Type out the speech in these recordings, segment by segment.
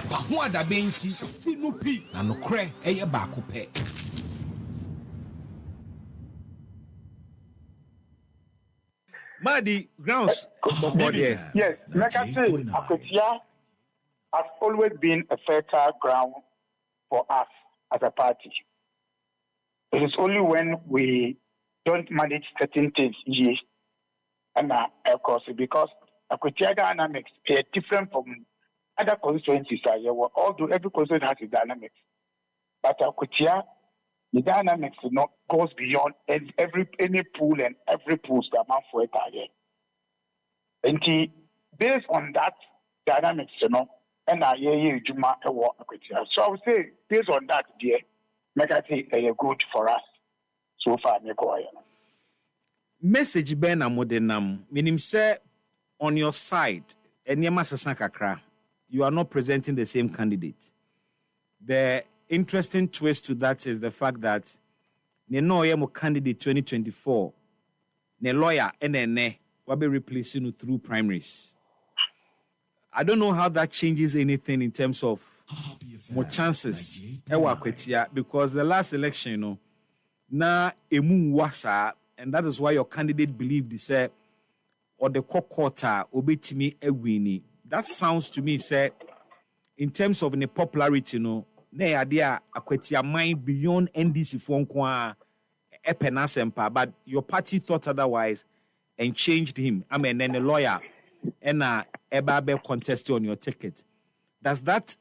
EpaHoaDaben ti sinupi na nokre eye baako pe. Madi grounds. Yes, like I say, Akotia has always been a fertile ground for us as a party. It is only when we don't manage certain things, and of course, because Akotia dynamics are different from other constituencies. Although every constituency has its dynamics, but Akotia, the dynamics goes beyond any pool and every pool that man for it. And based on that dynamics, and I hear Juma Akotia. So I would say, based on that, dear, make I say good for us so far. Message Ben Amodenam, meaning say on your side, and Kakra, you are not presenting the same candidate. The interesting twist to that is the fact that Neno candidate 2024, ne lawyer NNE will be replacing you through primaries. I don't know how that changes anything in terms of more chances because the last election, na emu wasa, and that is why your candidate believed he said or the quarter obetimi ewini. That sounds to me say in terms of the popularity, na idea Akwetia mind beyond NDC for nkwa epenasempa, but your party thought otherwise and changed him. I mean, then a lawyer and Ebabe contest on your ticket. Does that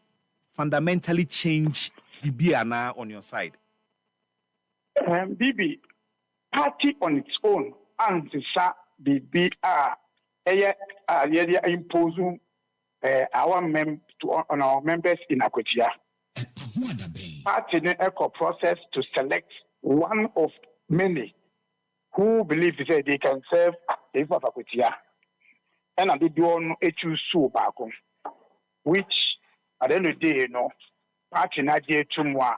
fundamentally change Bibiana on your side? Bibi, party on its own, and the imposing our on our members in Akotia. Party in eco process to select one of many who believe that they can serve the people of Akotia. And I did one so back, which at the end of the day, party na je tumwa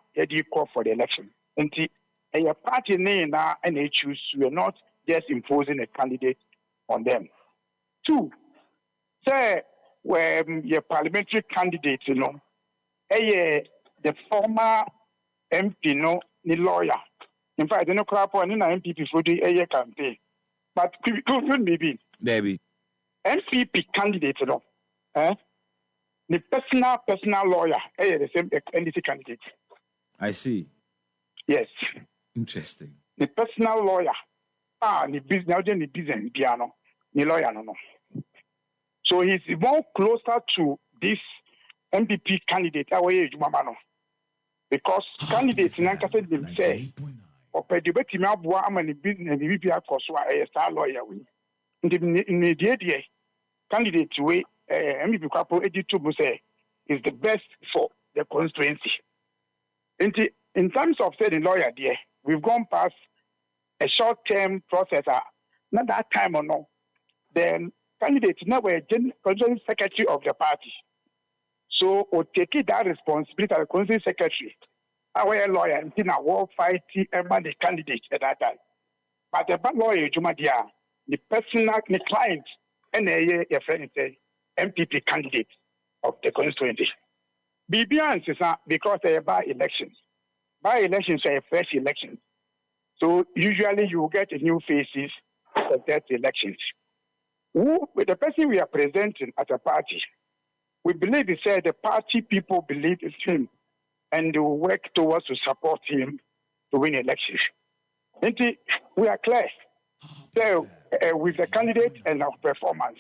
call for the election. And a party name and they choose, we are not just imposing a candidate on them. Two, say when your parliamentary candidate, the former MP, the lawyer. In fact, I don't know any MPP for the campaign. But could maybe Debbie. MPP candidate, the personal lawyer, the same NDC candidate. I see. Yes. Interesting. The personal lawyer, the business piano, the lawyer, no. So he's more closer to this MPP candidate, because candidates in Ankasa they say, or the debate in Abua, I'm a business, the VPR Koswa, a star lawyer. In the idea, candidate way, MPP couple 82 say is the best for the constituency. In terms of saying lawyer, dear, we've gone past a short-term process. Not that time or no. Then candidates now were general secretary of the party. So, or take it that responsibility as a council secretary. Our lawyer and in a war fighting and the candidate at that time. But the bad lawyer, Jumadia, the personal, the client, and a friend say MPP candidate of the constituency. BBN is because they are by elections. By elections are fresh elections. So usually you get a new faces for that elections. With the person we are presenting as a party, we believe he said the party people believe in him and they will work towards to support him to win elections. And we are clear. So with the candidate and our performance,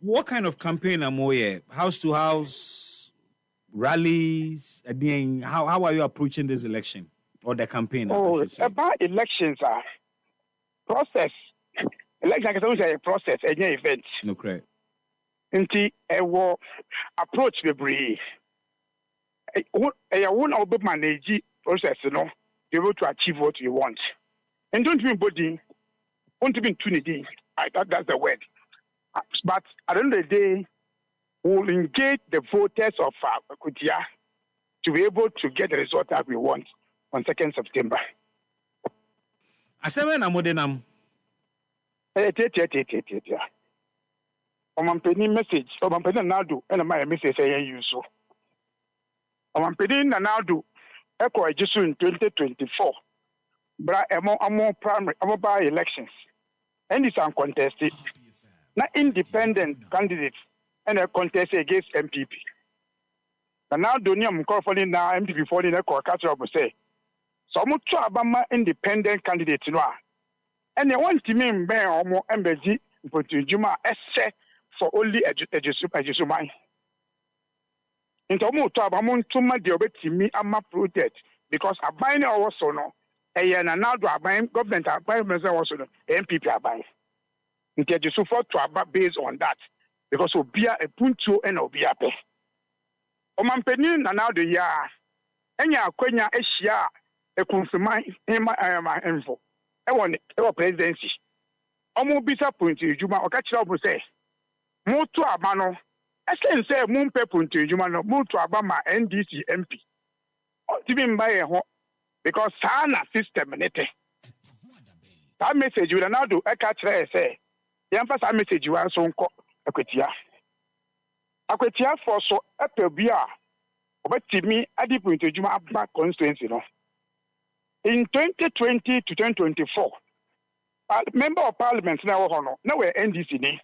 what kind of campaign am I? House to house, rallies? Again, how are you approaching this election or the campaign? About elections are process. Election is a process, an event. No correct. Inti will approach the brief. I won't manage process, be able to achieve what you want. And don't be body, want to be tuned. That's the word. But at the end of the day, we'll engage the voters of Kutia to be able to get the result that we want on 2nd September. Asemen Amodenam. Omampeni message, Omampeni Nadu, and my message say you so. Omampeni Nadu, Echo Ejisu in 2024. But among primary, by elections. And it's uncontested. Not independent candidates and a contest against MPP. And now Donium calling now MPP for the Catcher will say. So much about independent candidates, and they want to mean bear or more embassy put to Juma essay for only Ejusumai. In Tomo Tabamon Tuma Diobeti me and my project because I buy also no a year and now do I buy government I buy myself also MPP I buy. In Tejusufa to about based on that because of beer a punto and obia pay. Omampeni na now the year. Enya kwenya eshia e confirm my info. E won e presidency. Omo bisa point ejuma o ka kira obo say mo to aba no esen say mo mpe point ejuma no mo to aba ma NDC MP. O ti bi mba ye ho because sana system nete. That message we now do e ka kira say ye mfa sa message we so nko akwetia. Akwetia for so epebia Obetimi Adipu into Juma Abba constituency. In 2020 to 2024, member of parliament now we're NDC ni.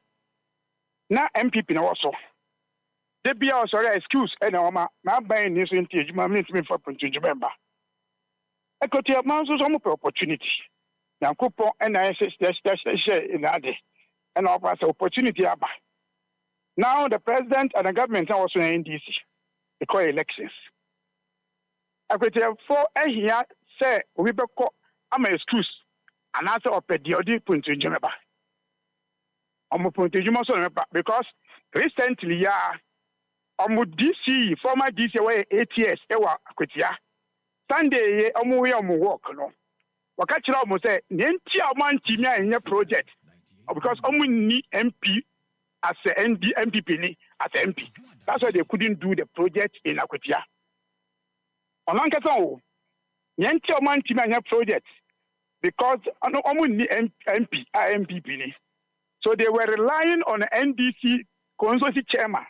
Now MPP now also. They be also excuse and now buying this into Juma means me for Prince member. I got your man so some opportunity. Now coupon and I share in Ade and offers opportunity. Now the president and the government are also in NDC. The call elections. I could tell for a year, say, we be call, I'm a excuse, and answer of the audio point in Geneva. I'm a point in Geneva because recently, I'm DC, former DC away 8 years, Ewa Akutia. Sunday, I'm away on work, no. Wakachira almost say, Nentia man Timia in your project because I'm need MP as a MPP as MP. That's why they couldn't do the project in Akutia. On Lankasan, Yanti man Timanya project because only MPP. So they were relying on the NDC consortium chairman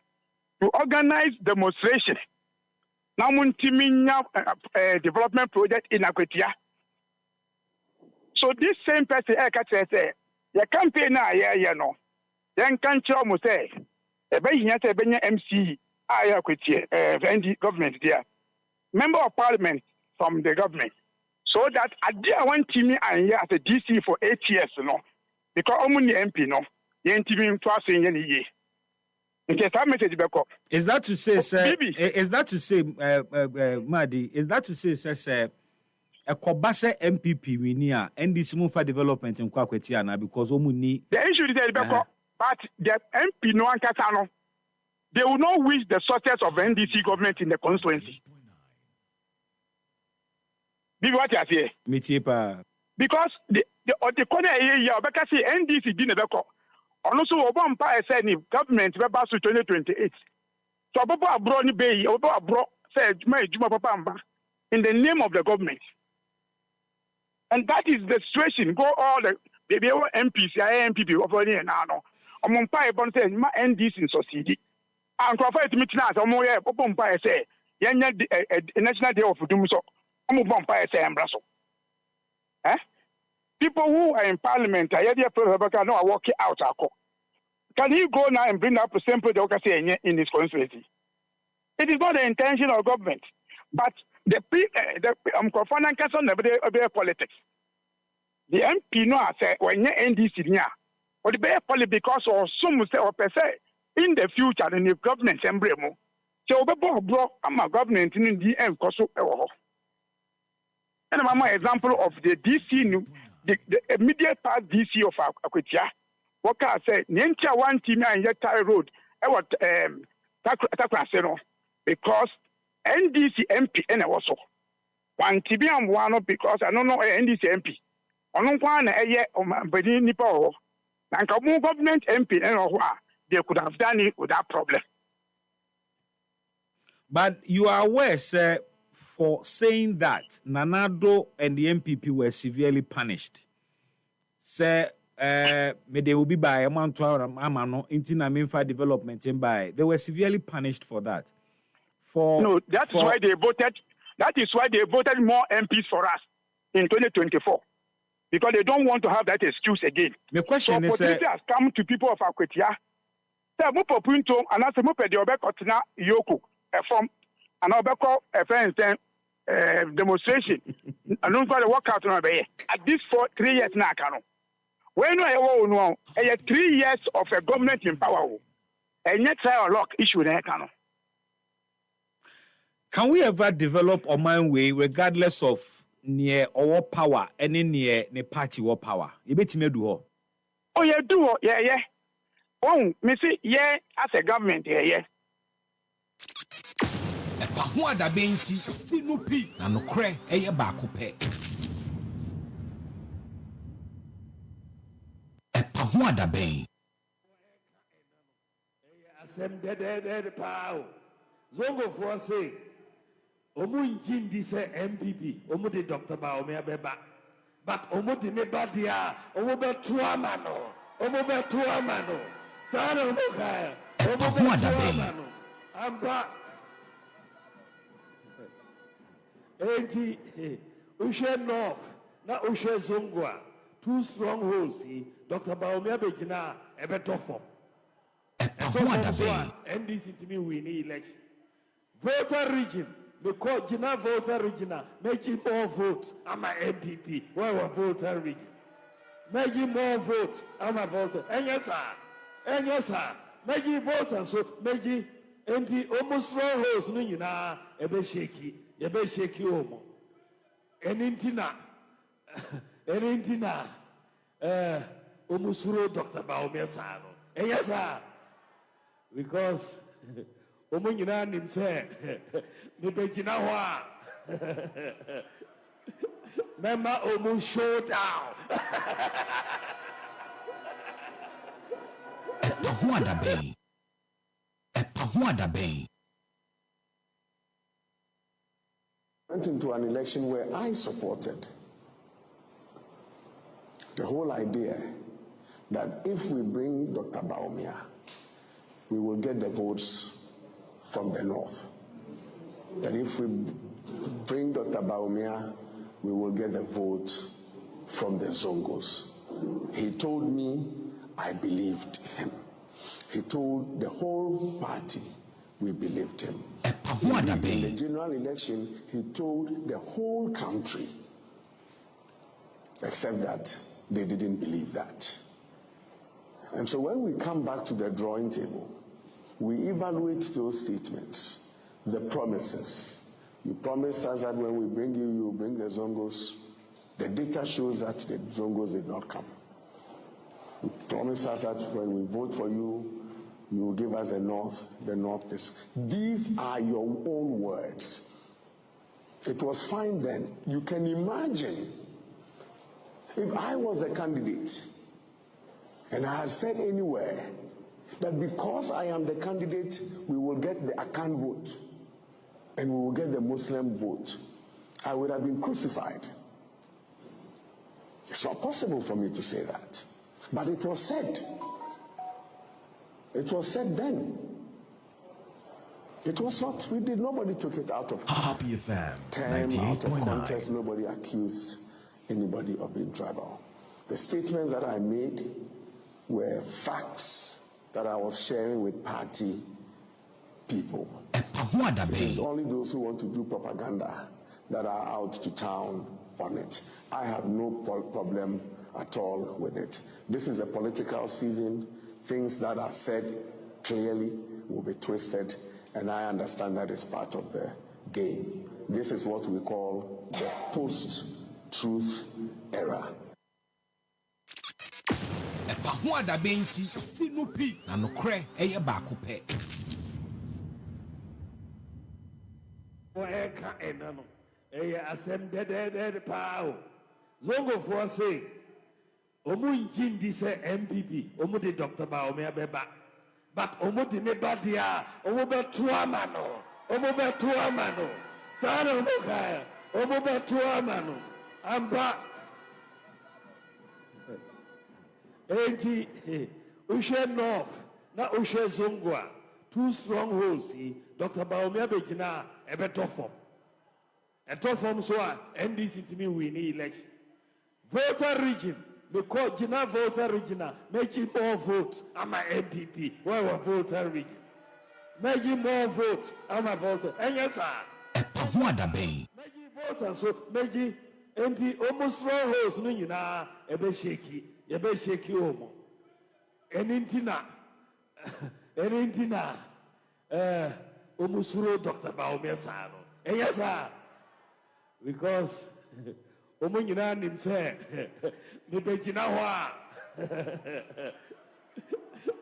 to organize demonstration. Now Muntiminya development project in Akutia. So this same person say, your campaign now, no. Then can't you almost say, a MC, I equity, government there. Member of parliament from the government. So that I did one team and as a DC for 8 years, because only MP, the team twice in any year. In case I message back up. Is that to say, sir? Is that to say, Madi? Is that to say, sir? A Kobasa MPP we near NDC move for development in Kwakwetiana because the issue is that but the MP no one Katano, they will not wish the success of NDC government in the constituency. What you say? Because the corner here, because NDC didn't ever. Also, Obama said government will pass to 2028. So Obama abroad bay, Obama abroad said, "Juma Papa," in the name of the government. And that is the situation. Go all the baby MPs, MPP over here now. I'm on fire, but say my NDC in society. And for fight meeting us, I'm more open fire say, Yanya National Day of Doom. So I'm on fire say, I'm Brussels. People who are in parliament, I hear the no are walking out. Can he go now and bring up a simple democracy in this constituency? It is not the intention of government, but the confidant council never be politics. The MP no say when you NDC near, or the bear politics because of some say or per se in the future in the government emblem. So bro, I'm a government in the end koso ewo. And I'm an example of the DC, the immediate past DC of Akwetia. What can I say? Nentia one team and yet tie road. I was Takraseno because NDC MP and also one TBM one because I don't know NDC MP. On one a year on Bedi Nipo. And come government MP and they could have done it without problem. But you are aware, sir, for saying that Nanado and the MPP were severely punished. Sir, they will be by a month amano intina minfa development in by. They were severely punished for that. No, that is why they voted. That is why they voted more MPs for us in 2024. Because they don't want to have that excuse again. My question so is, opportunity has come to people of Akwetia. Say mo popinto and I say mo pedi obeko tina yoko from and obeko friends demonstration. I don't call the workout no be at this 3 years na aka no. When no no 3 years of a government in power. And yet try lock issue na aka no. Can we ever develop a mind way regardless of near our power any near the party or power? You bet me do. Oh yeah, do yeah. Oh, me see yeah as a government yeah. EpaHoaDaben ti sinupi na nokre eye baako pe. EpaHoaDaben. Asem de pao. Zongo for say Omu njindi se MPP, omu de Dr. Baomia beba. But omu de neba dia, omu be tuamano. Sana omu kaya. Omu be tuamano. Amba. Enti, Ushe North, na Ushe Zongwa. 2 strongholds, Dr. Baomia bejina, ebe tofo. EpaHoaDaben. NDC to me win election. Voter region. Because Gina voter region, making more votes. I'm a MPP. Where were voter region? Making more votes. I'm a voter. And yes, sir. Making voters. So making empty almost strongholds. No, you know, a bit shaky. Homo. And intina. Umusuro Dr. Baomia Sano. And yes, sir. Because Omunyina nimse me bejina wa mema omu showdown EpaHoaDaben. Went into an election where I supported the whole idea that if we bring Dr. Baomia, we will get the votes from the north. That if we bring Dr. Baomia, we will get the vote from the Zongos. He told me I believed him. He told the whole party we believed him. In the general election, he told the whole country, except that they didn't believe that. And so when we come back to the drawing table, we evaluate those statements, the promises. You promised us that when we bring you, you bring the Zongos. The data shows that the Zongos did not come. You promised us that when we vote for you, you will give us the north is. These are your own words. It was fine then. You can imagine if I was a candidate and I had said anywhere that because I am the candidate, we will get the Akan vote and we will get the Muslim vote, I would have been crucified. It's not possible for me to say that. But it was said. It was said then. It was not, nobody took it out of Happy FM, term, out of 98.9. context. Nobody accused anybody of being tribal. The statements that I made were facts that I was sharing with party people. It is only those who want to do propaganda that are out to town on it. I have no problem at all with it. This is a political season. Things that are said clearly will be twisted, and I understand that is part of the game. This is what we call the post-truth era. EpaHoaDaben ti sinupi na nokre eye baako pe. Eka enano. Asem de pao. Zongo for say Omu njindi se MPP, omu de Dr. Baomia beba. But omu de neba dia, omu be tuamano. Sana omu kaya, omu be tuamano. Amba. Enti Ushe North, na Ushe Zongwa, 2 strongholds, Dr. Baumia Begina, a better form. A top form so NDC to me win election. Voter region, because Gina voter region, making more votes. I'm a MPP. Where a voter region. Making more votes. I'm a voter. And yes, sir. EpaHoaDaben. Making voters, so making empty almost strongholds. No, you know, a bit shaky. A bit shaky. And intina. Almost Dr. Baumia Sano. And yes, sir. Because Omunina himself, Nibejinawa,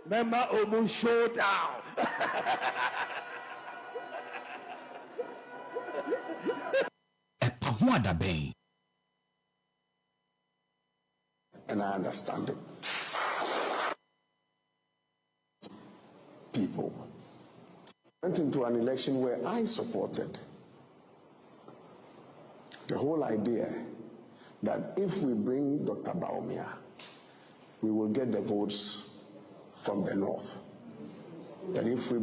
Mema Omu showdown. EpaHoaDaben. And I understand it. People went into an election where I supported the whole idea that if we bring Dr. Baumia, we will get the votes from the north. That if we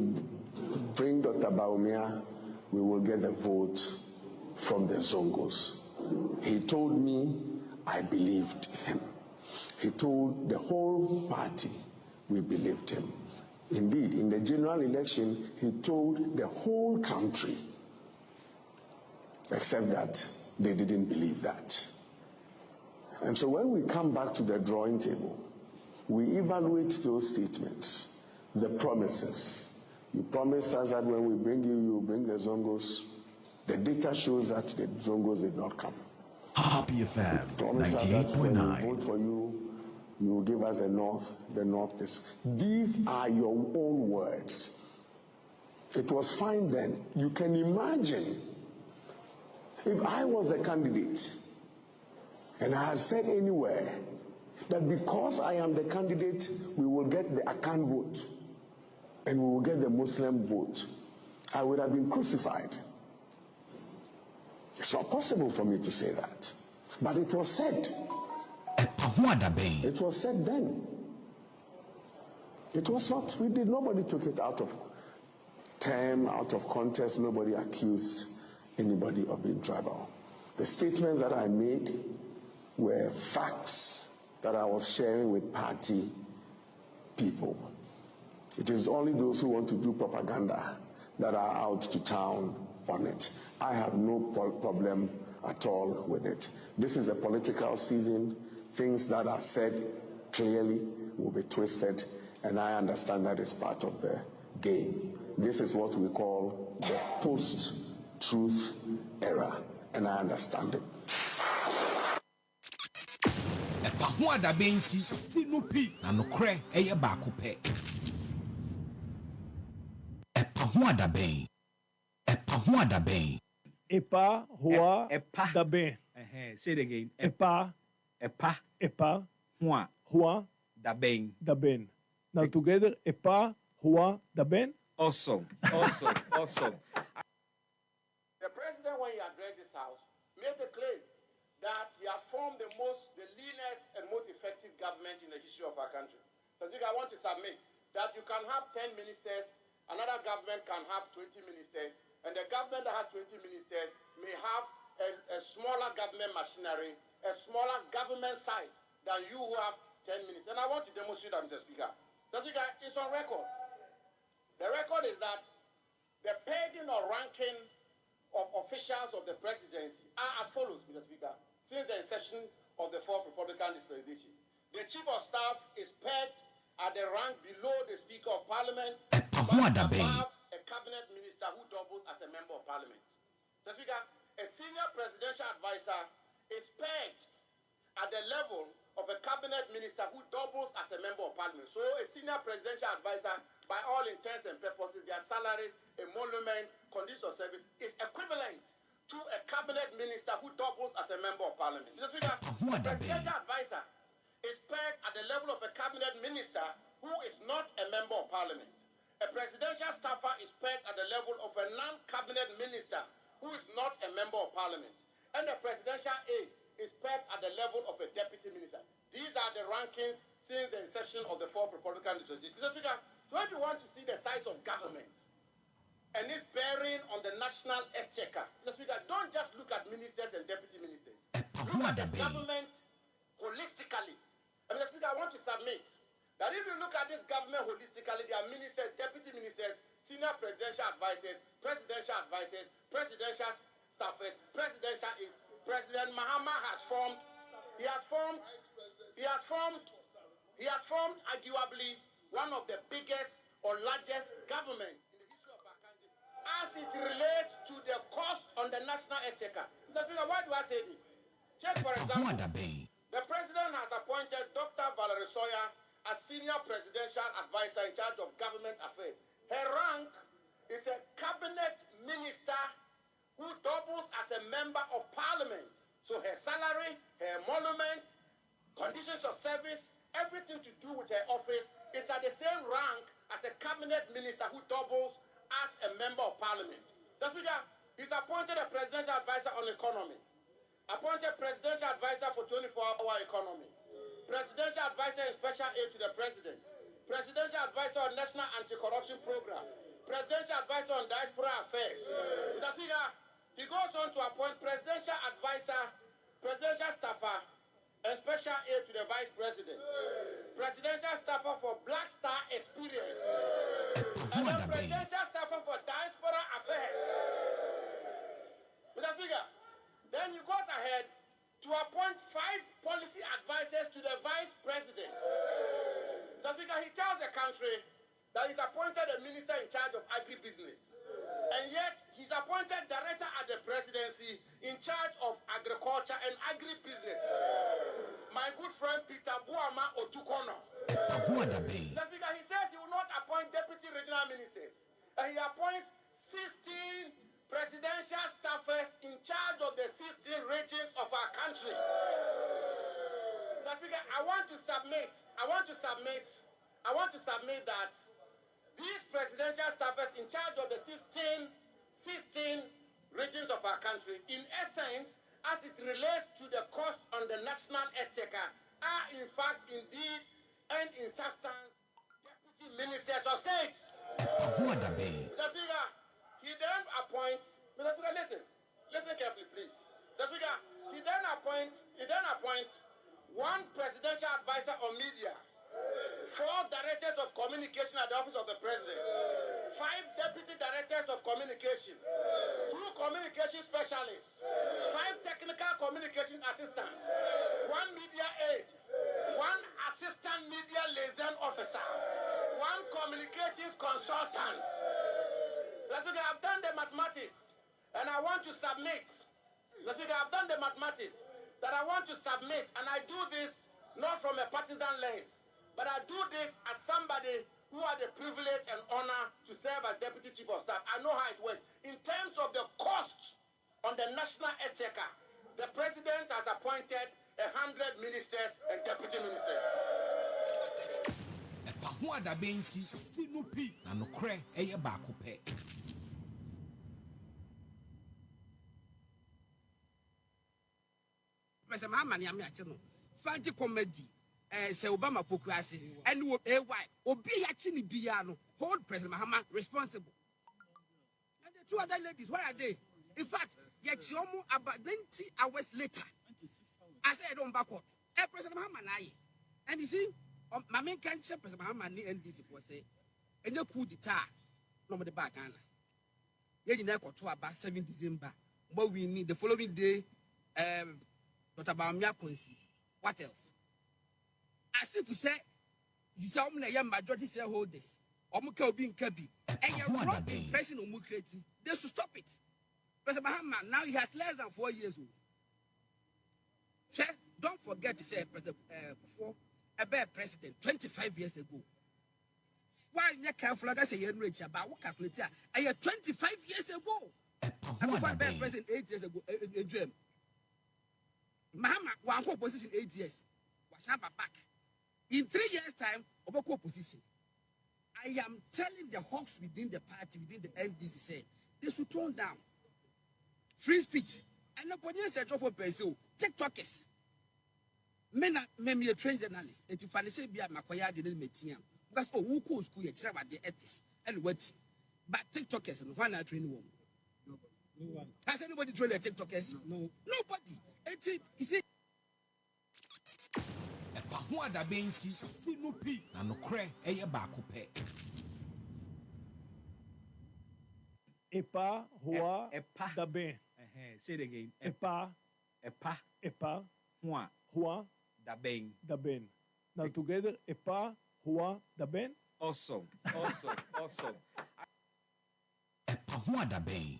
bring Dr. Baumia, we will get the vote from the Zongos. He told me, I believed him. He told the whole party, we believed him. Indeed, in the general election, he told the whole country, except that they didn't believe that. And so when we come back to the drawing table, we evaluate those statements, the promises. You promised us that when we bring you, you will bring the Zongos. The data shows that the Zongos did not come. Happy FM Promise us that when we 98.9. vote for you, you will give us the north is. These are your own words. It was fine then. You can imagine if I was a candidate and I had said anywhere that because I am the candidate, we will get the Akan vote and we will get the Muslim vote, I would have been crucified. It's not possible for me to say that. But it was said. EpaHoaDaben. It was said then. It was not. Nobody took it out of term, out of context. Nobody accused anybody of being tribal. The statements that I made were facts that I was sharing with party people. It is only those who want to do propaganda that are out to town on it. I have no problem at all with it. This is a political season. Things that are said clearly will be twisted, and I understand that is part of the game. This is what we call the post-truth era, and I understand it. EpaHoaDaben ti sinupi na nokre eye baako pe. EpaHoaDaben. EpaHoaDaben. EpaHoaDaben. Say it again. EpaHoaDaben. Daben. Now together, EpaHoaDaben. Awesome. The president, when he addressed this house, made the claim that he had formed the leanest and most effective government in the history of our country. So I want to submit that you can have 10 ministers, another government can have 20 ministers, and the government that has 20 ministers may have a smaller government machinery, a smaller government size than you who have 10 ministers. And I want to demonstrate that, Mr. Speaker. Mr. Speaker, it's on record. The record is that the pegging or ranking of officials of the presidency are as follows, Mr. Speaker, since the inception of the fourth Republican dispensation. The chief of staff is pegged at the rank below the Speaker of Parliament, but above a cabinet minister who doubles as a member of Parliament. Mr. Speaker, a senior presidential advisor is pegged at the level of a cabinet minister who doubles as a member of Parliament. So a senior presidential advisor, by all intents and purposes, their salaries, emolument, conditions of service, is equivalent to a cabinet minister who doubles as a member of Parliament. Mr. Speaker, a presidential advisor is pegged at the level of a cabinet minister who is not a member of Parliament. A presidential staffer is pegged at the level of a non-cabinet minister who is not a member of Parliament. And a presidential aide is pegged at the level of a deputy minister. These are the rankings since the inception of the fourth Republican Legislature. Mr. Speaker, so if you want to see the size of government and its bearing on the national exchequer, Mr. Speaker, don't just look at ministers and deputy ministers. Look at the government holistically. And Mr. Speaker, I want to submit that if you look at this government holistically, there are ministers, deputy ministers, senior presidential advisors, presidential staffers, President Mahama has formed. He has formed arguably one of the biggest or largest governments in the history of our country as it relates to the cost on the national exchequer. Mr. Speaker, why do I say this? Check, for example, the president has appointed Dr. Valerie Sawyer as senior presidential advisor in charge of government affairs. Her rank is a cabinet minister who doubles as a member of parliament. So her salary, her emolument, conditions of service, everything to do with her office is at the same rank as a cabinet minister who doubles as a member of parliament. The Speaker, he's appointed a presidential advisor on economy, appointed presidential advisor for 24-hour economy, presidential advisor in special aid to the president, presidential advisor on national anti-corruption program, presidential advisor on diaspora affairs. The Speaker, he goes on to appoint presidential advisor, presidential staffer, and special aid to the vice president, presidential staffer for Black Star Experience, and then presidential staffer for diaspora affairs. Mr. Speaker, then you got ahead to appoint 5 policy advisors to the vice president. Mr. Speaker, he tells the country that he's appointed a minister in charge of agribusiness. And yet, he's appointed director at the presidency in charge of agriculture and agribusiness. My good friend Peter Buama Otukono. The Speaker, he says he will not appoint deputy regional ministers. And he appoints 16 presidential staffers in charge of the 16 regions of our country. The Speaker, I want to submit that these presidential staffers in charge of the 16 regions of our country, in essence, as it relates to the cost on the national exchequer, are in fact, indeed, and in substance, deputy ministers of state. Mr. Speaker, he then appoints, Mr. Speaker, listen carefully, please. Mr. Speaker, he then appoints 1 presidential advisor on media, 4 directors of communication at the office of the president, 5 deputy directors of communication, 2 communication specialists, 5 technical communication assistants, 1 media aide, 1 assistant media liaison officer, 1 communications consultant. That's because I've done the mathematics, and I want to submit. That's because I've done the mathematics that I want to submit, and I do this not from a partisan lens, but I do this as somebody who had the privilege and honor to serve as Deputy Chief of Staff. I know how it works. In terms of the cost on the national exchequer, the president has appointed 100 ministers and deputy ministers. EpaHoaDaben ti sinupi na nokre eye baako pe. President Mahama ni ame ache no. Fanti comedy say Obama pokrasi and AY obi ya chi ni bia no hold President Mahama responsible. And the 2 other ladies, where are they? In fact, yet almost about 90 hours later, I said on backward. President Mahama na ye. And you see, my main cancer President Mahama ni NDC for say, and the coup d'etat no more the back Ghana. Yet you know about 7 December. But we need the following day, but about Mia Quincy. What else? As if we say, these are young majority shareholders. Omuka being Kabi. And you're wrong impression of Mukreti. They should stop it. President Mahama, now he has less than 4 years old. Don't forget to say, before a bad president 25 years ago. Why you can't flag us a year rich about what calculator? I had 25 years ago. I was a bad president 8 years ago in dream. Mahama, one position 8 years. Was have a back. In 3 years' time, Oboko opposition. I am telling the hawks within the party, within the NDC, say they should tone down. Free speech. And nobody said for Peso. TikTokers. Me a trained journalist. If I say be at Makoya didn't meet him. Because who could school yet about the ethics and what. But TikTokers and one are training woman. No one. Has anybody trained the TikTokers? No. Nobody. You see. EpaHoaDaben ti sinupi na nokre eye baako pe. EpaHoaDaben. Say it again. EpaHoaDaben. Daben. Now together, EpaHoaDaben. Awesome. EpaHoaDaben.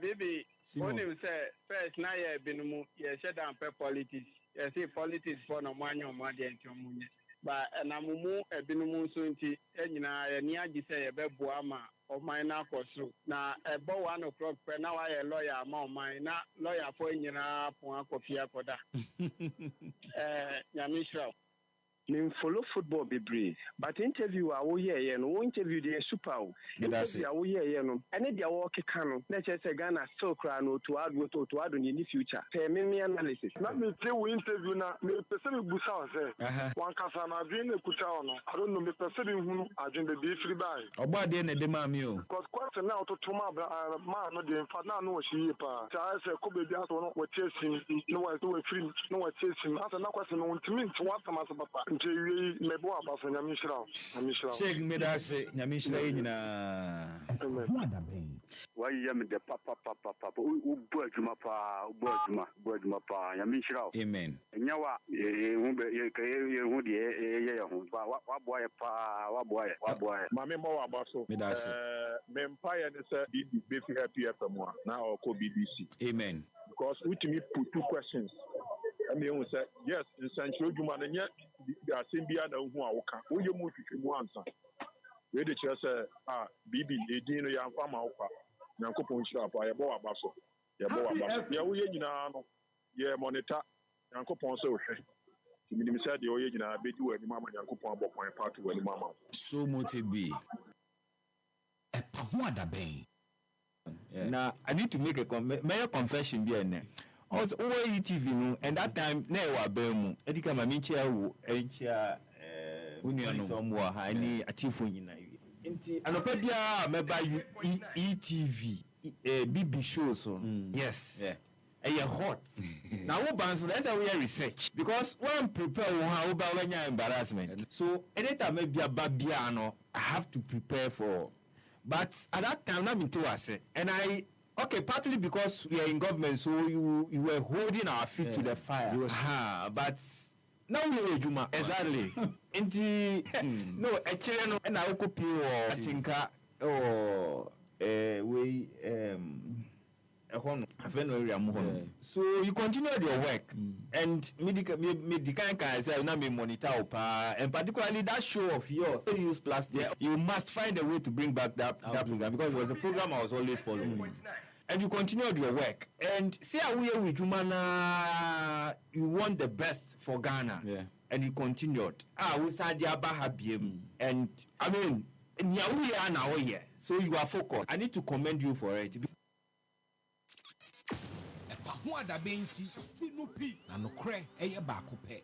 Baby, Simon. when you say first, now you have been shut down politics. You see, politics for no money or money and your money. But Namumu, a binomu soonti, and you know, near you say a bebuama of my narcos. Now, about 1 o'clock, now I a lawyer, my lawyer for you know, Coffee Koda. Yamishra. Me follow football be brave, but interview our year no interview the super interview our year no and they are walking cano let's say Ghana still cry no to add in the future pay me analysis Let me say we interview na me person busa say one kasa na dream ekuta no I don't know me person hu agenda be free by Oba de na de ma mi o. because question now to tuma man no dey fa na no shi pa cha say ko be dia so no we chasing no we free no we chasing asa na question no ntimi nti wa sama so papa nti wi mebo abasa nyamishira Sheikh Medase nyamishira nyina. EpaHoaDaben. why you me the papa u boaduma pa nyamishira Amen. nyawa hu be ye hu de ye hu wa boy pa wa boy mame mo wa baso Medase. me empire ne say be fi happy FM na or ko BBC Amen. because we me put 2 questions. I mean, say yes, in Sancho Juma, and yet the Asimbia know who I will come. We move to one son. We the chair say, Bibi, a dinner young farmer, Yanko Ponchap, I bought a basso. Yeah, we yeah, monitor Yanko Ponso. You said the origin, I bet you any mamma Yanko Pon part to any mamma. So much it be. EpaHoaDaben. Now I need to make a confession be in there. Also, TV no, and that time na wa bemu. Edi kama minchia wo enchia union somewhere ha ni atifu nyina wi. Nti anopa bia meba ETV BB shows so. Yes. Yeah. You're hot. Now, what bands let's say we are research because when prepare we have about embarrassment. So anytime maybe a babiano, I have to prepare for. But at that time, I'm into us, and okay, partly because we are in government, so you were holding our feet to the fire. But now we are Juma. Exactly. No, actually, no, and I will copy or think we so you continue your work and me monitor and particularly that show of yours use plastic. You must find a way to bring back that program because it was a program I was always following. And you continued your work and see how we are with Jumana. You want the best for Ghana, and you continued. We said and I mean we are now here, so you are focused. I need to commend you for it. EpaHoaDaben ti sinupi na nokre eye baako pe.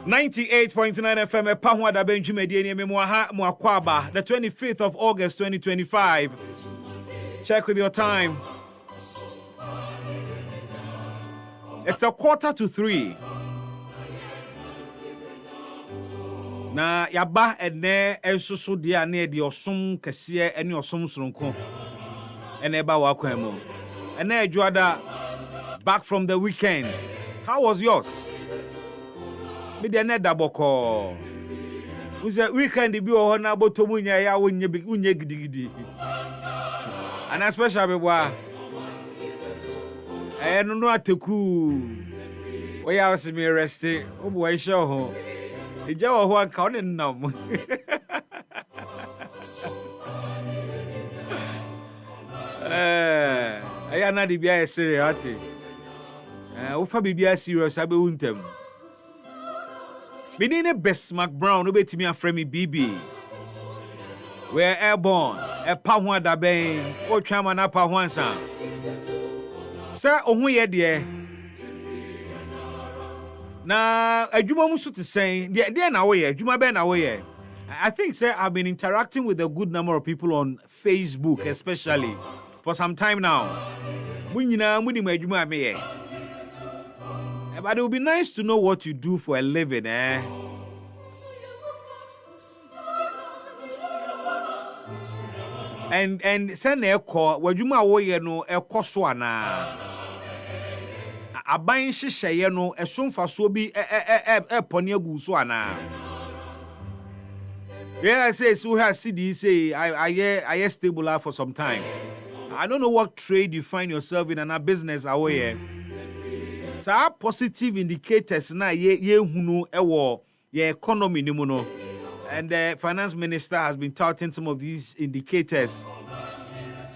98.9 FM EpaHoaDaben Jumedie Memoaha Mwakwaba, the 25th of August 2025. Check with your time. It's 2:45. Na yaba ene ensusu dia na de osom kese ene osom soronko ene ba wakwan mu ene adwada back from the weekend. How was yours? Me de ne daboko uze weekend bi o na botomu nya ya wonye gidigidi ana special be bwa no ateku o ya o se me rest o bo e show ho ija wo ho anka on nam aya na di bia e serious wo fa bibia serious abe wuntem Benine Bismark Brown obetimi afrɛ me BB. We're airborne. EpaHoaDaben. O twama na pa ho ansa. Sir ohun ye de. Na adwuma mu so te sen. De na wo ye. Adwuma be na wo ye. I think sir I've been interacting with a good number of people on Facebook especially for some time now. Munyina muni adwuma me ye. But it would be nice to know what you do for a living, eh? And send a call where you ma woye no e koswana. Aban hihye no esomfa so bi poni agu so ana. Yeah, I say so here CD say I stable for some time. I don't know what trade you find yourself in and a business away. So positive indicators na ye hunu ewo ye economy ni mu no. And the finance minister has been touting some of these indicators.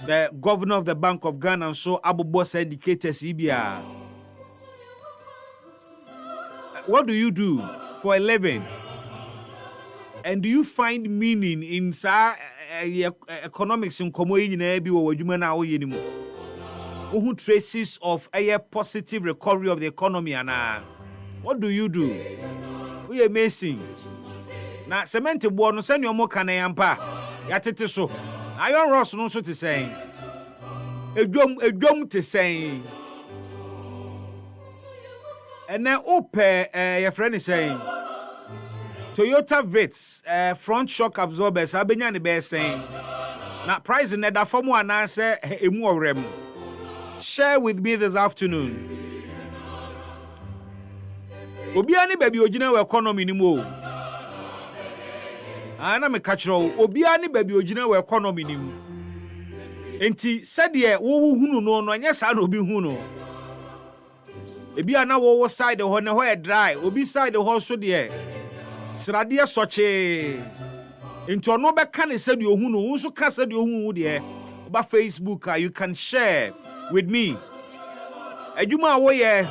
The governor of the Bank of Ghana so Abubosa indicators ibia. What do you do for a living? And do you find meaning in economics in komo nyina bi wo adwuma na wo ye ni mu? Who traces of a positive recovery of the economy and what do you do? We amazing. Na cement board no send your mo kan yampa. Ya tete so. Iron Ross no so te saying. Edwom te saying. And then your friend is saying Toyota Vitz front shock absorbers abenya ne be saying. Na price in that form one answer emu orem. Share with me this afternoon. Obiani baby ogina we economy ni mo. Ana me kachiro obiani baby ogina we economy ni mu. Enti said ye wo hunu no anya sa na obi hunu. Ebi ana wo side ho ne ho e dry, obi side ho so de srade soche. Enti ono be ka ne said ye hunu, wo so ka said ye hunu de ba Facebook you can share with me. Adwuma wo ye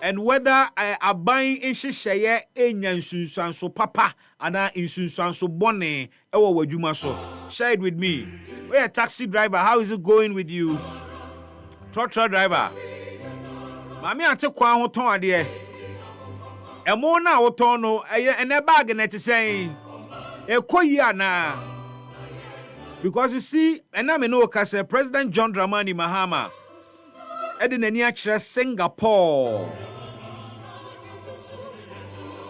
and whether I buying in hyehyeye enya nsunsuanso papa ana nsunsuanso bone e wo wadwuma so. Share it with me. We a taxi driver, how is it going with you? Truck driver. Mami ate kwa ho ton ade. Emo na wo ton no ene bag na te sen. Ekoyi ana. Because you see, and I know because President John Dramani Mahama Edinani actually Singapore.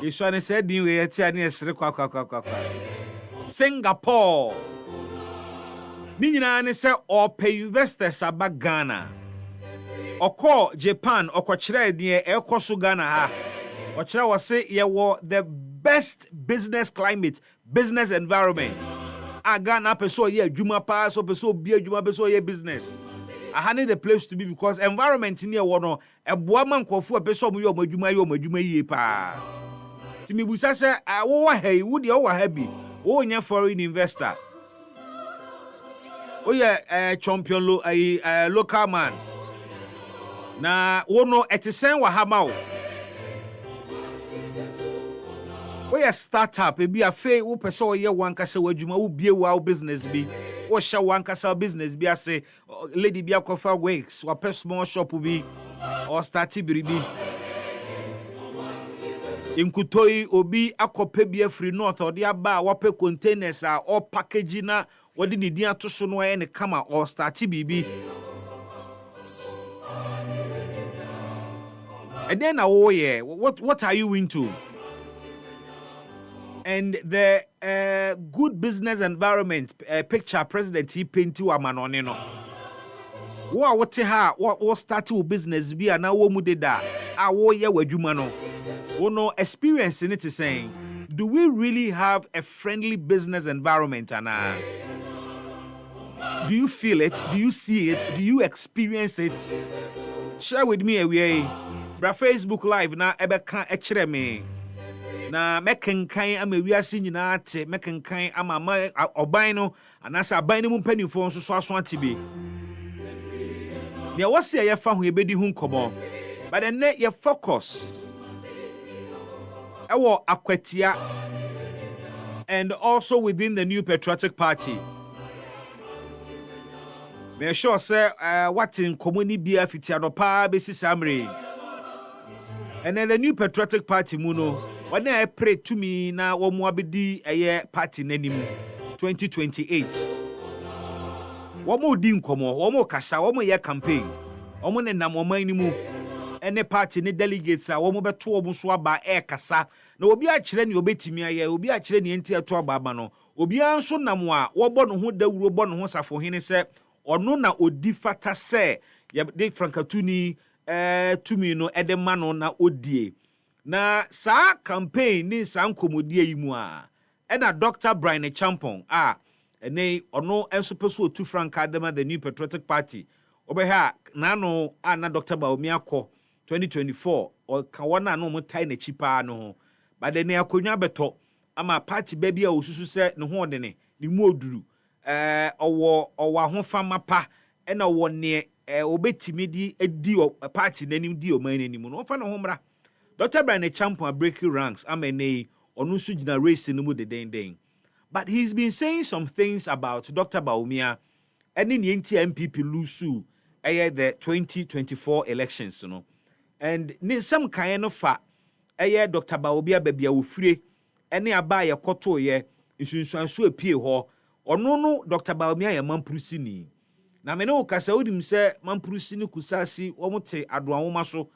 You saw said you were Singapore. Nina say or pay investors about Ghana. Or call Japan or Kochre near Ekosu Ghana ha. Or Chira was say you were the best business climate, business environment. Ghana person ye adwuma pa so person bi adwuma be so ye business. I need the place to be because environment near one no eboa man kofo person mo ye adwuma ye pa. Ti mi busa say wo wa ha wo de wo ha bi wo nya foreign investor. O ye champion local man. Na wo no etisen wa ha ma wo. We a startup e bi afa wo pese wo ye wan kasa wadwuma wo bie wo business bi wo hye wan kasa business bi ase lady bi akofa works wa small shop bi or start biribi Inkutoi obi akope bi free north or dia ba wape containers or package na wadi ni dia to so no ne kama or start bibi. And then what are you into? And the good business environment picture president he paint you amanone no. What start your business be na wo mu deda a wo ye wadwuma no. Oh no, experience in it is saying, do we really have a friendly business environment? Anna? Do you feel it? Do you see it? Do you experience it? Share with me away. Bra Facebook Live na ebeka echere me. Na mekenkan ama wiase nyina te mekenkan ama oban no anasa aban no mu mpanimfo nso so aso atibe. Ne wose ye fa ho ebedi hu nkomo. But then ye focus Ewo Akwatia and also within the New Patriotic Party. Me sure say what in communi bia fitiano pa besi samre. And then the New Patriotic Party muno when I pray to me na wo mo abedi eye party nanim 2028. Wo mo di nkomo, wo mo kasa, wo mo ye campaign. Wo mo nenam wo man ni mu. Any party ni delegates a wo mo beto wo so aba kasa na obi a kire ne obetimi aye obi a kire ne enti ato aba no obi anso nam a wo bɔ no ho dawuro bɔ no ho safo hene se ono na odi fata se ye de frankatuni tumi no ede ma no na odie na sa campaign ni sa nkomodie yi mu a na Dr. Brian Champon ene ono enso peso otu franka dema the New Patriotic Party obeha na no na Dr. Baomi akọ 2024 or kawana no mo tai na chipa no but then akonwa beto ama party baby a osusu se ne ho de ne mu oduru owo ahofama pa na wo ne obetimi di edi party nanim di o man nanim no fa no ho mra Dr. Brian Champon breaking ranks amene onu su gina race no mu de den but he's been saying some things about Dr. Baumia and in the MPP lusu the 2024 elections no and ni some kind of fa Dr. Baobia babia ofire ene aba ye koto ye nsunsuanso apie ho ono no Dr. Baomia ye mampurusini na me ne okasa odim se mampurusini kusasi omote adoanwoma so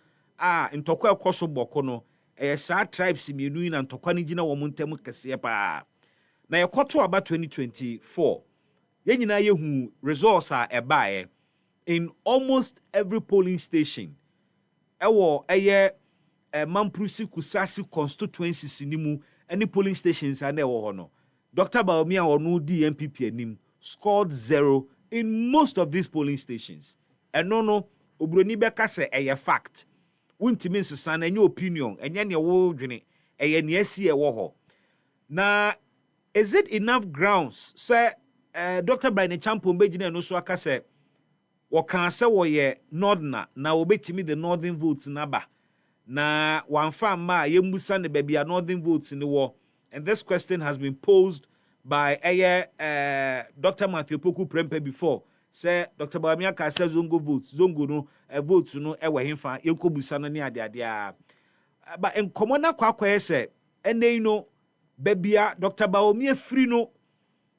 ntokwa ekoso boko no sa tribes mienu na ntokwa ne gina wo montem kese pa na ye koto aba 2024 ye nyina ye hu results ebae in almost every polling station ewo Mamprusi Kusasi constituencies nimu any polling stations and ewo no Dr. Baomia onu di MPP anim scored 0 in most of these polling stations and no obroni beka se fact wuntimi nsesa na enye opinion enye ne wo dwene ne asi ewo ho na is it enough grounds say Dr. Brian Champon begina no so aka se wokan se wo ye northerner na obetimi the northern votes naba na wanfa ma yembusa ne babia northern votes ni wo and this question has been posed by Dr. Matthew Poku Prempe before say Dr. Baumia ka say zongo votes zongo no votes no ewe hemfa yenkobusa no ne ade but en komona kwakwa say ene no babia Dr. Baumia free no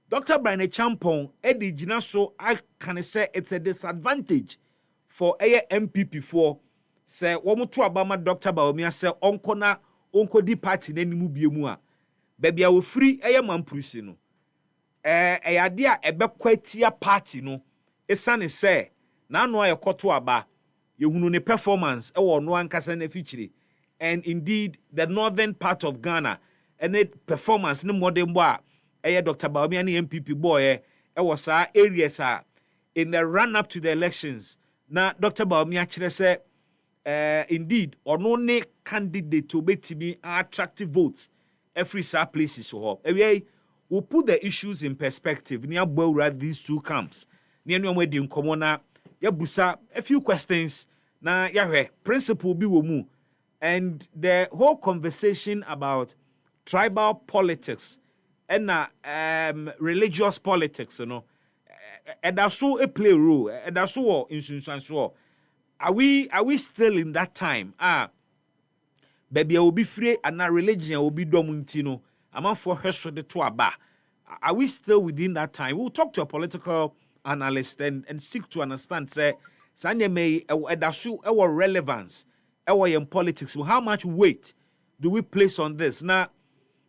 Dr. Brian Champon edi gina so I can say it's a disadvantage for MPP for say womo to abama Dr. Baomia say onko di party na nimu biemu a babia wo free mampurusi no ade a ebekwatia party no esane say na no ayekoto aba yehunu ne performance wo no ankasa na fichire and indeed the northern part of Ghana and it performance ne modern bo a Dr. Baomia ne MPP boy was areas in the run up to the elections na Dr. Baomia kire say indeed only candidate to betimi attractive votes every places so we'll put the issues in perspective near these two camps near no wedi nkomo na yabusa a few questions na yahwe principle bi wo mu and the whole conversation about tribal politics and religious politics and also a play role and also in so are we still in that time baby will be free and na religion will be domuntino. I'm for her so the to aba. Are we still within that time? We'll talk to a political analyst and seek to understand say Sanya may edasu our relevance in politics. How much weight do we place on this? Now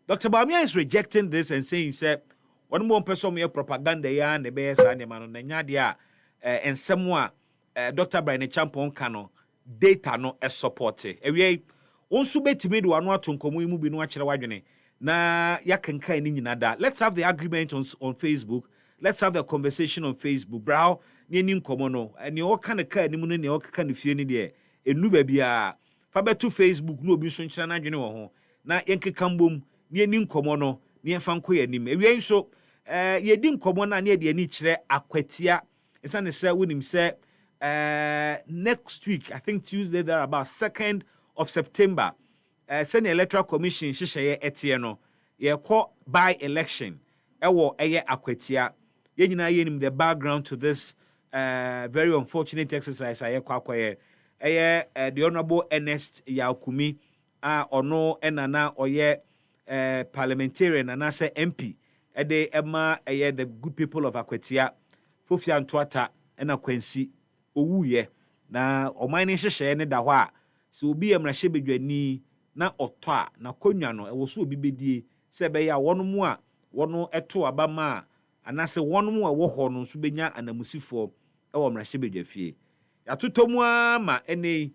Dr. Bamia is rejecting this and saying say one more person me propaganda ya and the best animal on the and somewhere Dr. Brian Champon Kano data no is supported. Once you bet me do anwa to nkomo mu bi no akere wadwene na yakenka ni nyina da. Let's have the argument on Facebook. Let's have the conversation on Facebook. Brow ni nkomo no and you kan ka ni mu no ne o ka ne fie ni de enu ba bia fa beto Facebook no obi so nkyira na adwene wo ho na yenkeka mbom ni nkomo no ni fa nko yanim. Ewie nso yedi nkomo na ne de ni kire akwatia esa ne se wonim se next week I think Tuesday there about 2nd of September, Senate Electoral Commission shisheye etie no ye call by election ewo eye akwatia ye nyina ye nim the background to this very unfortunate exercise aye kwakoye eye the honorable Ernest Yakumi ono enana oye parliamentarian and say MP ede ema eye the good people of akwatia Fofia Ntwata ena Kwansi owuye na omane shisheye ne da hɔ a so obi amrahye bedwani na otɔ a na konwa no ɛwo so obi bedie se be ya wono mu a wono ɛto abama anase wono mu a wo hɔ no so benya anamusifo ɛwɔ mrahye bedwafie ya totomu ama ene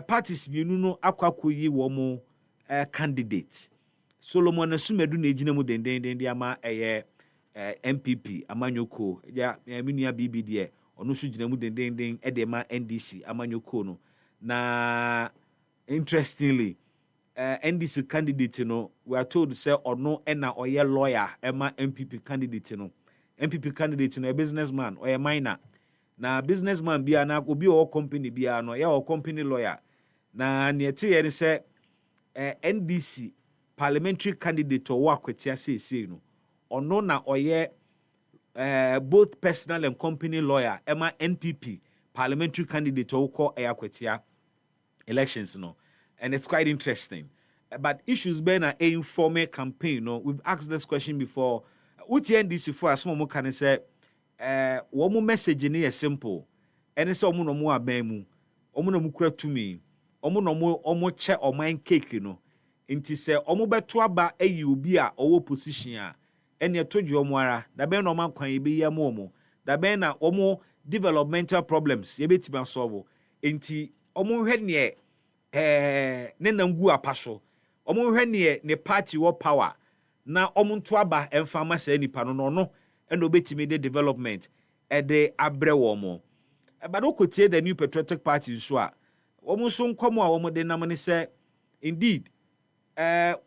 parties mienu no akwakoyi wo mu candidate Solomon Asumadu na ejina mu dendenden ama ɛyɛ MPP amanyoko ya menua BBD ɔno so gina mu dendenden ɛde ma NDC amanyoko no. Na interestingly, NDC candidate no, we are told to say or no ena or ye lawyer ema MPP candidate no. MPP candidate no a businessman or a minor. Na businessman be na obi or company be no ya or company lawyer. Na nieti ene say NDC parliamentary candidate or work with ya say no. Or no na or ye both personal and company lawyer ema NPP parliamentary candidate or call Ayakwetia elections, no, and it's quite interesting. But issues been an informal campaign, no. We've asked this question before. UTNDC for a small more can say, one more message in here simple, and it's almost no more abemu, almost no more to me, almost check or mind cake, you know. Inti say almost better ba a you be a or position ya, and you told you omwara, da ben no man can be ya momo, da ben na omo developmental problems ye beti solve enti omo hwe ne ne nangu apaso omo hwe ne party wo power na omo nto aba emfama sa nipa no no eno betimi de development e de abre wo mo but okotie the new patriotic party so a omo so nkomo a omo de nam ne se indeed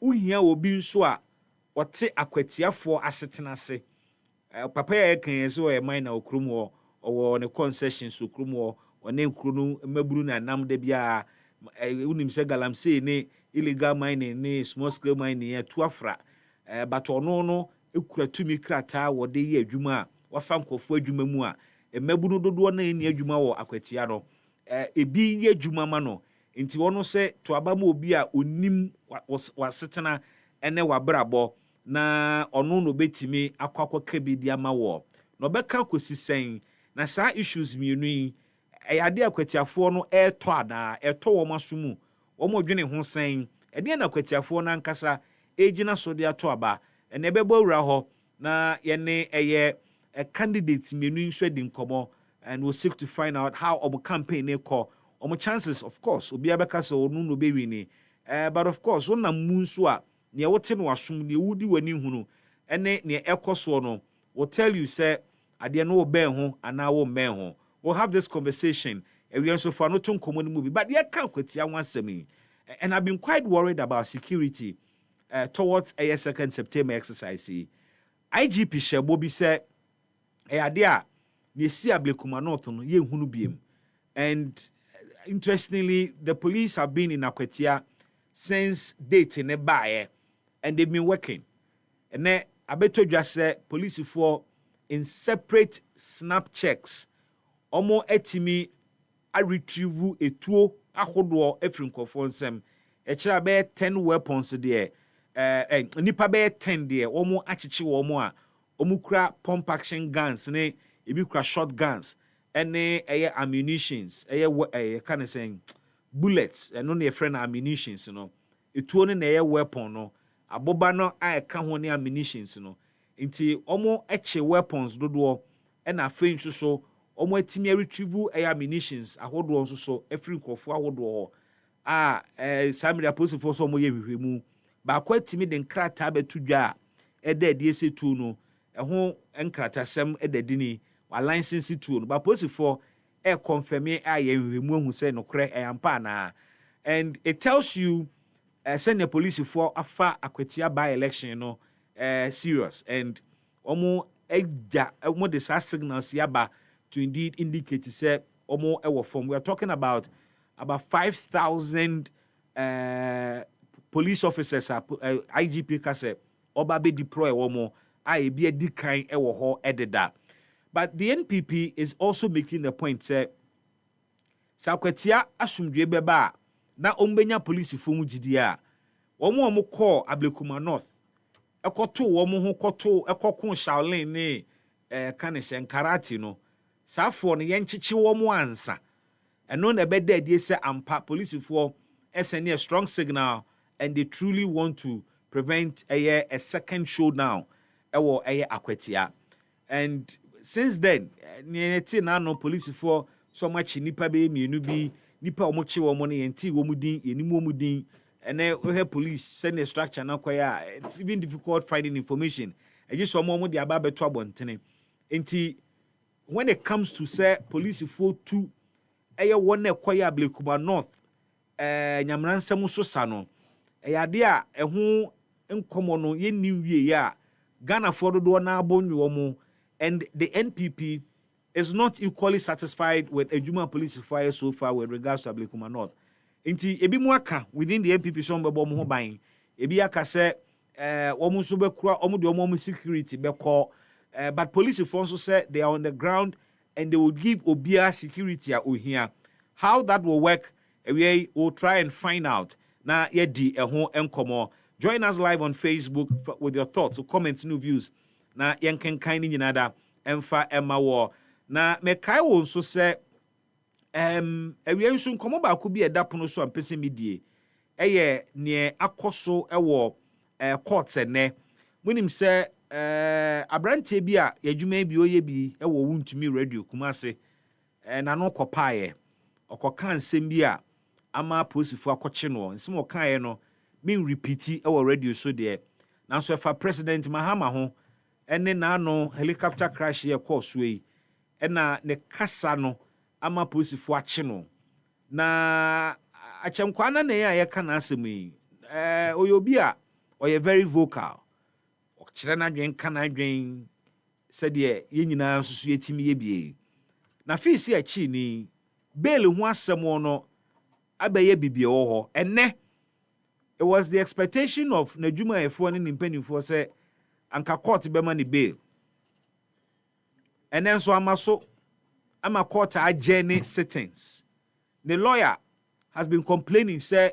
uhia obi nso a wote akwatiafo asetenase papa ya kan so e man na okrum wo or ne concession so krumo or ne krunu maburu na nam de bia unim se galamsey ne illegal mining ne small scale mining ya tuafra but ono no ekura tumi krata wo de ye adwuma wa fa nkofo adwuma mu a maburu dodo na ni adwuma wo akwatia no ebi ye adwuma ma no nti wono se to aba ma obi a onim wasetena ene wabrabo na ono no betimi akwakwaka bi dia ma wo no beka kosisen na saa issues mienu yi ayade akwatiafo no eto ada eto wo masumu wo mo dwene ho sen ede na akwatiafo na nkasa ejina so de ato aba ene bebo wura ho na ye ne eye candidate mienu nso di nkomo and we'll seek to find out how our campaign e call our chances of course obi abeka so onu no be wini but of course wona mu nso a ne wote no asum ne wudi wani hunu ene ne ekoso no will tell you say ade no obey ho ana wo men ho. We'll have this conversation we also for no to common movie but ye can kwatia wansemi and I've been quite worried about security towards a 2nd September exercise. IGP Shebo bi say ade a ye si ablekuma north no ye hunu biem and interestingly the police have been in Akwatia since date in bae and they've been working and then abeto just say police for in separate snap checks omo etimi a retrieve etuo ahodo efiri nkofo nsem Echira be 10 weapons there. Nipa be 10 there. Omo achichi omo a. Omo kura pump action guns ne ebi kura shotguns. Ene ammunitions. Kind of saying bullets. No ne friend ammunitions, you know. Etuo ne na weapon no. Aboba no a ka ho ne ammunitions no. Nti omo eche weapons dodo na afei nso so omo atimi retrieve ammunitions ahodo nso so afiri nkofo ahodo samira police force omo ye hwehwemu ba kwa atimi de nkrata betu dwa eda de esetu no ho nkratasem edadi ni wa license tu no ba police for confirm ye hwehwemu hu say no kre ampa na, and it tells you send the police for afa akwatia by election no serious, and omo the signals yaba to indeed indicate say omo form. We are talking about 5,000 police officers IGP kase oba be deploy omo a be a dikan ho ededa. But the NPP is also making the point say sakwatia asumdwe beba na ombenya police fomu gidia omo call Ablekuma North ekoto womo ho koto ekokon Shaolin ne kanese Karate no safo no yenchichi womo ansa eno na beda die se ampa police for send a strong signal, and they truly want to prevent a second showdown ewo akwatia. And since then nieti na no police for so much nipa be mienu bi nipa omoche womo ne yenti womudin enimu omudin. And then we have police send a structure now. It's even difficult finding information. And just some more the about trouble. When it comes to say police for two, one acquire Ablekuma North, Nyamran Samuso Sano, a dear a who uncommon ye new year, Ghana for the door now bon, and the NPP is not equally satisfied with a Juma police fire so far with regards to Ablekuma North. Inti ebi mu aka within the NPP so mbebo mo ho ban ebi aka se omo so bekura omo de omo security beko but police force say they are on the ground and they will give obia security a ohia. How that will work we will try and find out na ye di ho enkomo. Join us live on Facebook with your thoughts or comments, new views na yenkenkan ni nyinada emfa emma wo na mekai wo so say nso nkomo ba ko bi edapono so ampese medie ne akoso ewo court ne munim se abrante bi a yadwuma bi oye bi ewo wuntumi radio kumase na no kopae okoka nsem bi a ama posifu akoche no nsem okae no min repeat ewo radio so de na so fa president Mahama ho ene na no helicopter crash ye course we na ne kasa no ama posifu ache no na achemkwana na ya yeka na asemi oyobi a oye very vocal okire na dwen kana dwen said ye nyina susu yetimi ye bie na fisi achi ni bail ho asem no abaye bibie wo ho enne it was the expectation of Najuma efo ne nimpanifo say anka court be ma ni bail enen so amaso ama court ajene sittings. The lawyer has been complaining say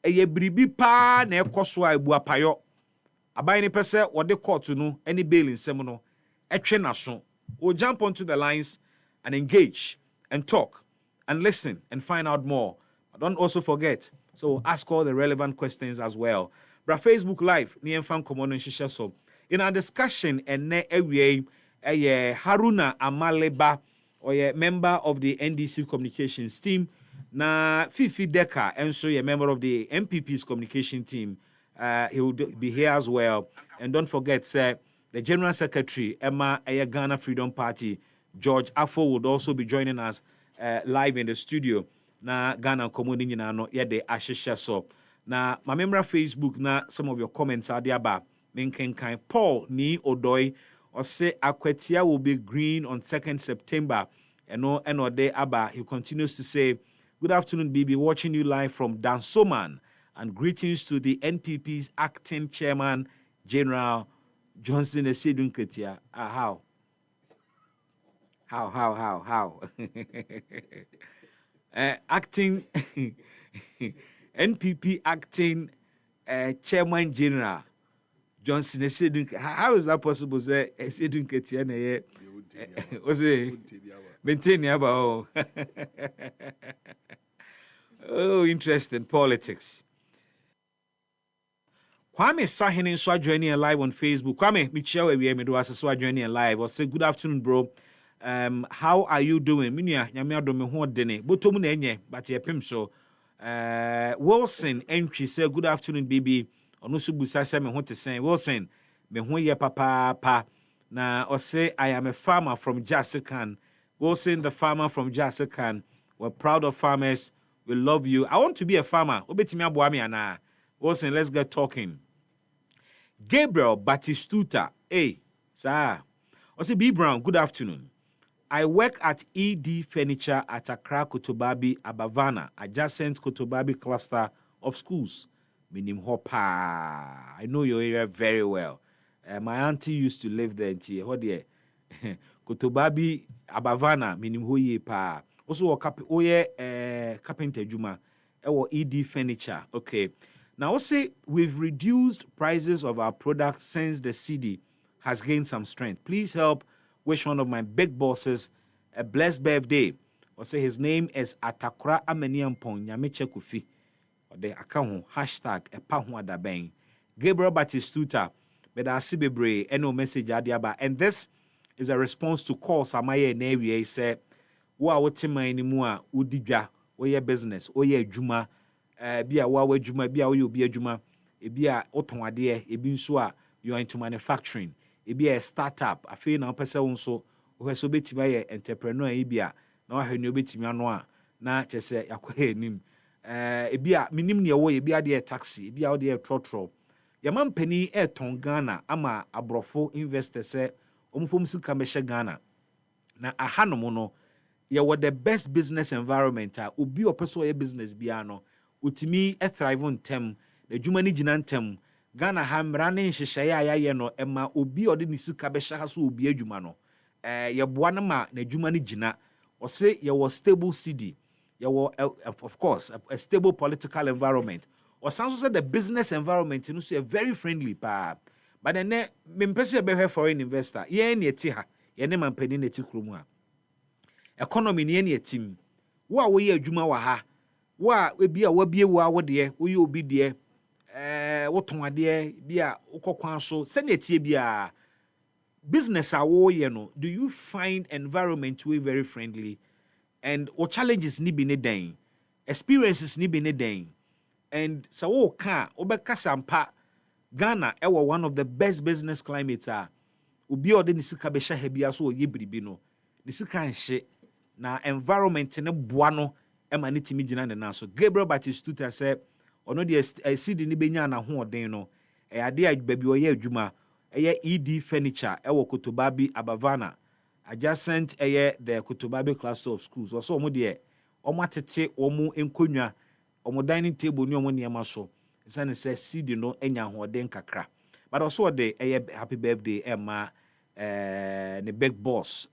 eye bribi pa na ekoso a ebu apayo aban ni pese wode court no any bail nsem no etwe naso. We'll jump onto the lines and engage and talk and listen and find out more. But don't also forget, so ask all the relevant questions as well. Bra Facebook Live ni enfan komo no nhihye so. In our discussion ene ewie Haruna Amaleba, or a member of the NDC communications team, na Fifi Deka, and so a member of the MPP's communication team. He will be here as well. And don't forget, sir, the General Secretary, Emma Ghana Freedom Party, George Afo, would also be joining us live in the studio. Na Ghana Komuni na no yede ashisha so. Na my member Facebook na some of your comments are there ba. Menkenkan Paul ni Odoi or say Akwetia will be green on 2nd September. And no day Abba. He continues to say, good afternoon, BB. Watching you live from Dansoman. And greetings to the NPP's acting chairman, General Johnson Esedun Ketia. How? Acting NPP acting chairman general Johnson how is that possible? Say was it maintain about oh interesting politics. Kwame Sahini so joining live on Facebook. Kwame, Michelle, we do as so joining live. Or say good afternoon, bro. How are you doing? Minya nyame adome ho dene. Botomu na enye, but ye pim so. Wilson entry say good afternoon, baby. Ono so busa say me ho te sen. Wilson, me ho ye papa. Na or say I am a farmer from Jasikan. Wilson, the farmer from Jasikan. We're proud of farmers. We love you. I want to be a farmer. Obetimi aboa me ana. Wilson, let's get talking. Gabriel Batistuta. Hey, sir. Also, B. Brown, good afternoon. I work at ED Furniture at Accra, Kotobabi, Abavana, adjacent Kotobabi cluster of schools. Minim Hopa. I know your area very well. My auntie used to live there. Kotobabi, Abavana, Minim Hoye Pa. Also, carpenter Juma. ED Furniture. Okay. Now, I'll say we've reduced prices of our products since the CD has gained some strength. Please help wish one of my big bosses a blessed birthday. I'll say his name is Atakra Ameniampon Yameche Kufi. Or the account hashtag EpaHoaDaben. Gabriel Batistuta, but I see bebre no message adiaba. And this is a response to calls Amaye Nevi say, Wa wotima anymore, Udija, or your business, or your Juma. Bia wawe juma bia oyo bia juma bia oton ade nso a you are into manufacturing bia a startup afi na opese wonso wo so betima ye entrepreneur bia na wa hwene obetimi ano a na chese yakwa enim bia minim ne wo ye bia de taxi bia wo de trotro yama mpani ton Ghana ama abrofo investors se omfom sika mehye Ghana na ahanomo no ye wo the best business environment a obi opeso ye business bia no utimi thrive on tem na dwuma ni gina ntem Ghana ha mra ne nhyehyeye ayaye no ema obi ode ni sika be hya so obi adwuma no ye boa na ma na dwuma ni gina o se ye was stable city ye was of course a stable political environment or sounds say the business environment no so very friendly pa but then me mpese be hwe foreign investor ye na eti ha ye ne mampani na eti kromu a economy ne ye etim wo a wo ye adwuma wa ha wa ebia wabie wa wode wo ye obi de woton ade bia ukokwan so se na tie bia business a wo ye no do you find environment we very friendly and what challenges ni bi ne den experiences ni bi ne den and so wo ka obeka sampa Ghana ewo one of the best business climates a obi ode ni sika be hya ha bia so ye biribi no ni sika nhye na environment ne boa no ema ne timi gina ne na so Gabriel Batistuta say ono de CD ni benya na ho oden no ade a baby oye adwuma ED Furniture ewo Kotobabi Abavana adjacent the Kotobabi cluster of schools also omo de omo atete omo enkonwa omo dining table ni omo niam so say CD no enya ho oden kakra but also de happy birthday ema ne big boss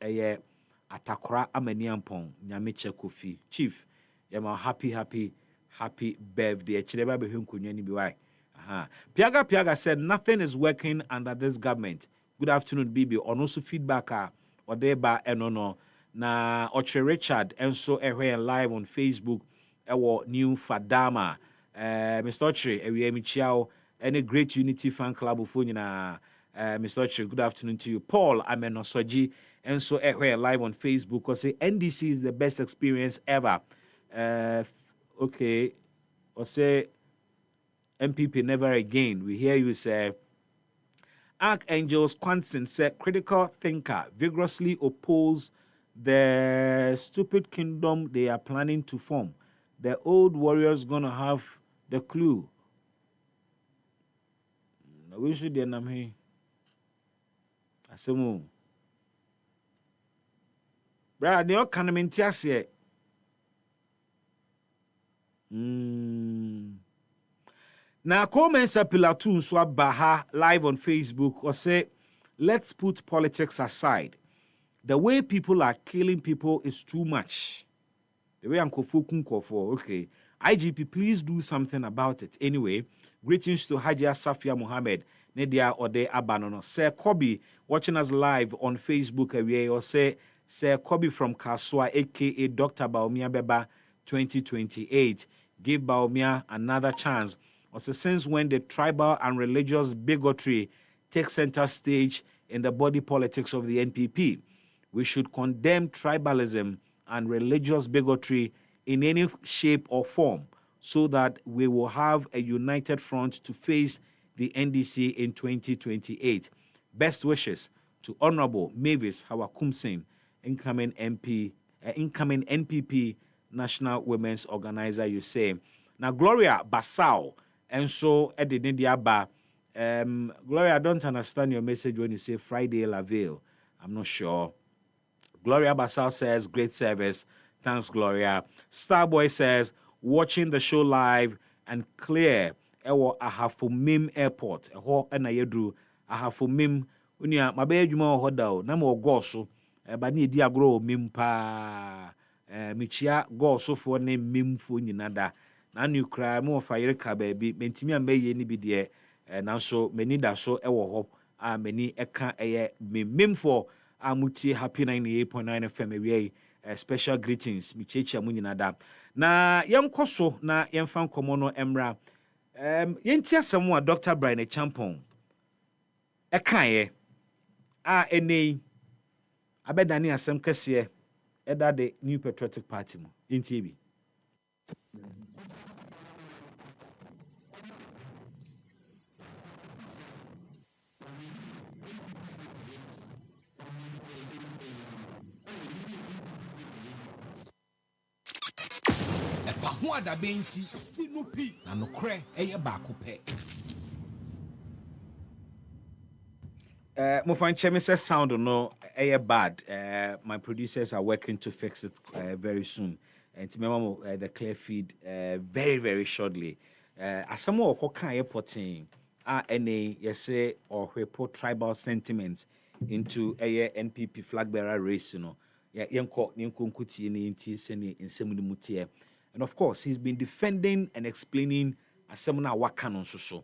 Atakora Ameniampon Nyameche Kofi Chief yama happy birthday chireba be hunkunwa ni bi why Piaga said nothing is working under this government. Good afternoon BB on also feedback or thereby no na Oche Richard and so live on Facebook our new Fadama Mr. Oche Michiao any great unity fan club for you na Mr. Oche good afternoon to you Paul Amenosoji and so live on Facebook or say NDC is the best experience ever. Okay, or say MPP never again. We hear you say Archangels Quanson said critical thinker vigorously oppose the stupid kingdom they are planning to form. The old warriors gonna have the clue. We should be name here. Asemu. Brad, you can't maintain. Now, comments are pillar 2 so Baha live on Facebook or say, let's put politics aside. The way people are killing people is too much. The way Uncle Fukun for okay. IGP, please do something about it. Anyway, greetings to Hajia Safia Mohammed, Nedia Ode Abanono. Sir Kobe, watching us live on Facebook, or say Sir Kobe from Kaswa, aka Dr. Baumia Beba 2028. Give Baumia another chance. Or say, since when the tribal and religious bigotry takes center stage in the body politics of the NPP, we should condemn tribalism and religious bigotry in any shape or form so that we will have a united front to face the NDC in 2028. Best wishes to Honorable Mavis Hawakumsin, incoming NPP National Women's Organizer, you say. Now, Gloria Basau, and so Eddie Nidiaba. Gloria, I don't understand your message when you say Friday Laville. I'm not sure. Gloria Basal says, great service. Thanks, Gloria. Starboy says, watching the show live and clear. Ewo Ahafumim Airport. Eho enayedru Ahafumim. Unia mabe juma hodao. Namo goso. Bani dia grow mimpa. Michia goso for ne mimfu nyinada. Na nu kra mo fire ka baby. Mentimi ambe ye ni bidie. Nanso meni da so ewo ho. Meni eka eye mimfo. Amuti happy 98.9 FM away. Special greetings michechi amunyinada na yenkoso na yenfa nkomo no emra yenti asemu a Dr. Brian Champon ekaye enei abedani asem kese eda the New Patriotic Party mu yenti ebi EpaHoaDaben ti sinupi na nokre eye baako pe. Mufan Chemi says sound no bad. My producers are working to fix it very soon. And to remember the clear feed very, very shortly. As some more Hoka airporting NA say or report tribal sentiments into a NPP flag bearer race, you know. And of course, he's been defending and explaining a seminar wakan so.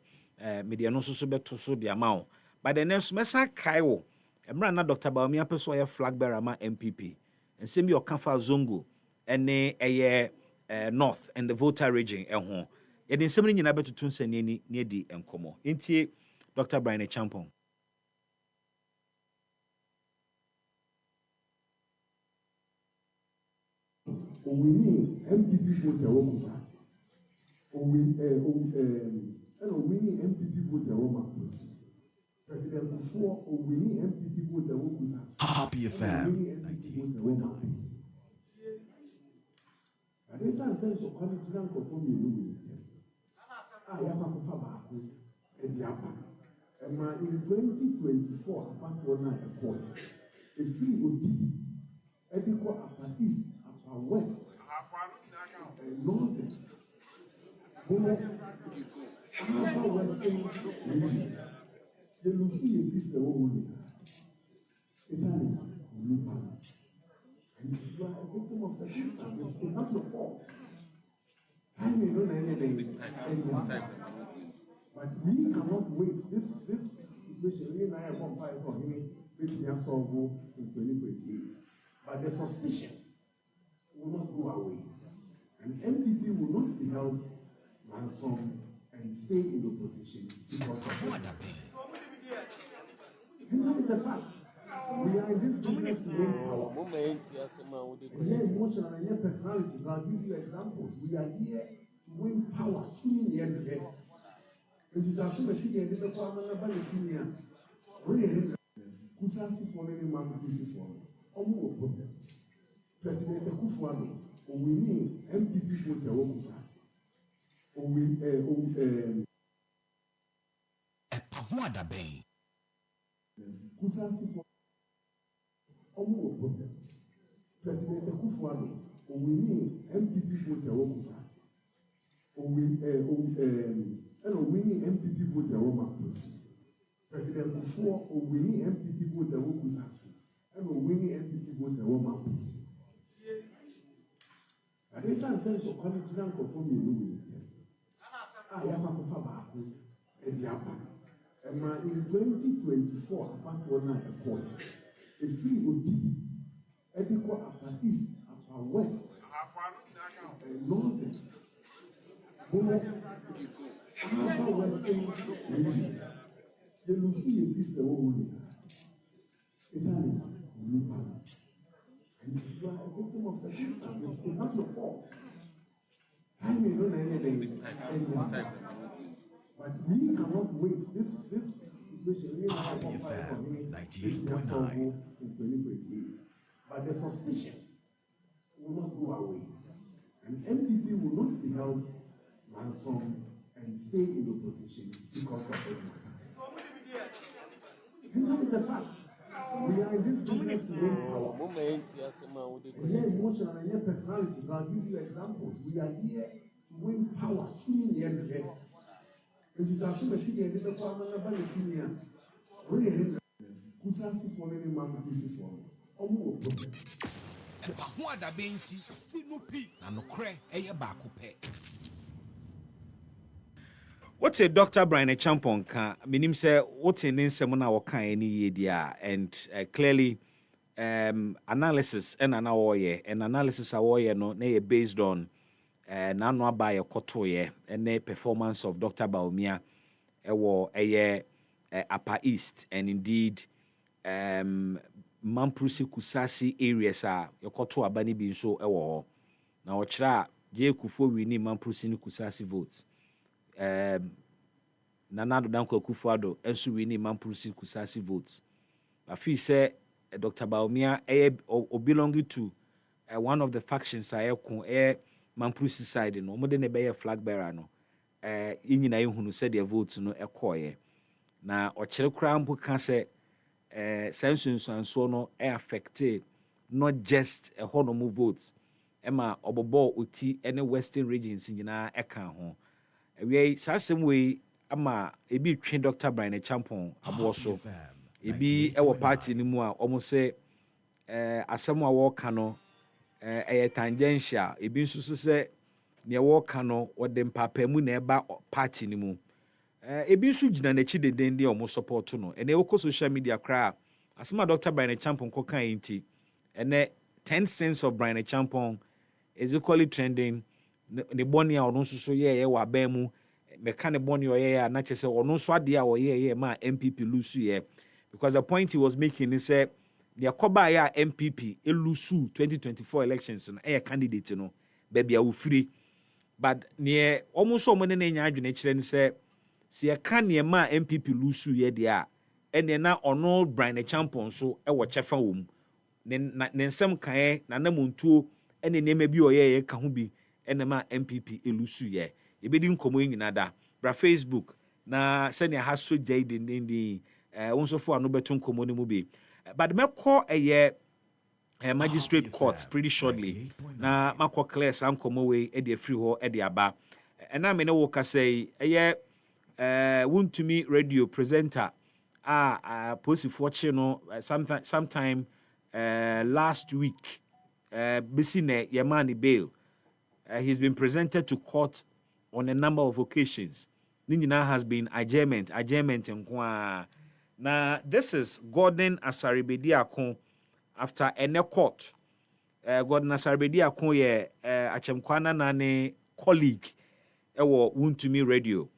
Media no so beto so the amount. But the next Mesa Kaiwo, Emrana Dr. Baumia Pesoya flag bearer ma MPP, and send your Kafa Zongo, and a North and the voter region and home. Yet in seminar in Abetu Tunsen near the Encomo. Intie Dr. Brian Champon. Owini MPP vote ya woku sasa. Owini MPP vote ya woku sasa. President Kufuor Owini MPP vote ya woku sasa. Happy FM 98.9. Adesa sense of quality and conform you. Ah, ya makufa baako. Ebi apa. Ema in 2024 apart one night a point. A free OT. Ebi ko apa east. West and northern, upper western region. The Lucy is the woman. It's a Lupa. And if you are a victim of circumstances, it's not your fault. I may know anything. But we cannot wait. This situation, we and I have one price for him, which we have solved in 2028. But the suspicion will not go away. And MPP will not be held ransom and stay in the opposition because of EpaHoaDaben. And that is a fact. We are in this business to win power. And here emotional and here personalities, I'll give you examples. We are here to win power. Tuning the end of it. It is as soon as you get the power, I'm about to tune in. When you hit Kusasi for any man who is for almost problem. President Kufuor Owini MPP vote ya woku sasa. EpaHoaDaben. Kusasi for almost problem. President Kufuor Owini MPP vote ya woku sasa. Owini MPP vote ya woku sasa. President Kufuor Owini MPP vote ya woku sasa. Owini MPP vote ya woku sasa. But this sense of original conform you. I am a Faba and Yapa. And in 2024, apart from a point, a free OT, equal upper east, upper west, and northern, upper western region. You will see a sister woman. It's a new power. And if you are a victim of circumstances, it's not your fault. I may not know anything, but we cannot wait. This situation, we have 98.9 in 2028. But the suspicion will not go away. And MPP will not be held ransom and stay in opposition because of this matter. And that is a fact. We are in this business to win power. We are emotional and here personalities. I'll give you examples. We are here to win power. In the end of the day. It is as soon as you get the power of the team. When you hit the for any man pieces for EpaHoaDaben sinupi na nokre eye baako pe. What's a Dr. Brian Champon ka minim say what's in nsem na wo kan any ye dia and clearly analysis and an awoye and analysis awoye no na based on na no aba ye kotoye and the performance of Dr. Baumia ewo eye Upper East and indeed Mamprusi Kusasi areas are yokoto abani bi so ewo na wo kira je kufo wini Mamprusi ni Kusasi votes Nanado Danko Akufo-Addo enso wini Mamprusi Kusasi votes. I feel say Dr. Baumia o belonging to one of the factions Mamprusi side no mo de ne be flag bearer no nyina ehunu say their votes no ekoye na o kire kra mpo ka say sensunsuanso no affected not just a honomu votes ema obobo oti any western regions nyina eka ho we sasem we ama ebi twen Dr. Brian Champon abo so ebi ewo party ni mu a omo se asem a wo ka no tangential ebi nso so se ne wo ka no wode mpapa mu na eba party ni mu ebi nso gina na chi deden de omo support no ene wo ko social media kra asema Dr. Brian Champon ko kan enti ene 10 cents of Brian Champon is equally trending ne boni a ono nso so ye wa ban mu meka ne boni oyeye na chese ono nso ade a oyeye ma MPP lusu ye because the point he was making is say the akoba ya MPP elusu 2024 elections no candidate no baby a free but ne almost omo ne nya adwene kire ne say se ka ne ma MPP lusu ye de a ene na ono Brian Champon so wo chefa wom ne nsem kan na namontuo ene ne ma bi oyeye ka ho bi ene ma MPP elusu ye ebedi nkomo nyina da bra Facebook na se ne ha so jade ndi wonso fo anu beto nkomo ne mu bi but me call a magistrate court pretty shortly na mako clear san nkomo we e de free ho e de aba na me ne wo ka say wontumi radio presenter posifo che no sometime last week Bisine Yamani bail he's been presented to court on a number of occasions. Ninina has been adjournment nkwa. Now this is Gordon Asaribediakon after a court. Gordon Asaribediakon ye achemkwana nane colleague ewo Wontumi radio.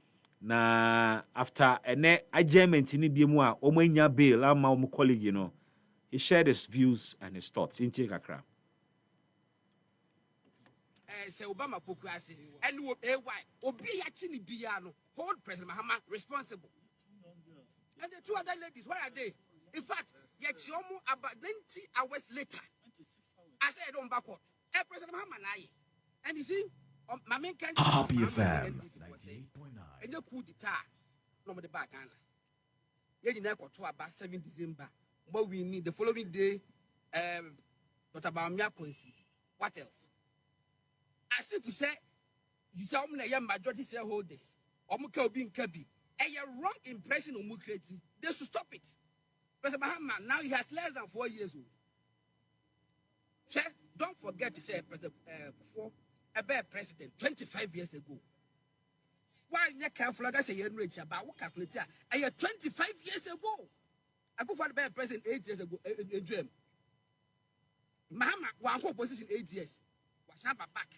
Na after ene adjournment ni biemu a omanya bail ama omo colleague you know. He shared his views and his thoughts in Kakra. Say Obama Pokrasi and AY Obi Yachini Biano hold President Mahama responsible. And the two other ladies, where are they? In fact, Yachomo about 20 hours later, I said on backward, President Mahama and you see, my main candidate and the coup d'etat, no more the back. Yet in Echo to about 7 December, but we need the following day, but about Miapoisi. What else? As if we say, these are majority shareholders, or Mukabi and Kabi, a wrong impression of Mukreti. They should stop it. President Mahama, now he has less than 4 years old. Don't forget to say, before a bad president 25 years ago. Why you can't flag us a year rich about what calculate? I had 25 years ago. I go for the bad president 8 years ago. A dream. Mama, one position 8 years. Was back.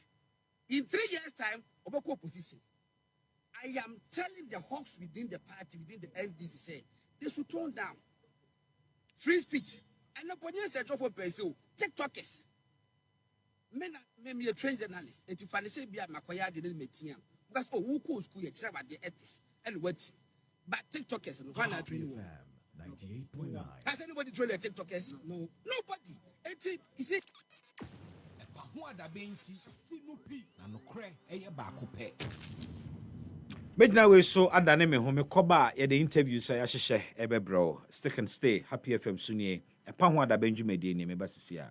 In 3 years' time, Oboko position. I am telling the hawks within the party, within the NDC, say they should tone down. Free speech. And nobody said for person. TikTokers. Men, maybe a trained journalist. And if I say be at Makoya didn't meet him. Because who school you try about the ethics and what. But TikTokers and one at 98.9. Has anybody told the TikTokers? No. Nobody. You see. EpaHoaDaben sinupi na nokre eye baako pe. Medina we so adane me home koba ye the interview say ahyehe ebebro. Stick and stay. Happy FM sunie. EpaHoaDaben dwumedie ni me basisia.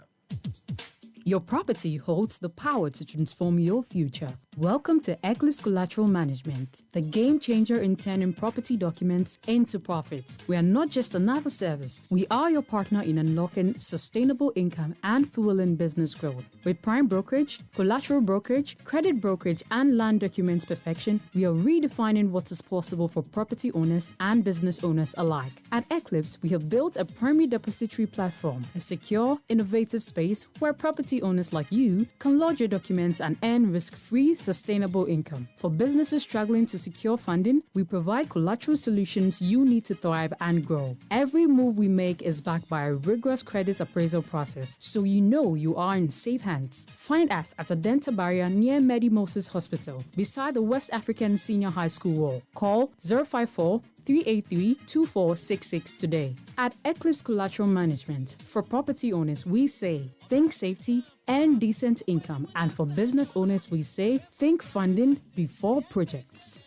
Your property holds the power to transform your future. Welcome to Eclipse Collateral Management, the game changer in turning property documents into profits. We are not just another service. We are your partner in unlocking sustainable income and fueling business growth. With prime brokerage, collateral brokerage, credit brokerage, and land documents perfection, we are redefining what is possible for property owners and business owners alike. At Eclipse, we have built a primary depository platform, a secure, innovative space where property owners like you can lodge your documents and earn risk-free, sustainable income. For businesses struggling to secure funding, we provide collateral solutions you need to thrive and grow. Every move we make is backed by a rigorous credit appraisal process, so you know you are in safe hands. Find us at Adenta Barrier near Medi Moses Hospital, beside the West African Senior High School wall. Call 054-383-2466 today. At Eclipse Collateral Management, for property owners, we say, think safety and decent income. And for business owners, we say, think funding before projects.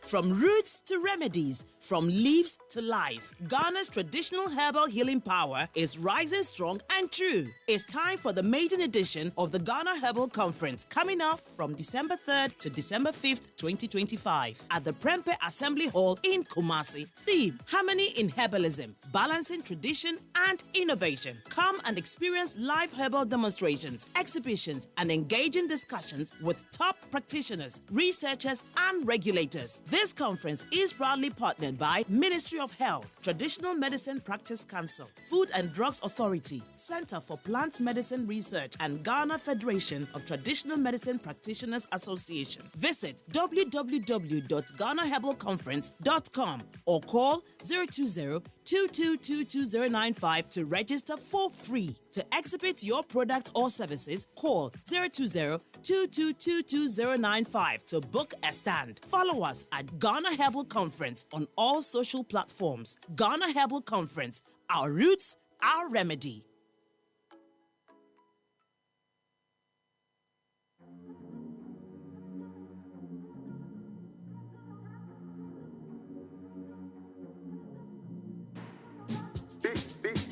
From roots to remedies, from leaves to life, Ghana's traditional herbal healing power is rising strong and true. It's time for the maiden edition of the Ghana Herbal Conference, coming up from December 3rd to December 5th, 2025, at the Prempe Assembly Hall in Kumasi. Theme: Harmony in Herbalism, Balancing Tradition and Innovation. Come and experience live herbal demonstrations, exhibitions, and engaging discussions with top practitioners, researchers, and regulators. This conference is proudly partnered by Ministry of Health, Traditional Medicine Practice Council, Food and Drugs Authority, Center for Plant Medicine Research, and Ghana Federation of Traditional Medicine Practitioners Association. Visit www.ghanaherbalconference.com or call 020-2222-095 to register for free. To exhibit your product or services, call 020-2222-095 to book a stand. Follow us at Ghana Herbal Conference on all social platforms. Ghana Herbal Conference, our roots, our remedy.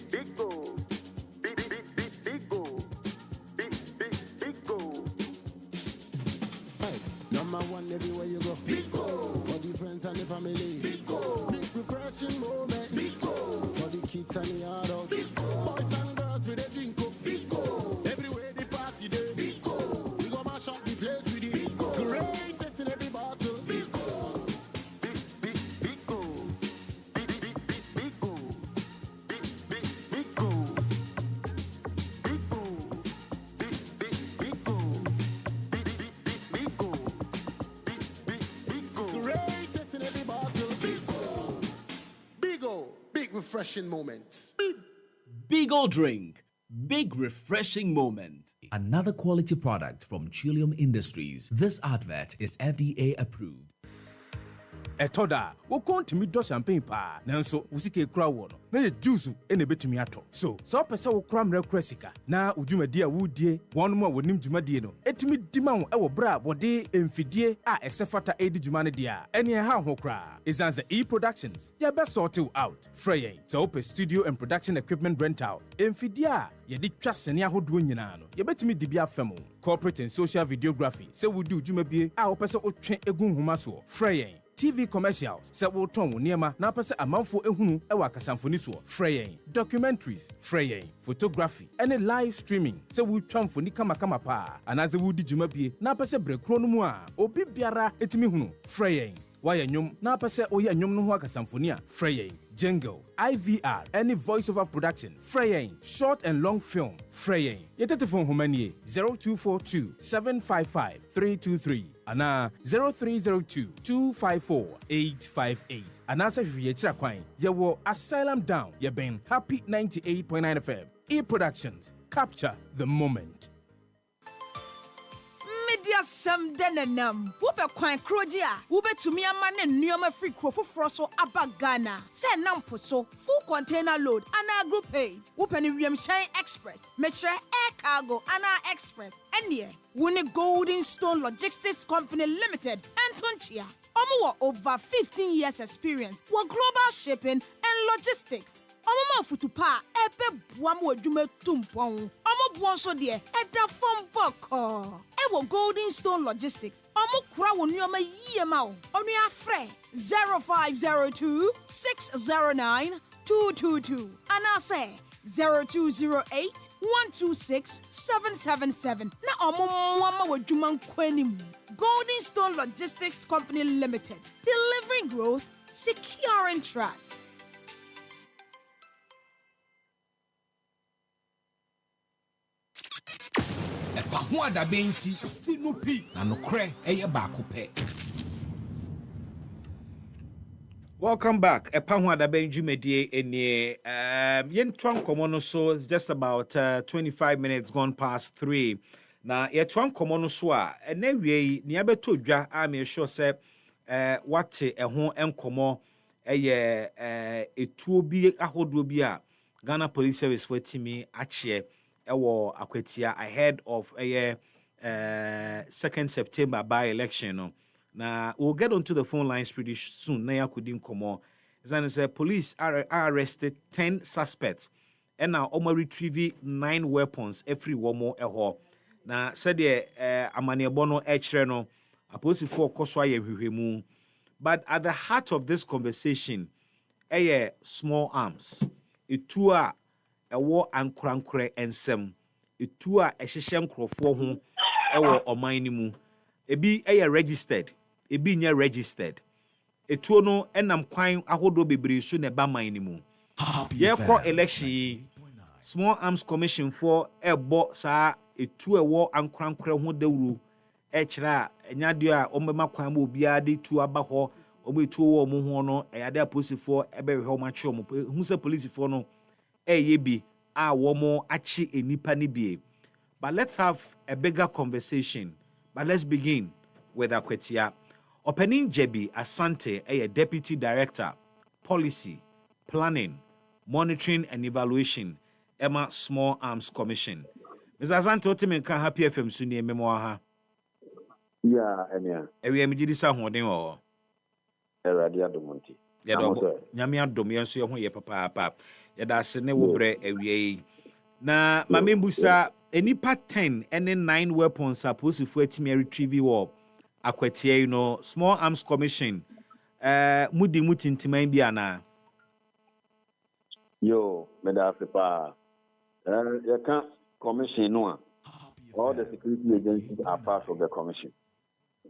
Big goal. Big goal. Big goal. Hey, number one everywhere you go. Big goal. For the friends and the family. Big goal. Big refreshing moment. Big goal. For the kids and the adults. Big goal. Boys and girls with a drink up. Big goal. Everywhere the party day. Big goal. We go mash up the place with the big goal. Greatest in every battle. Big goal. Big goal. Big goal. Big refreshing moments. Big ol' drink. Big refreshing moment. Another quality product from Trillium Industries. This advert is FDA approved. Etoda, wo kontimi do champagne pa, nanso wusike kura wo no. Na ye juice ene betumi ato. So, so pese wo kura mre kura sika, na udwumadi a wudie, wonu mo wonim dwumadie no. Etimi dima wo ewo bra bode emfidie a esefata edi dwuma ne dia. Ene ha ho kura. Izanze E-Productions. Ya be sort you out. Freyen. So open studio and production equipment rental. Emfidie a ye di twa sene ahodo nyina no. Ye betimi di bia famo. Corporate and social videography. Se wudi udwumabie a wo pese otwe egu nhoma so. Freyen. TV commercials sɛ woton wo nneɛma na apɛ sɛ amanfo ehunu ɛwɔ akasamfoni soɔ frɛ yɛn documentaries frɛ yɛn photography ɛne live streaming sɛ wotwa mfoni kamakama paa anaasɛ wodi dwuma bie na apɛ sɛ brɛkuro no mu a obi biara etimi hunu frɛ yɛn wayɛ nnwom na apɛ sɛ oyɛ nnwom no ho akasamfoni a frɛ yɛn jingle IVR any voice over production frɛ yɛn short and long film frɛ yɛn yɛtɛtɛfo nhoma nie 0242 755 323 ana 0302 254 858 anaasɛ hwehwɛ yɛkyira kwan yɛwɔ Asylum Down yɛbɛn Happy 98.9 FM E-Productions capture the moment. Media sem denenam. Wube kwan krojia. Wube tumia mane nneoma free krofo so aba Ghana. Se nampo so full container load ana group page. Wupe ni Shine Express. Metre Air Cargo ana Express. Enye. Wuni Golden Stone Logistics Company Limited. Antonchia. Omo over 15 years experience. Wa global shipping and logistics. Omo futupa ebe buamu adwuma tumpon. Omo buonso de eda from boko. Ewo Golden Stone Logistics. Omo kura wo nneoma yie ma wo. Onu afre 0502 609 222. Ana say 0208 126 777. Na omo mwama wadwuma nkwanim. Golden Stone Logistics Company Limited. Delivering growth, securing trust. EpaHoaDaben ti sinupi na nokre eye baako pe. Welcome back. EpaHoaDaben jumedie enie yentwan komo no so it's just about 25 minutes gone past 3. Na yetwan komo no so a ene wie ni abeto dwa a me sure say wate ho enkomo eye etuo bi ahodo bi a Ghana Police Service for timi achie ewo akwatia ahead of 2nd September by election no. Now we'll get onto the phone lines pretty soon. Na yakudim komo. Say police are arrested 10 suspects and now omo retrieve 9 weapons every one more eho. Na said the amaniebo no echre no aposi for koswa ye hwehwemu. But at the heart of this conversation small arms. Itua ewo ankrankre ensem. Itua ehyehyem nkrofo ho ewo oman ni mu. Ebi registered. Ebi nya registered. Etuo no enam kwan ahodo bebre so ne ba man ni mu. Ye ko election Small Arms Commission for ebo sa etu ewo ankrankre ho dawuru ekira enyade a ombema kwan ma obi ade tu aba ho omo etu wo mo ho no eyade aposifo ebehwe o mache omo hu se policefo no bi a wo mo achi enipa ni bie. But let's have a bigger conversation. But let's begin with Akwetia. Opening Jebi Asante, Deputy Director, Policy, Planning, Monitoring and Evaluation, Emma Small Arms Commission. Mr. Asante, Otimen can happy FM Sunni Memoaha. Yeah, Emia. Ewe Emijidi sa hoden o. Eradia Domonti. Ya do nyamia dom yenso ye ho ye papa. Ya da se ne wo bre ewie. Na mamembusa enipa 10 and 9 weapons supposed to atimi retrieve war Akwetia Small Arms Commission mudi mutintiman bi ana yo meda sepa you can commission no all the security agencies are part of the commission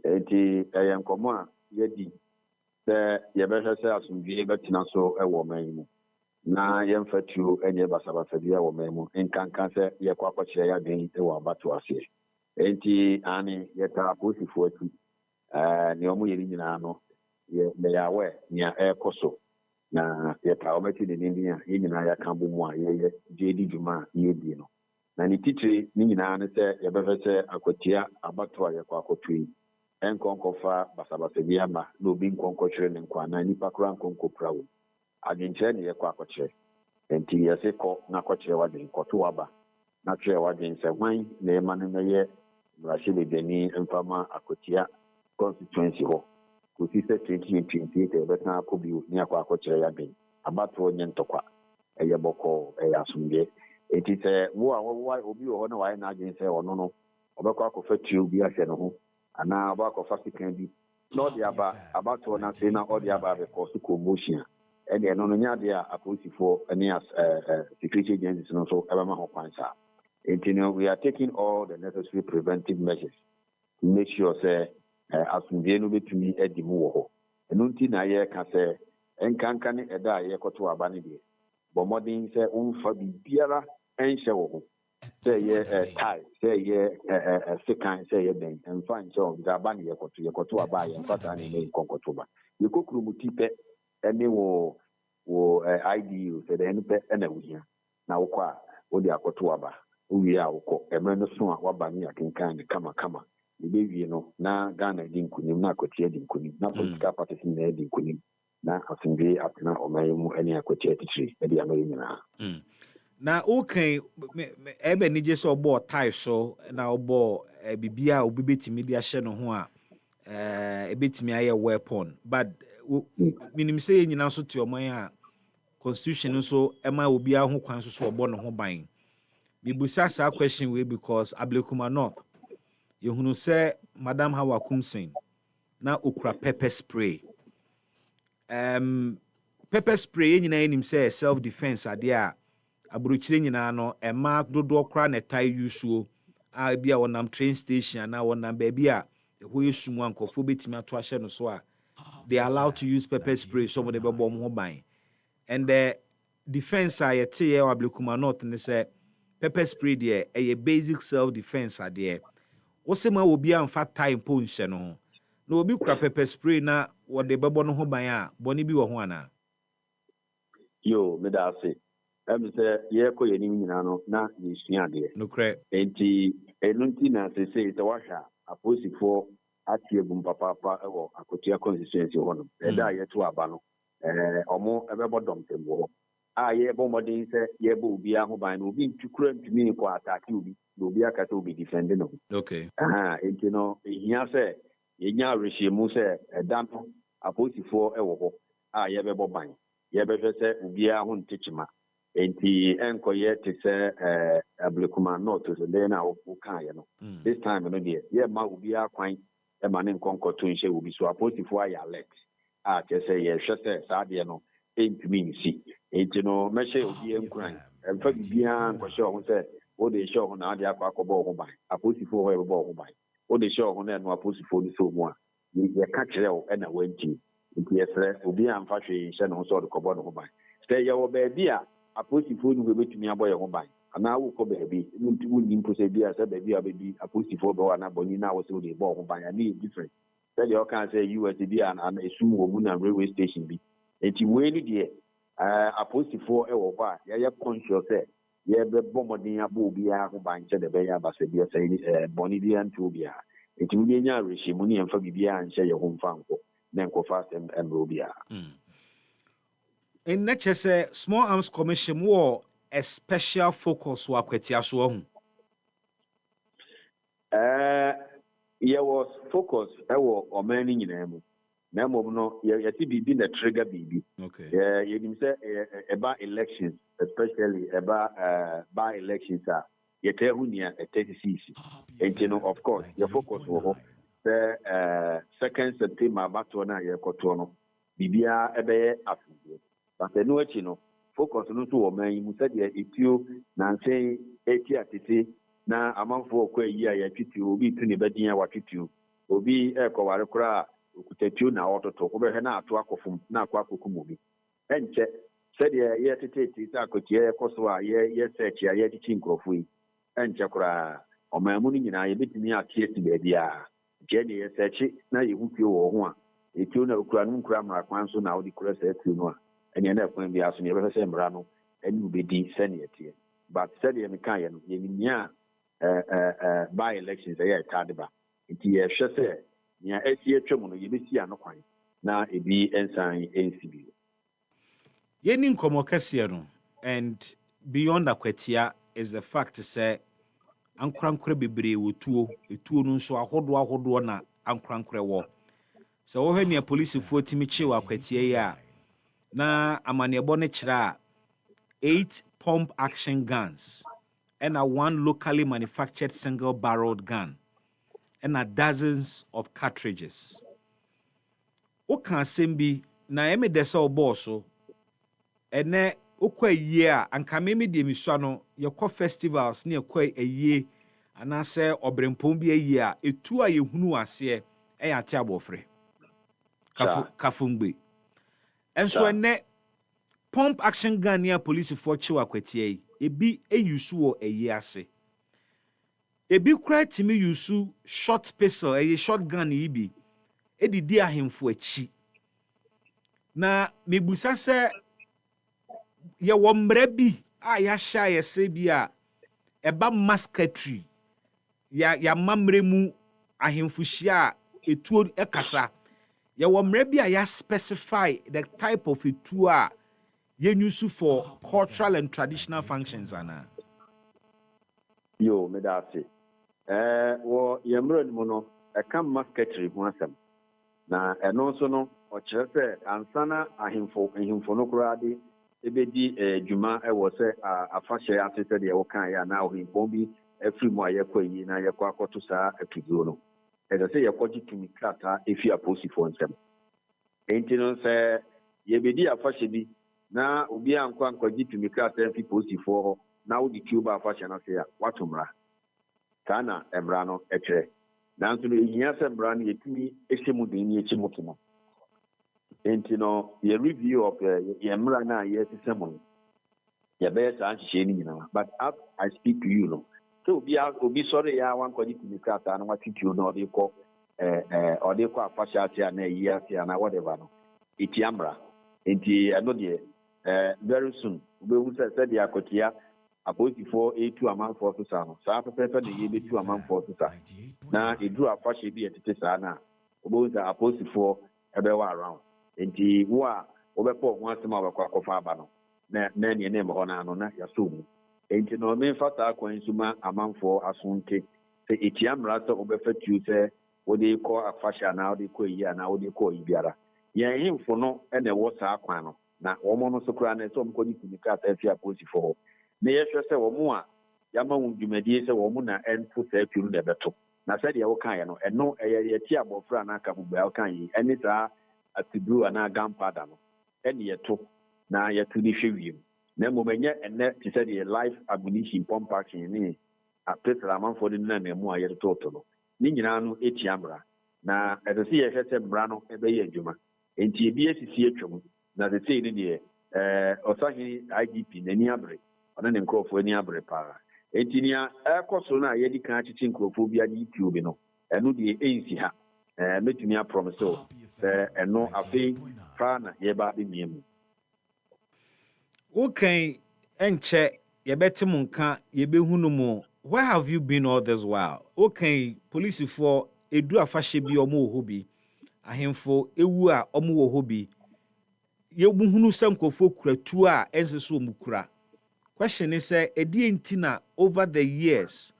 eti enkomo a yedi se ye be hwese asumdie betina so ewo man na yemfatu enye basabasa bia wo memu nkankan se ye kwakwakyere ya den ewo abato ase enti ani yeta posifo atu ne omo yeri nyina no ye me yawe nya ekoso na yeta ometi de ndia ye nyina ya kambo mu a ye jedi djuma ye bi no na ni titiri ni nyina ne se ye befese akwatia abato ye kwakotui enkonkofa basabasa bia ma no bi nkonkokyere ne nkwa na nipa kura nkonkoprawo agenche ne yekwa akwakyere enti yese ko na akwakyere wadin koto waba na kyere wadin se hwan na ema ne meye Rashid Deni mfama akwatia constituency ho ko si se 2028 ebeta akobi ni akwa akwakyere ya bin abato onye ntokwa eye boko asumge enti se wo a obi ho na wai na agenche ono no obekwa akofatu obi ahye no ho ana obakwa fasikan bi not the about to na say na all the about because commotion. And then no nya dia approach for any security agencies no so ebema ho kwansa. And we are taking all the necessary preventive measures to make sure say asundie no betumi edi mu wo ho. Enu nti na ye ka say enkanka ne eda ye koto aba ne de. Bo modern say unfa bibiara enhye wo ho. Say ye tie, say ye sekan, say ye den and find so the aba ne ye koto aba ye mfata ne me konkoto ba. Ye kokuru mutipe ene wo IDU say the NP ene wo hia. Na wo kwa wo de akoto aba. Uwi a wokɔ ɛmɛ no so a waba ne akenkan ne kama ebewie no na Ghana di nkunim na akotia di nkunim na political parties na di nkunim na asomdwe atena ɔman mu ne akotia titiri ɛde ama yɛ nyinaa. Na okay ebe ni je sɛ ɔbɔ tie so na ɔbɔ bibia obi betimi de ahyɛ no ho a ebetimi ayɛ weapon but minim sɛ yɛ nyinaa so te ɔman a constitution so ɛma obi ahụ kwan so ɔbɔ no ho ban. Bibusa sa question way because Ablekuma North. Yehunu say Madam Hawa Kumsen na okura pepper spray. Pepper spray nyina enim say self defense ade a aburukyire nyina no ema dodo okra na tai yusuo a bia wonam train station na wonam ba bia ho yesumu ankofo betimi ato ahye no so a they are allowed to use pepper spray so they be bom ho ban. And the defense a yete ye Ablekuma North ne say pepper spray there a basic self defense there. Wosema obi amfa time po nhye no ho. Na obi kura pepper spray na wode bebo no ho ban a boni bi wo ho ana. Yo, me da say. Em say ye ko ye ni nyina no na ye sua de. No kre. Enti enunti na say it wahwa aposifo atie gum papa ewo akotia constituency ho no. E da ye to aba no. Omo ebebo dom tembo. Ye bo modern say ye bo obi aho ban no obi ntukura ntumi ko attack obi no obi akata obi defend no. Okay. Enti no ehia say ye nya rehyiemu say dan no aposifo ewo ho ye bebo ban ye be say obi aho ntechima enti enkoye te say Ablekuma North so dey na wo kan ye no this time no dey ye ma obi akwan e ma ne nkonkoto nhye obi so aposifo aye alert che say ye hwe say sa de no entumi nsi enti no meche obi enkuran emfa bibia nkɔhye ho sɛ wo de hye ho na ade akɔ akɔbɔ ho ban aposifo ho ɛbɔ ho ban wo de hye ho na no aposifo ni so mu a ye ka kyerɛ wo ɛna wanti nti yɛsrɛ obi amfa hwe hye no so de kɔbɔ no ho ban sɛ yɛ wo baabi a aposifo ni betumi abɔ yɛ ho ban ana wo kɔ baabi nti wo nim prosɛ bi a sɛ baabi a baabi aposifo bɛ wa na bɔni na wo sɛ wo de bɔ ho ban ani different sɛ deɛ ɔka sɛ US bi an esum wo mu na railway station bi enti we ni de aposifo ewo hɔ a yɛyɛ conscious sɛ yɛbɛbɔ mmɔden abɔ obiara ho ban kyɛ de bɛyɛ abasa bi sɛ bɔne bi anto obiara enti wo nya rehyiemu ne yɛmfa biribiara nhyɛ yɛ ho mfa nkɔ na nkɔfa asɛm mmerɛ obiara. In nature say Small Arms Commission war a special focus wa kwatia so ho. Was focus ewo ɔman ni nyinaa mu. Na mom no yɛti bibi na trigger bibi. Okay. Yɛnim sɛ about elections, especially about by elections a yɛtɛ hu nia 36. And no of course your focus wo ho. The 2nd September bato na yɛkɔto no bibia ɛbɛyɛ afudie. But no achi no focus no so ɔman yi mu sɛ deɛ etio na nsɛn eti atete na amanfo okɔ yi a yɛtwiti obi tu ne badin a watwiti obi ɛkɔware kora okutatuo na ɔtoto wobɛhwɛ na ato akɔfom na akɔ akɔkum obi ɛnkyɛ sɛdeɛ yɛtetete sɛ akɔtia yɛkɔ so a yɛsɛkyi a yɛdekyi nkurɔfo yi ɛnkyɛ koraa ɔman mu no nyinaa yɛbɛtumi ateɛ si baabi a nkyɛ deɛ yɛsɛkyi na yɛhu pio wɔ ho a ɛtuo na okura no nkura mmarakwan so na wode kura saa tuo no a ɛneɛ na ɛkwan bi aso ne yɛbɛhwɛ sɛ mmara no ɛne wobɛdi sɛneɛ teɛ but sɛdeɛ mekaeɛ no yɛnimia by elections ɛyɛ ɛtade ba nti yɛhwɛ sɛ nea ɛsi atwam no yɛbɛsi ano kwan na ebi ensan ensi bi yɛni nkɔmmɔ kɛseɛ no and beyond akwatia is the fact sɛ ankorankora bebree wɔ etuo no nso ahodoɔ na ankorankora wɔ sɛ wɔhwɛ nea polisifoɔ timi kye wɔ akwatia yi a na amanneɛbɔ no kyerɛ a 8 pump action guns and 1 locally manufactured single barreled gun and dozens of cartridges. o kan sembi na eme desa oboso ene okwa yie a anka me de misua no yekɔ festivals ne yekɔ ayie anase obrempom bi ayie a etu a yehunu ase e ya te abofre kafungbe enso ene pump action gun near police for chiwa kwatia yi ebi eyusu wo ayie ase ebi kura timi yusu short pistol shotgun yi bi edidi ahemfo achi na mebusa se ye wo mra bi a ya sha ye se bi a eba masketry ya mamre mu ahemfo hia etuo ekasa ye wo mra bi a ya specify the type of etuo a ye use for cultural and traditional functions ana yo me da se wo ye mra mu no e kam masketry ho asem na eno so no o kire se ansana ahemfo no kurade ebedi juma ewo se afahye asese de wo kan ya na ohimpo bi afiri mu ayekọ yi na ayekọ akoto saa atuduo no ede se yekoji tumi krata efi aposifo nsem enti no se yebedi afahye bi na obi ankwa ankoji tumi krata efi aposifo ho na wo di tuba afahye na se ya watomra kana emra no etre nanso no ehia se emra no yetumi ehyemu de ni echi mutino enti no ye review of ye mra na ye system ye be sa nhye ni nyina but as I speak to you no so obi sorry ya wan kwadi kumikata na watituo no de ko afasha tia na yi atia na whatever no iti amra enti ano de very soon we will say the akotia aposifo etu amanfo so sa no sa pepe de ye betu amanfo so sa na eduru afasha bi etete sa na obo say aposifo ebe wa around enti wo a obepo ho asema obekwa kofa aba no na ne ne mo na no na yaso mu enti no me fata kwansuma amanfo asunke se eti amra so obefatu se wode ko afasha na wode ko yi na wode ko yi biara ye himfo no ene wo sa akwan no na wo no so kura na so mko di kunika ta fi aposifo na ye hwe se wo mu a yama wu dwumadie se wo mu na enfu sa aturu na beto na se de wo kan ye no eno ye ti abofra na aka bugba wo kan yi eni sa atibu ana gampada no eni yeto na yetu ni hwewiem na momenye enne ti se de life ammunition pump action ni a petra amanfo de na mu a yeto toto no ni nyina no eti amra na edese ye hwese mbra no ebe ye adwuma enti ebi esisi atwam na se sei ni de osahi IGP nani abre ona ne nkrofo ani abre para enti nia ekoso na ye di kan achichi nkrofo bi adi YouTube no eno de ensi ha metumi a promise o eno afi fa na ye ba bi miemu okay enche ye betim nka ye behunu mu where have you been all this while okay police for edu afahye bi omo hobi ahemfo ewu a omo wo hobi ye buhunu sankofo kuratu a enseso omukura question is say edi entina over the years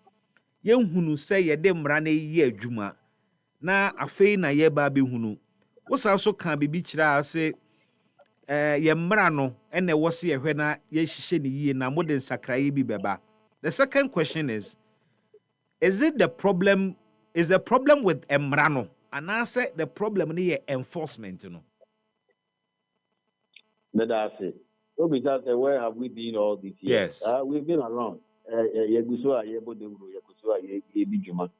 ye hunu say ye de mra na ye adwuma na afei na ye ba behunu wo sa so kan bibi kira ase ye mra no ene wo se ye hwe na ye hihye ni yie na modern sakraye bi beba. The second question is it the problem with emra no and answer the problem ni enforcement no let us say so because where have we been all these years? Yes. We've been around ye guso a ye bodewuro ye guso a ye bi dwuma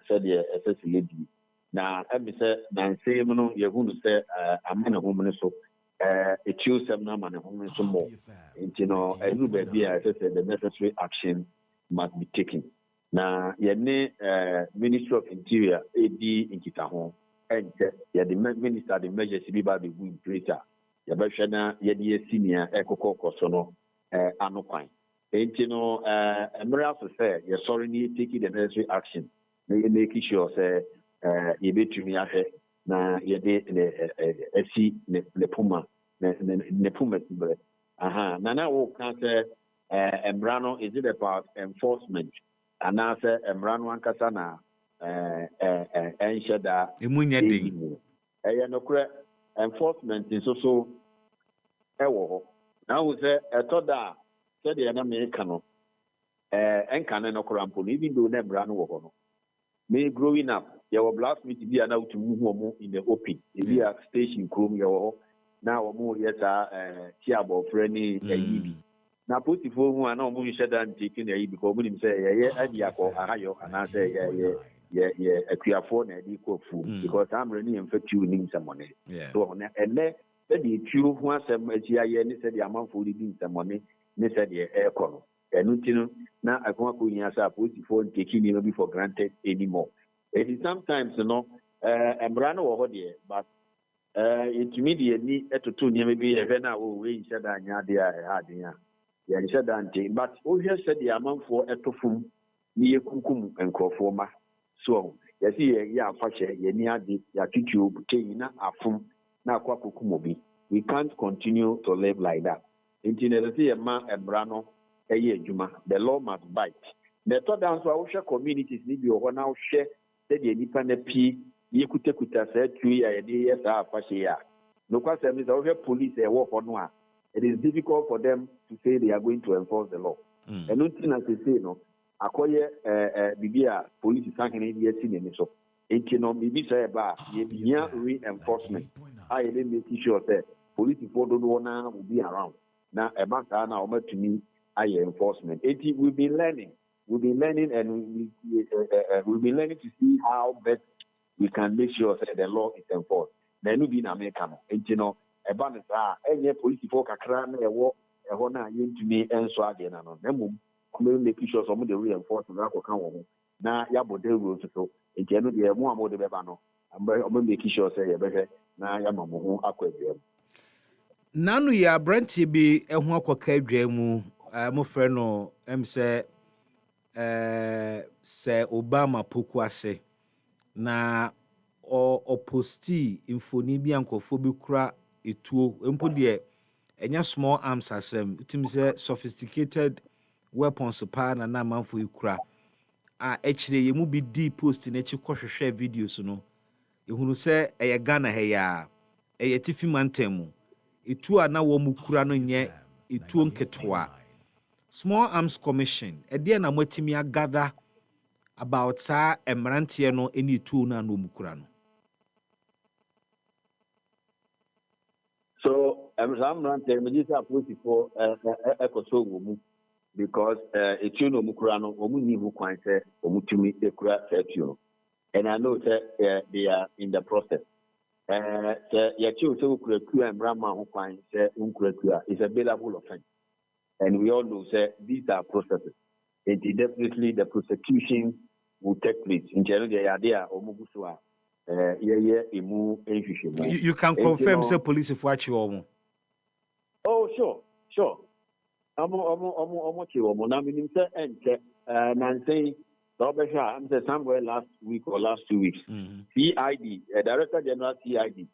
said ye SSLD na emi se na nsem no ye hunu se amane hom ne so etiu sem na amane hom ne so mo nti no enu ba bia say the necessary action must be taken na ye ne Ministry of Interior edi nkita ho ente ye the minister the measures bi ba be go in place ya ba hwe na ye de senior ekokoko so no anokwan enti no emra so say ye sorry ni taking the necessary action na ye make sure say ye betumi ahwe na ye de esi ne puma ne puma bre aha na wo kan say emra no is it about enforcement and now say emra no ankasa na ensheda emunya dey no kure enforcement is also ewo now we say etoda say the na me ka no enka no kura mpo even though na emra no wo no me growing up there were blast meeting be now to move in the open. If we are station chrome your now more yes tiabo friendly now put the phone who are not moving shut down taking a because when him say yeah ayo and I say yeah a clear phone and equal food because I'm really infect you need some money. So and then the two who are some said the amount for needing some money, they said the air column. And now I can't put in as a put the phone taking you for granted anymore. It is sometimes I'm run over there, but immediately at 2 maybe a vena way said I had but Oja said the amount for a tofu near Kukum and Crofoma. So, yes, yeah, Fache, Yeniadi, Yakitu, Kena, Afum, Nakwakumobi. We can't continue to live like that. Intimacy, a man and Brano, a year Juma, the law must bite. The third dance our communities need your now share, said the independent P, Yakutakuta said 3 years after Fascia. No question is over police a walk on one. It is difficult for them to say they are going to enforce the law. And nothing as they say, no, acquire Bibia police is talking in the scene. So, it cannot be said about reinforcement. I didn't make sure that police don't want to be around. Now, about now, to me, enforcement. We've been learning. We've been learning and we've been learning to see how best we can make sure that the law is enforced. Then we'll be in America. And you know, any police folk are crying a war, a honor to me and so again. And then make sure some of the reinforcement now, Yabo de rules so in general, the more about the Bebano. I'm making sure say, now Yamamu Aquarium. Nanu ya Brenti be a wako kadremu, mo freno, say Obama Pokwase. Na o posti infoni bi ankofo kura etuo empo de enya small arms asem utim say sophisticated weapons pa na manfo ikura a echire yemu bi di post na echi kohwehwe videos no ehunu say eye Ghana heya eye tifi mantemu etuo na wo mukura no nye etuo nketoa small arms commission ede na mwatimi agada about sa emrantie no eni etuo na no mukura no. So, I'm telling you, for Ecosogu because it's you know Mukurano, Omuni Mukwanse, Omutumi, Ekura, Setuno. And I know that they are in the process. Yachu Kurekua and Brahma Hukwan, Unkurekua is a billable offense. And we all know that these are processes. And definitely the prosecution will take place. In general, the idea of Mugusua. You can confirm say police if watch you. Oh, sure. I'm somewhere last week or last 2 weeks. CID, Director General CID,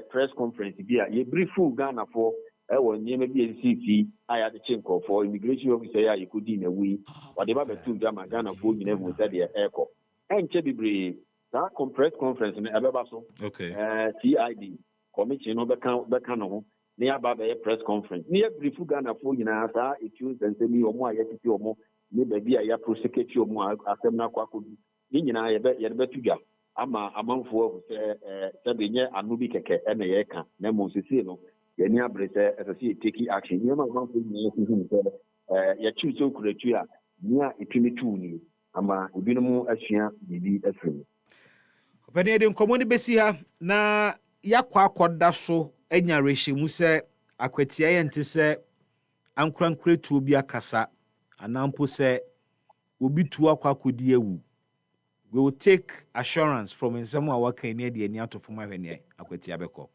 press conference here. You brief full Ghana for maybe NCC. I had a check for immigration officer. You could in a way, whatever two Ghana for you never said the airport. And Chebby. That press conference in Ababaso, CID, Commission of the Cano, nearby a press conference. Near Brifugana for Yinasa, it used and send me or more yet or more, maybe I prosecute you more, Asemna Kwaku, Yina, I bet Yetuga. Ama among four Sabinia and Nubika and the Eka, Nemo Sicino, Yania Bresa, as I see taking action. You know, one thing Yachu so creature, near Ipinituni, Ama, Ubinomo Ashia, Bibi Esrim. Benedict komoni besi ha na yakwa akoda so enya rehye se akwatia ye nte se ankrankure tu obi akasa anampo se obi tu akodi ewu. We will take assurance from nsemo a waka ni de ani atofo ma hwene akwatia beko.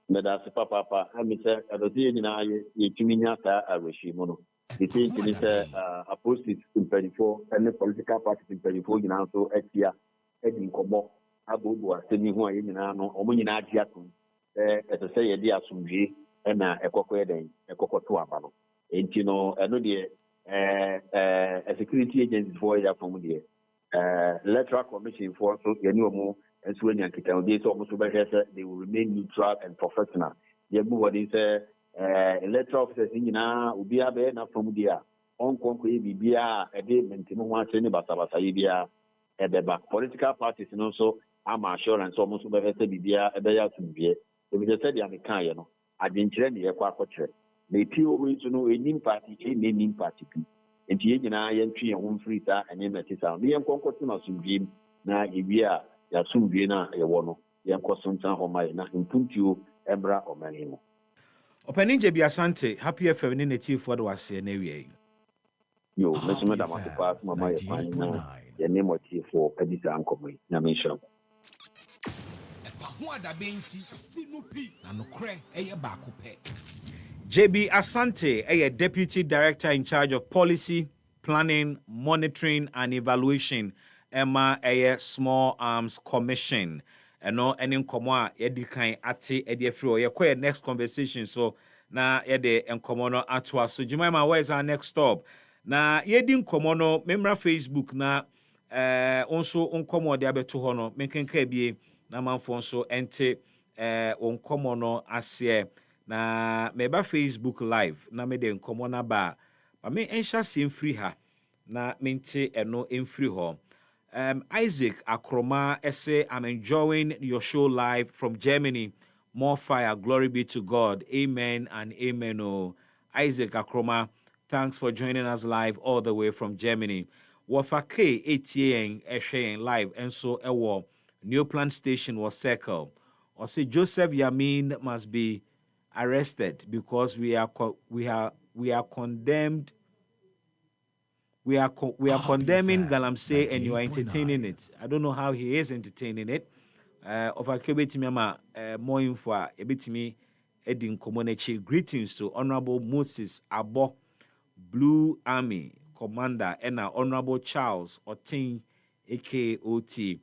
Meda se papa ami se adodi ni na ye timinya sa arehye mu no. The thing is a post in 24 and political party in 24 you know so etia edin komo abobo asemi ho aye nyina no omo nyina adi atom say ye di asumdwe na ekoko eden ekokoto aba no enti no eno de a security agency for ya from there electoral commission for so ye ni omo enso anya kita dey so omo so be say they will remain neutral and professional ye bu what is electoral officers nyina obi abe na from there on konko ye bibia e dey maintain ho ase ni basabasa ye bia ebeba political parties no so am assurance almost be say bibia ebeya tumbie ebi je say dia mekan ye no adwenkyere ne ye kwa akɔkyerɛ na eti owe so no enim party enim party bi enti ye nyina ye ntwe ye ho mfiri ta ene na tisa no ye nkonkɔto na sumdiem na ebi a ya sumdie na ye wɔ no ye nkɔso ntan ho mai na mpuntuo ebra omani mo Openinje bi asante happy FM ne native for the wase na wie yo mesome da masopa mama ye kwan na ye ne motifo edisa ankomai na menhira EpaHoaDaben sinupi na nokre eye baako pɛ. JB Asante, a Deputy Director in charge of Policy, Planning, Monitoring and Evaluation, Emma a Small Arms Commission. And no any comma edikan ati ediafro. Your next conversation. So na yede enkomono atwa. So Jemima, where's our next stop? Na yedin komono memra Facebook na also unkomo de abeto hono menkenka bie na manfo so ente unkomono asye. Na meba Facebook live na me de nkomo na ba me ensha sim free ha na mente eno emfree ho. Isaac Akroma say I'm enjoying your show live from Germany. More fire, glory be to God. Amen and amen. Oh, Isaac Akroma, thanks for joining us live all the way from Germany. Wafake 8 live and so a new plant station was circled. Or say Joseph Yamin must be arrested because we are condemned. We are condemning Galamsey and you are entertaining it. I don't know how he is entertaining it. Of a more info a bit me Edin Komonechi. Greetings to Honorable Moses Abo, Blue Army Commander, and Honorable Charles Otin, aka OT.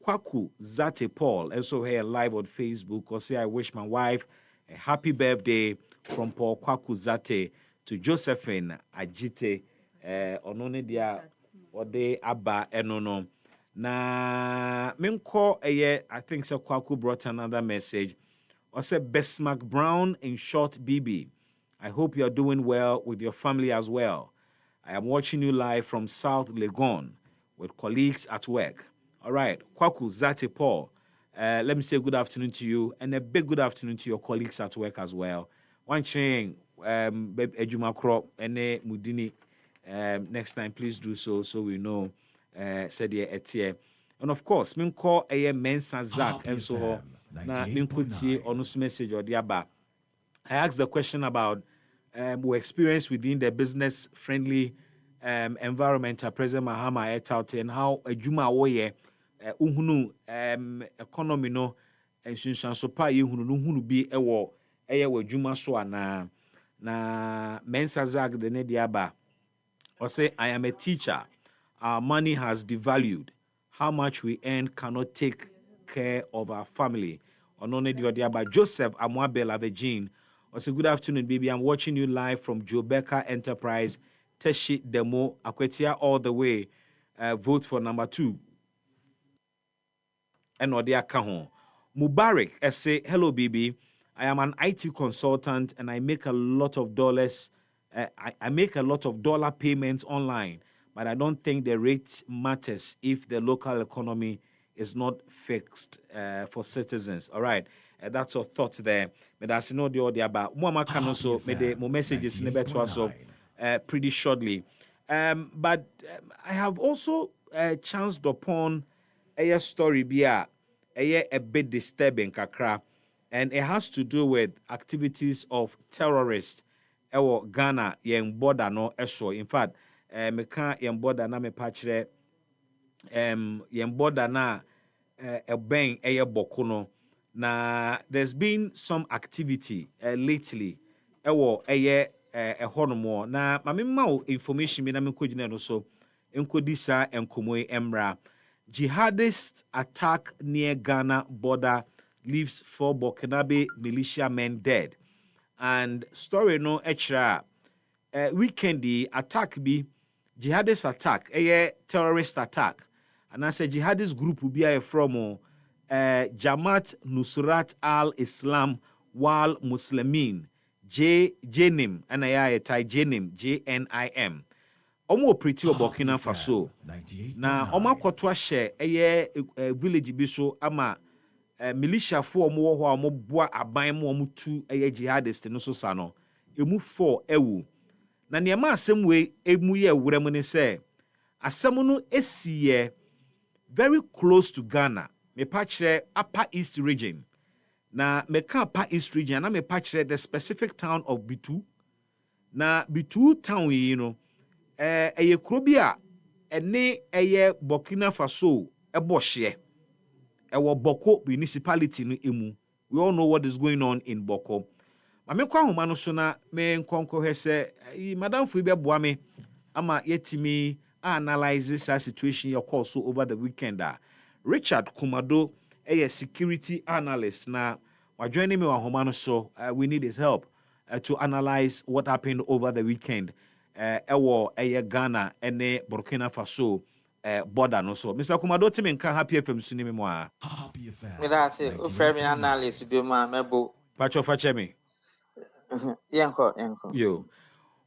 Kwaku Zate Paul, also here live on Facebook, or say I wish my wife a happy birthday from Paul Kwaku Zate to Josephine Ajite. Onone dia ode aba enono na menko I think so Kwaku brought another message or said Bismark Brown in short BB. I hope you are doing well with your family as well. I am watching you live from South Legon with colleagues at work. All right, Kwaku Zate Paul, let me say good afternoon to you and a big good afternoon to your colleagues at work as well. One chain Ejuma Crop ene Mudini. Next time, please do so we know. Said etie. And of course, min call a Mensa Zach and so na min kuti onus message or diaba. I asked the question about we experience within the business friendly environment at President Mahama et out and how a Juma woye uhunu economy no and since so pa uhunu be ewo Juma so na Mensa Zach the ne diaba. Or say, I am a teacher. Our money has devalued. How much we earn cannot take care of our family. Onone Diodia by Joseph Amwabel Avegin. Or say, good afternoon, baby. I'm watching you live from Jobeka Enterprise, Teshi Demo, Akwetia all the way. Vote for number 2. And Odia Kahon. Mubarak, say, hello, baby. I am an IT consultant and I make a lot of dollars. I make a lot of dollar payments online, but I don't think the rate matters if the local economy is not fixed for citizens. All right, that's your thoughts there. But as you know, the audio about Muammar can also make the messages in the also pretty shortly. But I have also chanced upon a story a bit disturbing, kakra, and it has to do with activities of terrorists. Ewo Ghana yen border no eso. In fact, me can yen border na me pachre yen border na ben eye bokono. Na there's been some activity lately. Ewo eye honomo na mame ma information me na me kojina no so enkodisa enkomoy emra. Jihadist attack near Ghana border leaves 4 Burkinabe militia men dead. And story no extra weekend the attack be jihadist attack a terrorist attack and I say jihadist group will be from Jamaat Nusrat al-Islam wal Muslimin JNIM and I tie JNIM JNIM Omo operate o Burkina Faso. Na omo akoto ahye eye village bi so ama militia fo omo wo ho omo boa aban mo omo tu eye jihadist no so sa no. Emu 4 ewu. Na niema asem we emu ye wurem ne se asem no esiye very close to Ghana. Me pa kire Upper East region. Na me ka Upper East region na me pa kire the specific town of Bitu. Na Bitu town yi no eye kuro bi a ene eye Burkina Faso ebo hye. Ewo Boko municipality no emu. We all know what is going on in Boko. Ma me kwa homa no so na me nkonko hese madam fu be boa me ama yetimi analyze this situation your call so over the weekend. Richard Kumado security analyst na joining me on homa no so we need his help to analyze what happened over the weekend ewo Ghana ene Burkina Faso border no so. Mr. Kumado timi nka Happy FM suni me mo a. Me that's it. Frame analyst bi ma mebo. Pacho fache me. Yanko. Yo.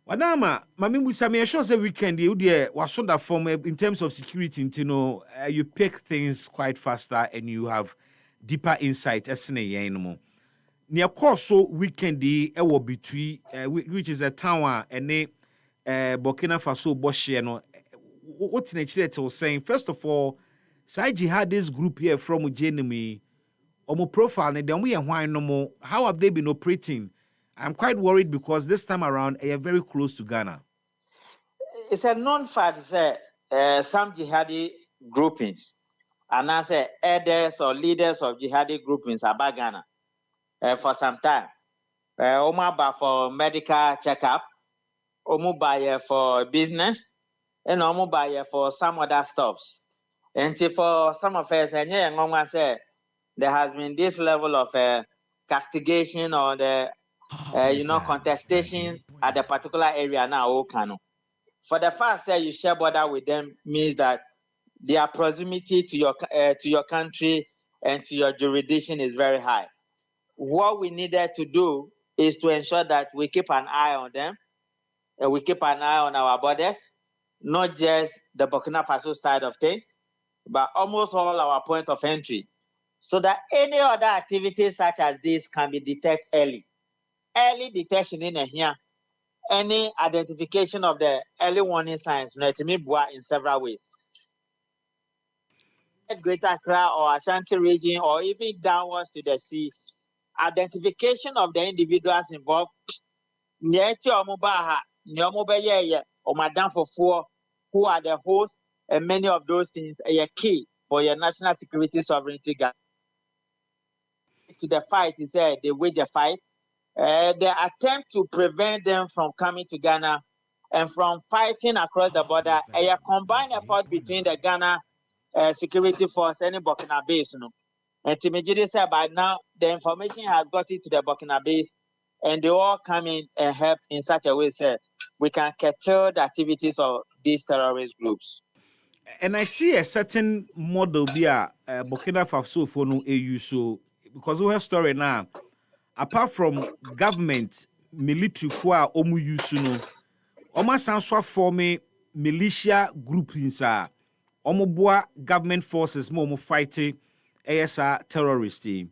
Wadama, mami busame sure say weekend you there was that form in terms of security, you know, you pick things quite faster and you have deeper insight as in near course so weekend ewo between which is a town and Burkina Faso Boshi no what in a was saying first of all side jihadist group here from Ujenemi omo profile ne dem we why no more how have they been operating? I'm quite worried because this time around they are very close to Ghana. It's a known fact that some jihadi groupings and I say elders or leaders of jihadi groupings are back Ghana for some time. Omaba for medical checkup, Omubaya for business, and Omubaya for some other stuffs. And for some of us, and say there has been this level of castigation or the contestation at a particular area now. For the fact that you share border with them means that their proximity to your country and to your jurisdiction is very high. What we needed to do is to ensure that we keep an eye on them, and we keep an eye on our borders, not just the Burkina Faso side of things, but almost all our point of entry, so that any other activities such as this can be detected early. Early detection in here, any identification of the early warning signs, in several ways. Greater Accra or Ashanti region, or even downwards to the sea, identification of the individuals involved, who are the hosts, and many of those things are key for your national security sovereignty. To the fight is they wage a fight. The attempt to prevent them from coming to Ghana and from fighting across the border, a combined effort between the Ghana security force and the Burkina base. And Timijidi said by now the information has got into the Burkina base and they all come in and help in such a way that we can curtail the activities of these terrorist groups. And I see a certain model there, Burkina Faso for no AU so because we have story now. Apart from government, military for omu use no, oma sanswa form militia group inside. Omo boa government forces mo fighting ASR terrorist team.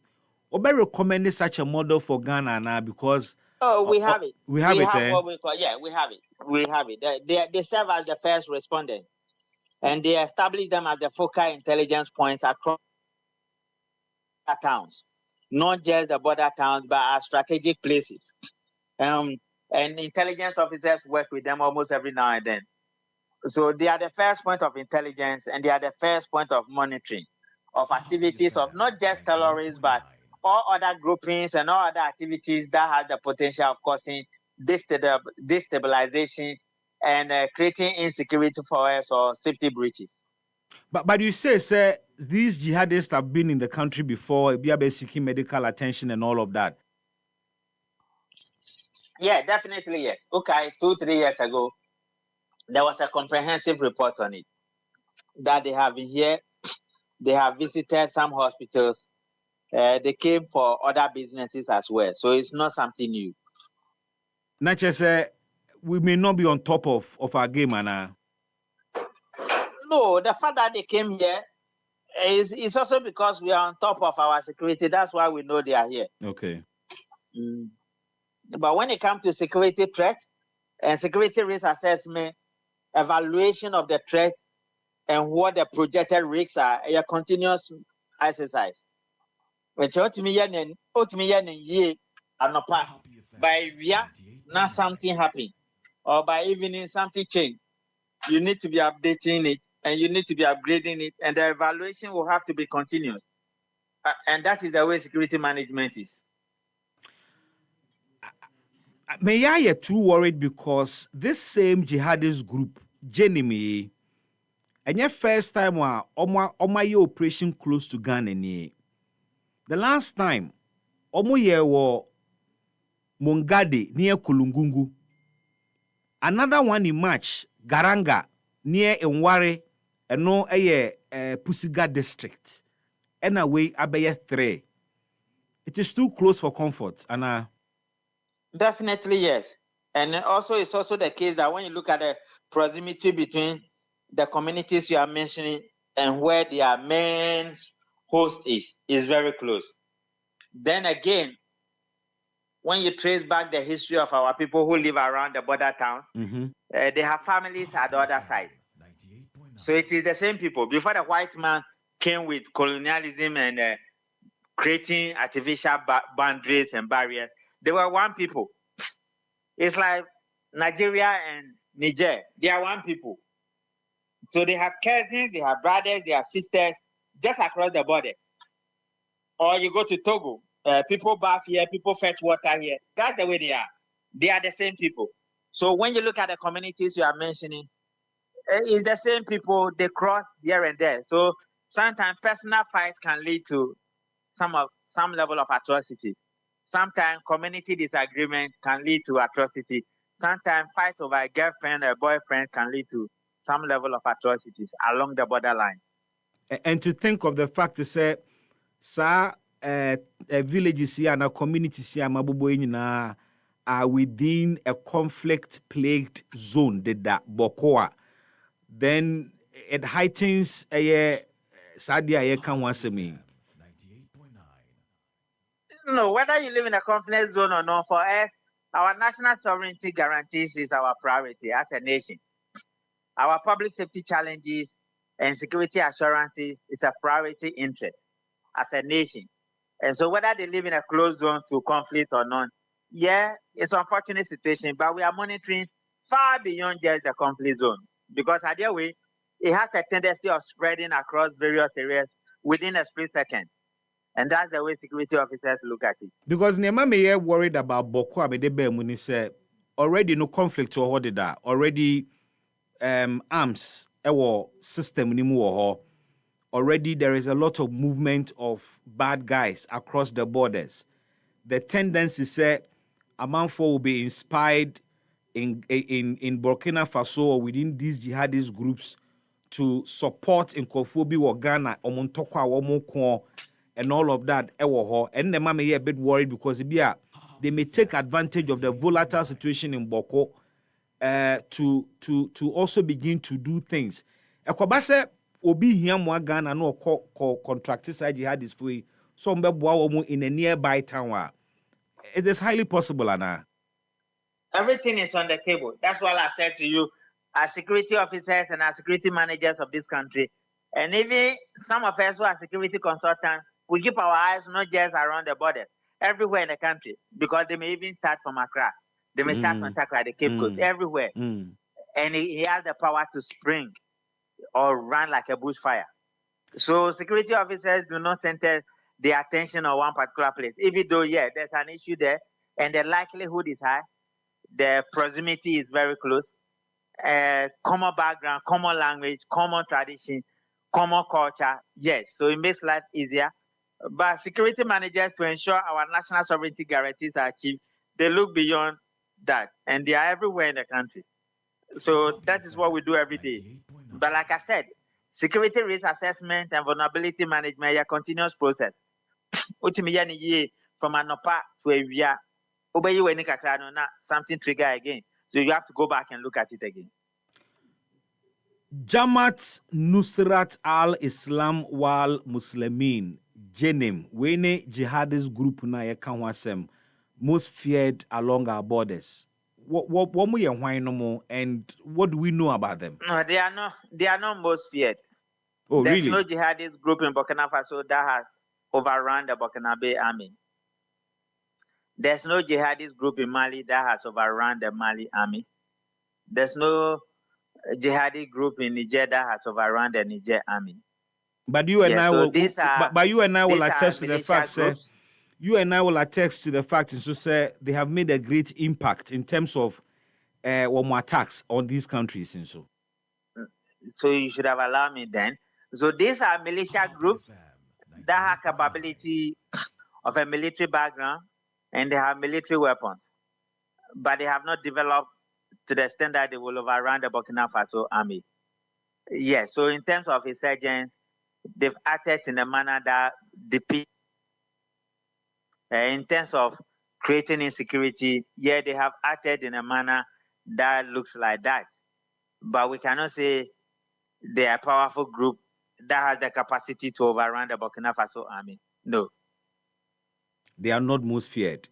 Obe recommend such a model for Ghana now because we have it. We have it. What we call, we have it. We have it. They serve as the first respondents, and they establish them as the focal intelligence points across towns. Not just the border towns, but our strategic places. And intelligence officers work with them almost every now and then. So they are the first point of intelligence, and they are the first point of monitoring of activities of not just terrorists, but all other groupings and all other activities that have the potential of causing destabilization and creating insecurity for us or safety breaches. But you say, sir, these jihadists have been in the country before, be seeking medical attention and all of that. Yeah, definitely yes. Okay, 2-3 years ago, there was a comprehensive report on it that they have been here. They have visited some hospitals. They came for other businesses as well. So it's not something new. Not just we may not be on top of our game, Anna. No, the fact that they came here is also because we are on top of our security. That's why we know they are here. Okay. But when it comes to security threat and security risk assessment, evaluation of the threat and what the projected risks are, a continuous exercise. Which ultimately by via now something happen, or by evening something change. You need to be updating it and you need to be upgrading it, and the evaluation will have to be continuous. And that is the way security management is. May I get too worried because this same jihadist group, Jenimi, and your first time on your operation close to Ghana. The last time, Omo ye wo Mongade near Kulungungu. Another one in March, Garanga near Enware, and no Pusiga district. And away Abaya 3. It is too close for comfort, and Definitely yes. And also it's also the case that when you look at the proximity between the communities you are mentioning and where their main host is very close. Then again, when you trace back the history of our people who live around the border towns, they have families at the other side. So it is the same people. Before the white man came with colonialism and creating artificial boundaries and barriers, they were one people. It's like Nigeria and Niger. They are one people. So they have cousins, they have brothers, they have sisters just across the borders. Or you go to Togo, people bath here, people fetch water here. That's the way they are. They are the same people. So when you look at the communities you are mentioning, it's the same people, they cross here and there. So sometimes personal fight can lead to some level of atrocities. Sometimes community disagreement can lead to atrocity. Sometimes fight over a girlfriend or boyfriend can lead to some level of atrocities along the borderline. And to think of the fact to say, sir, villages here and communities here are within a conflict-plagued zone, that Bokoa, then it heightens Sadia can once me. No, whether you live in a conflict zone or not, for us, our national sovereignty guarantees is our priority as a nation. Our public safety challenges and security assurances is a priority interest as a nation. And so whether they live in a closed zone to conflict or not, yeah, it's an unfortunate situation, but we are monitoring far beyond just the conflict zone, because either way, it has a tendency of spreading across various areas within a split second. And that's the way security officers look at it. Because Nema may worried about Boko Abedebe when he said already no conflict or that already arms system anymore. Already there is a lot of movement of bad guys across the borders. The tendency say Amanfo will be inspired in Burkina Faso or within these jihadist groups to support in Kofobi or Ghana or Montokwa or Moko and all of that. And the mama may a bit worried because they may take advantage of the volatile situation in Boko to also begin to do things. Ekwabase obi hia mo Ghana no contract side jihadist for so mbeboa in a nearby town. It is highly possible, Anna. Everything is on the table. That's what I said to you, as security officers and as security managers of this country, and even some of us who are security consultants, we keep our eyes not just around the borders, everywhere in the country, because they may even start from Accra. They may start from Takra, the Cape Coast, everywhere. And he has the power to spring or run like a bushfire. So security officers do not center their attention on one particular place, even though, there's an issue there, and the likelihood is high. The proximity is very close. Common background, common language, common tradition, common culture. Yes, so it makes life easier. But security managers, to ensure our national sovereignty guarantees are achieved, they look beyond that, and they are everywhere in the country. So that is what we do every day. But like I said, security risk assessment and vulnerability management are a continuous process. From Anopa to a via, something trigger again. So you have to go back and look at it again. Jamaat Nusrat al-Islam wal Muslimin, JNIM, wene jihadist group na yeka ho asem, most feared along our borders. What and what do we know about them? No, they are not most feared. Oh, There's really? no jihadist group in Burkina Faso that has overrun the Burkinabe army. There's no jihadist group in Mali that has overrun the Mali army. There's no jihadist group in Niger that has overrun the Niger army. But you and I will. But you and I will attest to the fact, sir. You and I will attest to the fact, and so say they have made a great impact in terms of attacks on these countries, and so. So you should have allowed me then. So these are militia groups that have capability of a military background, and they have military weapons, but they have not developed to the extent that they will overrun the Burkina Faso army. Yes. So in terms of insurgents, they've acted in a manner that depicts. In terms of creating insecurity, yeah, they have acted in a manner that looks like that. But we cannot say they are a powerful group that has the capacity to overrun the Burkina Faso army. No. They are not most feared.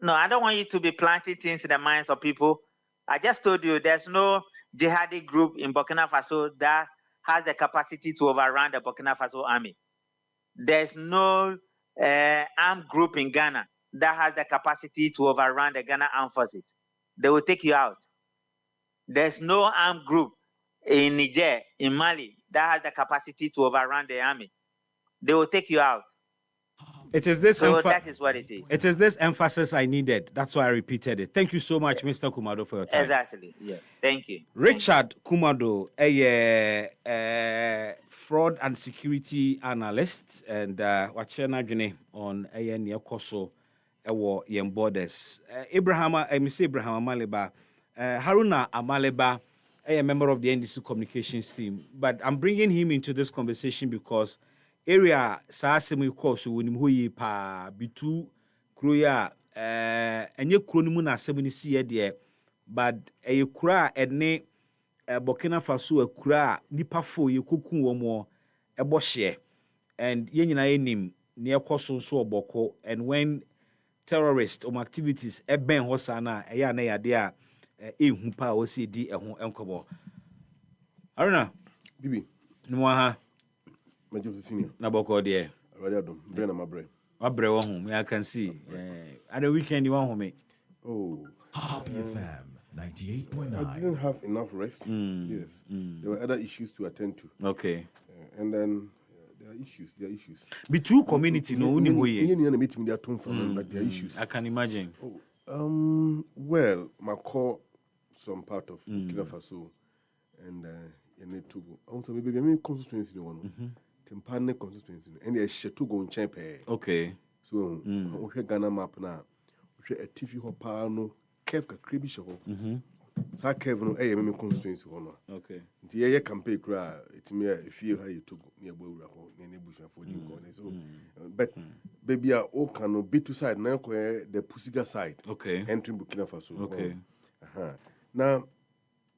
No, I don't want you to be planting things in the minds of people. I just told you there's no jihadi group in Burkina Faso that has the capacity to overrun the Burkina Faso army. There's no armed group in Ghana that has the capacity to overrun the Ghana armed forces. They will take you out. There's no armed group in Niger, in Mali, that has the capacity to overrun the army. They will take you out. It is this. So that is what it is. It is this emphasis I needed. That's why I repeated it. Thank you so much, Mr. Kumado, for your time. Exactly. Yeah. Thank you. Richard Kumado, a fraud and security analyst, and wachena jene on a neokoso ewo yen borders. Abraham Amaleba, Haruna Amaleba, a member of the NDC communications team. But I'm bringing him into this conversation because area saasemu course wonim hoyi pa bitu kroya enye kronimu na asemu ni sie de but kura ene Burkina Faso akura nipa fo yekoku womo ebo hye and ye nyina enim ne ekoso so oboko and when terrorist activities eben hosa na eya na yade a ehu pa o se di eho enkobo aruna bibi nwa ha Senior. Naboko dear. Brain my brain. My brain home, I can see. At the weekend you want home. Oh. Happy FM 98.9. I didn't have enough rest. Yes. There were other issues to attend to. Okay. And then there are issues. Be two community no only way. But there are issues. I can imagine. Well, my core some part of Burkina Faso and Togo. Also maybe I constituency one. Tempane constituency and a Shetogo in Champe. Okay. So, we Ghana map now. We a TV hopano, Kevka Kribisho. Sa Kevin, a constituency one. Okay. The year campaign cry, it's me a few how you took near Bura, near Bush for you. So, but baby, I can be two side now, the Pussiga side. Okay. Entering Burkina Faso. Okay. Now,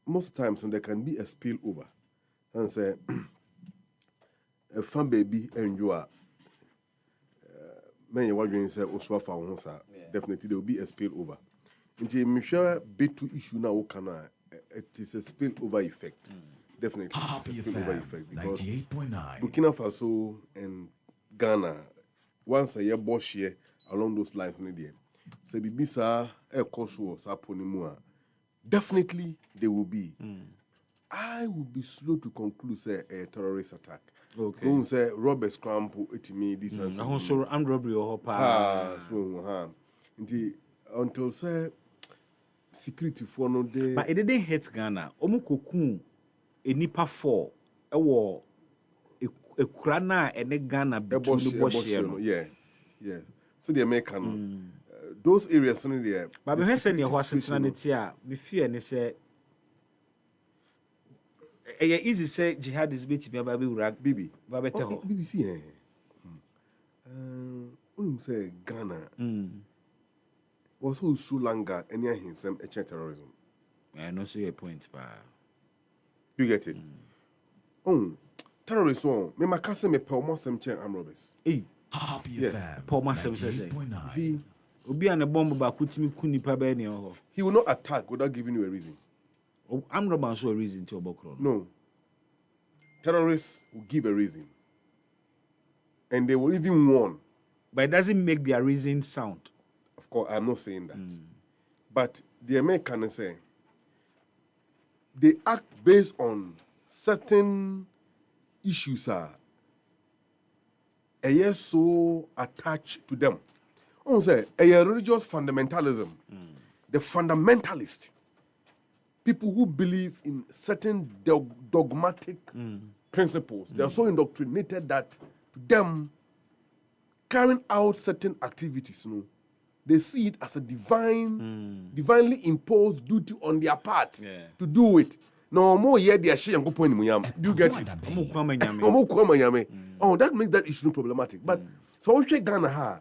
most times when there can be a spillover, and say, a fan baby and you are many wondering say Oswafa definitely there will be a spillover. Until Michelle B2 issue now it is a spillover effect. Definitely it's a spillover effect because 98.9 Burkina Faso and Ghana once a year boss here along those lines in there. So Bibisa a course was upon definitely they will be. I will be slow to conclude say a terrorist attack. Okay. Don't say Robert Scrampo me this and so. Also, armed robbery or hopa. Until say security for no day. But it didn't hit Ghana. Omukoku enipa 4 ewo ekurana ene Ghana between the yeah. So the American those areas in there. But we say your personality we fear ne say easy say jihad is bit me baby rag bibi babete ho bibi see say Ghana was also Sulanga any him some terrorism I know see your point, pa. You get it? Oh, terrorists on. Me makase me pe almost some chain arm robbers. Hey, happy Paul Master says. See, Obi and a bomb ba kutimi kuni pa be ni ho. He will not attack without giving you a reason. Oh, I'm not so a reason to obokro. No. Terrorists will give a reason. And they will even warn. But it doesn't make their reason sound. Of course, I'm not saying that. But the Americans say they act based on certain issues are so attached to them. I say a religious fundamentalism. The fundamentalist, people who believe in certain dogmatic principles, they are so indoctrinated that to them, carrying out certain activities, they see it as a divinely imposed duty on their part to do it. No more yet they are sharing go point muyam. You get it? Oh, that makes that issue problematic. But so we Ghana ha.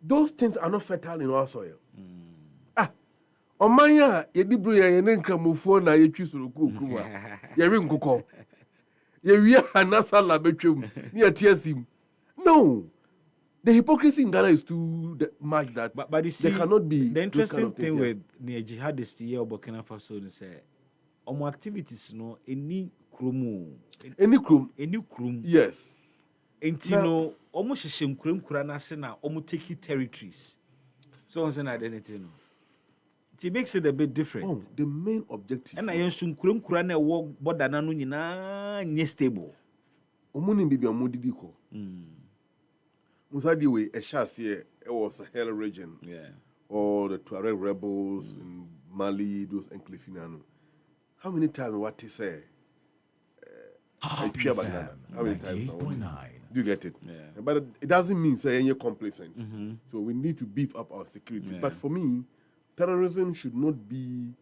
Those things are not fertile in our soil. Omanya yedibru ye nenka mufo na yetwi suruku kuwa. Ye wi nkukọ. Ye wi anasa la betwem. Ni atiasim. No. The hypocrisy in Ghana is too much that but you see, there cannot be the interesting kind of thing with the jihadists here Burkina Faso is omo activities no any krum yes no omo hyehyem kura na se na omo take territories so on say na identity no it makes it a bit different. Oh, the main objective and I yensum kura na wo border na no nyina nye stable omo ni bibia mo didi ko Musadi we a chassis it was Sahel region, or the Tuareg rebels in Mali, those Enclefiniano. How many times what they say? How many times? Do you get it? Yeah. But it doesn't mean say you're complacent. So we need to beef up our security. But for me, terrorism should not be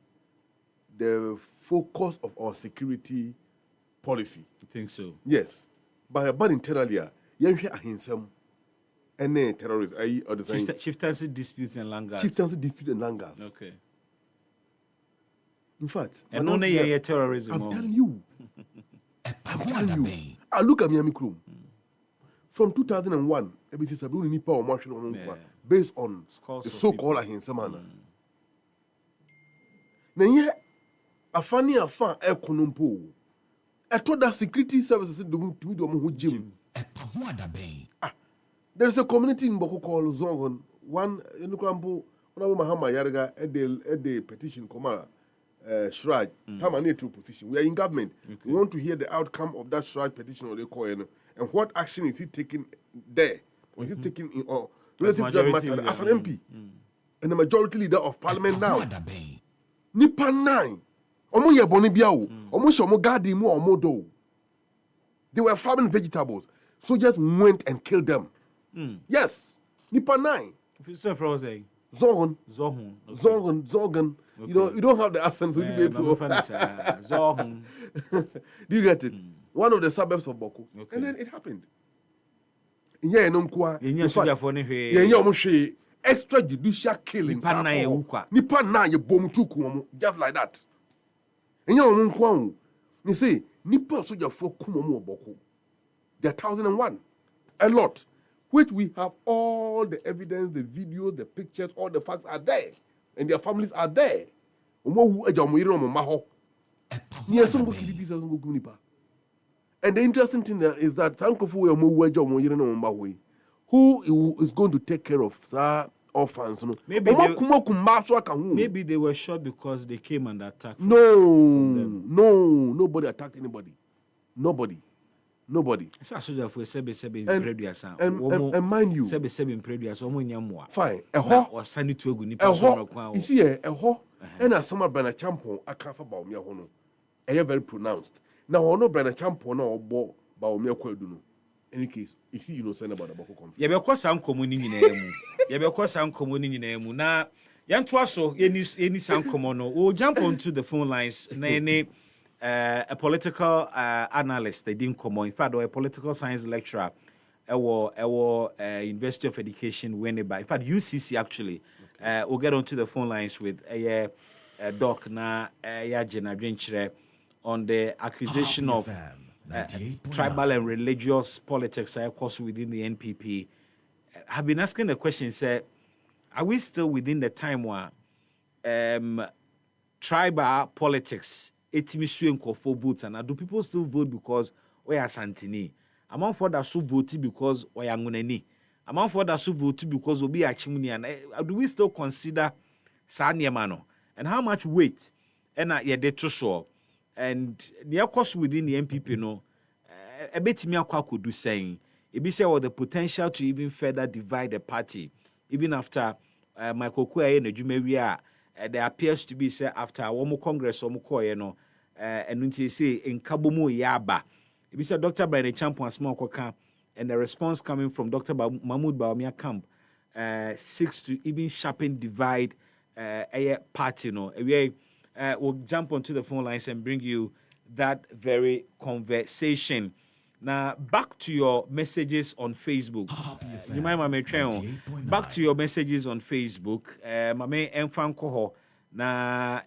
the focus of our security policy. You think so? Yes. But internally, you hear any terrorists, or the same chieftaincy disputes and langas. Okay. In fact, and only terrorism. I'm telling you. I look at Miami Krum. From 2001, based on the so-called Ahinsamana. Then a funny affair, Econompo. I told that security services to me to Jim. There's a community in Boko called Zongon. One in the Krampo, Mahama Yarga, at the petition, Shraj, Tamane to position. We are in government. Okay. We want to hear the outcome of that Shraj petition or the coin and what action is he taking there? Or is he taking in relative to that matter as an MP and the majority leader of parliament now? Nipan 9. Omo ye boni biao. Omo shomo garden mu omo do. They were farming vegetables. Soldiers went and killed them. Yes, Nipa 9. Zogun. Zogun. Okay. You don't have the accent, so you be able to. Zogun. Do you get it? One of the suburbs of Boko. Okay. And then it happened. Yeah, no kwa. Yeah, extrajudicial killings. Nipa 9 ye bom tuku just like that. And you see, Nipa soldier for kumomo Boko. There are 1,001. A lot. Which we have all the evidence, the videos, the pictures, all the facts are there. And their families are there. And the interesting thing is that who is going to take care of orphans? Maybe they were shot because they came and attacked. No, nobody attacked anybody. Nobody. And mind you, fine. You see, and as some brand champion, I can't about me. I very pronounced. Now, no brand champion or bo about me. Any case, you see, you know, send about the Boko conflict. Yeah, because I'm communing in Emu. Now, Yantwaso, any sound common, we'll jump onto the phone lines. A political analyst, they didn't come on. In fact, or a political science lecturer, University of Education, Winneba. In fact, UCC actually. Okay. We'll get onto the phone lines with doc na ya jenadwenkyerɛ on the accusation of tribal and religious politics course within the NPP. I've been asking the question, say, are we still within the time where tribal politics for votes, and do people still vote because we are Santini? Among for that so vote because we are Nguneni. Among for that so vote because we be Achimuni, and do we still consider Sanyamano? And how much weight and so and the course within the MPP no a bit me could do saying it be say the potential to even further divide the party even after Michael Kwe and Jumeria there appears to be say after one more Congress or more and when they say in Kabumu Yaba it be say Dr. Brian Champion small coca and the response coming from Dr. Mahmoud Baumia camp seeks to even sharpen divide a party no we'll jump onto the phone lines and bring you that very conversation. Now, back to your messages on Facebook. You might back to your messages on Facebook. Mame enfan koho na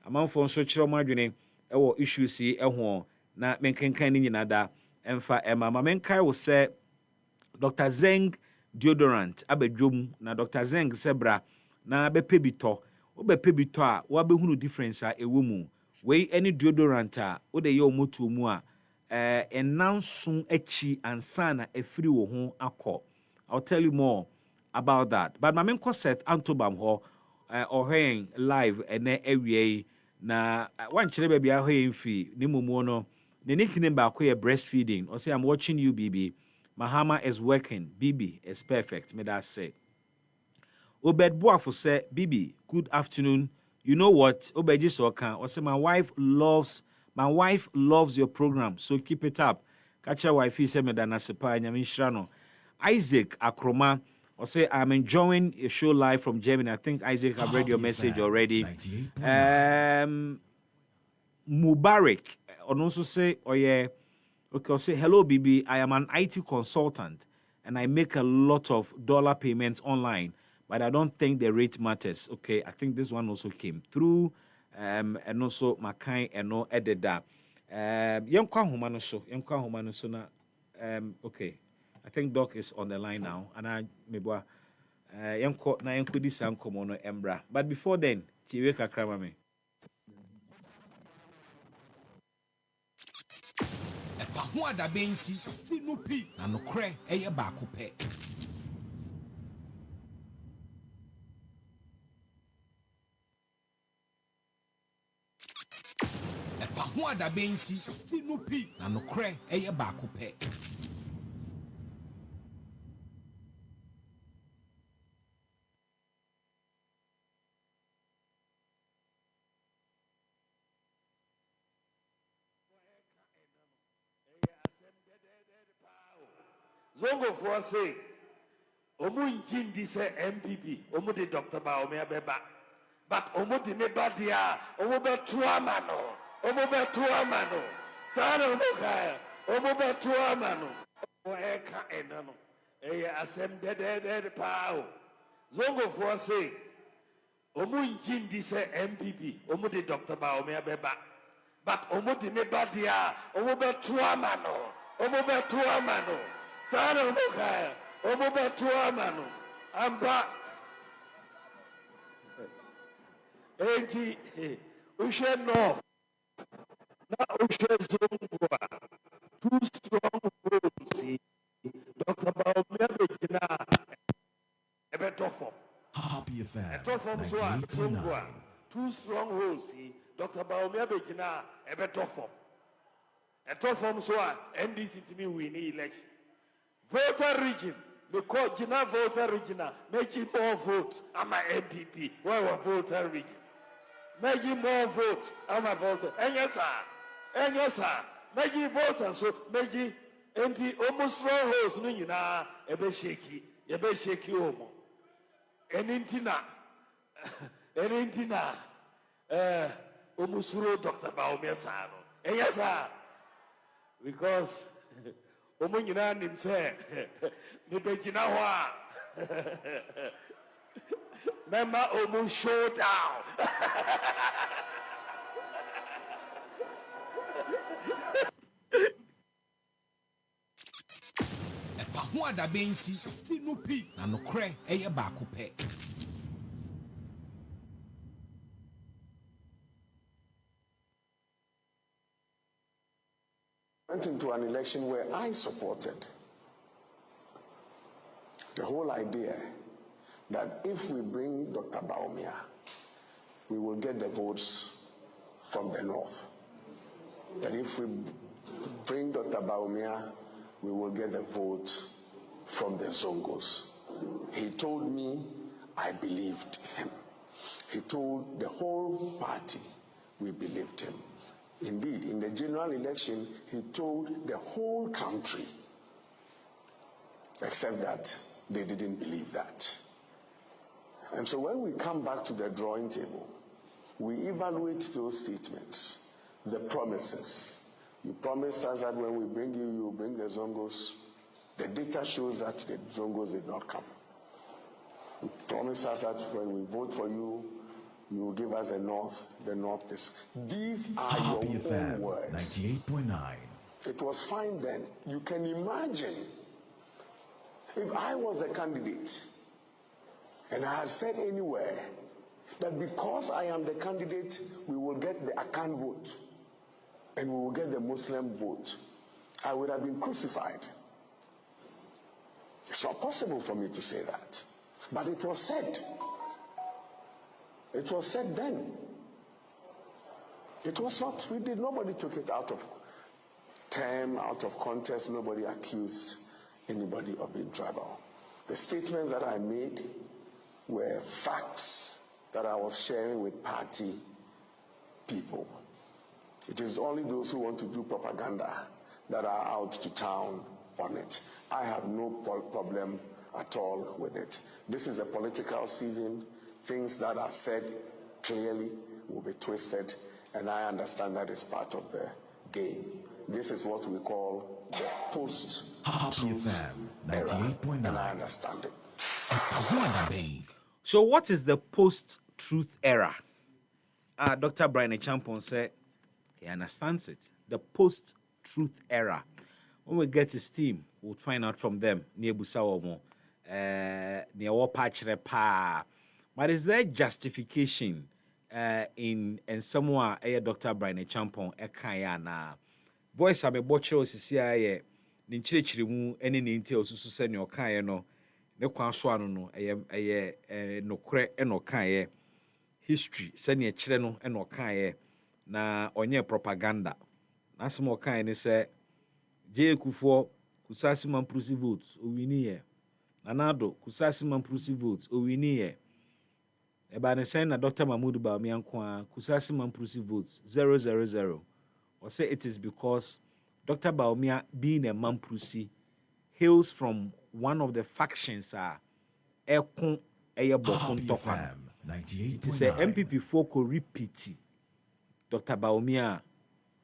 amanfo nso kyerɛ mo adwene ɛwɔ issues yi ɛho na menkenkan ni nyinada emfa mame nkai wo sɛ Dr. Zeng deodorant abedwom na Dr. Zeng sebra na bepe bitɔ obepe bitɔ a wabehunu difference a ɛwɔ mu wei any deodorant a wode yɛ omoto mu a enanso echi ansana efiri wo ho akɔ. I'll tell you more about that. But my main concept Antobam ho or live ene ewie na one chere baby ahoyin fi ni mumu no ne nickname ba ko breastfeeding or say I'm watching you BB. Mahama is working. BB is perfect. Me that say. Obed Boafo say BB, good afternoon. You know what? Obeji Sokan or say my wife loves your program, so keep it up. Catch your wife say me dana sepa nyamin shrano. Isaac Akroma or say I'm enjoying a show live from Germany. I think Isaac have read your message already. Mubarak and also say oh yeah okay, I'll say hello BB. I am an IT consultant and I make a lot of dollar payments online, but I don't think the rate matters. Okay, I think this one also came through. And also Makai and no ededa. Yankwa Humano so na okay. I think Doc is on the line now, and I maybe Yanko na Yanko this Komono Embra. But before then, Tiwe Kakra me. EpaHoaDaben ti sinupi na nokre eye baako pe. EpaHoaDaben ti sinupi na nokre eye baako pe. Zongo for say, Omu Njindi say MPP, Omu de Dr. Baumia Beba, but Omu de Mebadia, Omu Betuamano, Omu Betuamano, Sana Mokaya, Omu Betuamano, Oeka Enano, Eya Asem de Pao. Zongo for say, Omu Njindi say MPP, Omu de Dr. Baumia Beba, but Omu de Mebadia, Omu Betuamano, Omu Betuamano. Sana Mokaya, Omoba Tuamano, Amba Enti Ushe North, now Ushe Zongwa, two strong roads, Dr. Baumia Ebetofo. Happy FM. Zongwa, two strong roads, Dr. Baumia Begina, Ebetofo. Etofom Soa, NDC to me win election. Voter region, because Gina voter region, making more votes. I'm a MPP. Why was voter region? Making more votes. I'm a voter. And yes, sir. Making voters, so making empty almost strong holes. No, you know, a bit shaky. Homo. And intina, almost Dr. Baumia Sano. And yes, sir. Because Omunyina nimse ni begina wa Remember Omu showdown. EpaHoaDaben ti sinupi na nokre eye baako pe. Went into an election where I supported the whole idea that if we bring Dr. Baumia, we will get the votes from the north. That if we bring Dr. Baumia, we will get the vote from the Zongos. He told me I believed him. He told the whole party we believed him. Indeed, in the general election, he told the whole country, except that they didn't believe that. And so when we come back to the drawing table, we evaluate those statements, the promises. You promised us that when we bring you, you will bring the Zongos. The data shows that the Zongos did not come. You promised us that when we vote for you, you will give us the north is. These are your own words. 98.9. It was fine then. You can imagine if I was a candidate and I had said anywhere that because I am the candidate, we will get the Akan vote and we will get the Muslim vote, I would have been crucified. It's not possible for me to say that. But it was said. It was said then. It was not, nobody took it out of term, out of context. Nobody accused anybody of being tribal. The statements that I made were facts that I was sharing with party people. It is only those who want to do propaganda that are out to town on it. I have no problem at all with it. This is a political season. Things that are said clearly will be twisted, and I understand that is part of the game. This is what we call the post-truth era, and I understand it. So what is the post-truth era? Dr. Brian Champon said he understands it. The post-truth era. When we get his team, we'll find out from them. Near Busawomo, near Wapachre Pa. But is there justification in someone Dr. Brian Champon na voice abe bochre osisia ye ne nchirechire mu ene ne nti osusu se ne okaye no ne kwan so anu no nokre enokaye history se ne kire no enokaye na onye propaganda na asem okaye ne se je Kufuor kusasi mamprusi votes owini ye nanado kusasi mamprusi votes owini ye Ebane saying na Dr. Mahmoud Bawumia kusasi mamprusi votes 000. Or say it is because Dr. Bawumia being a mamprusi hails from one of the factions Ekon Eyabokun Tokan. It's a MPP folk repeat Dr. Bawumia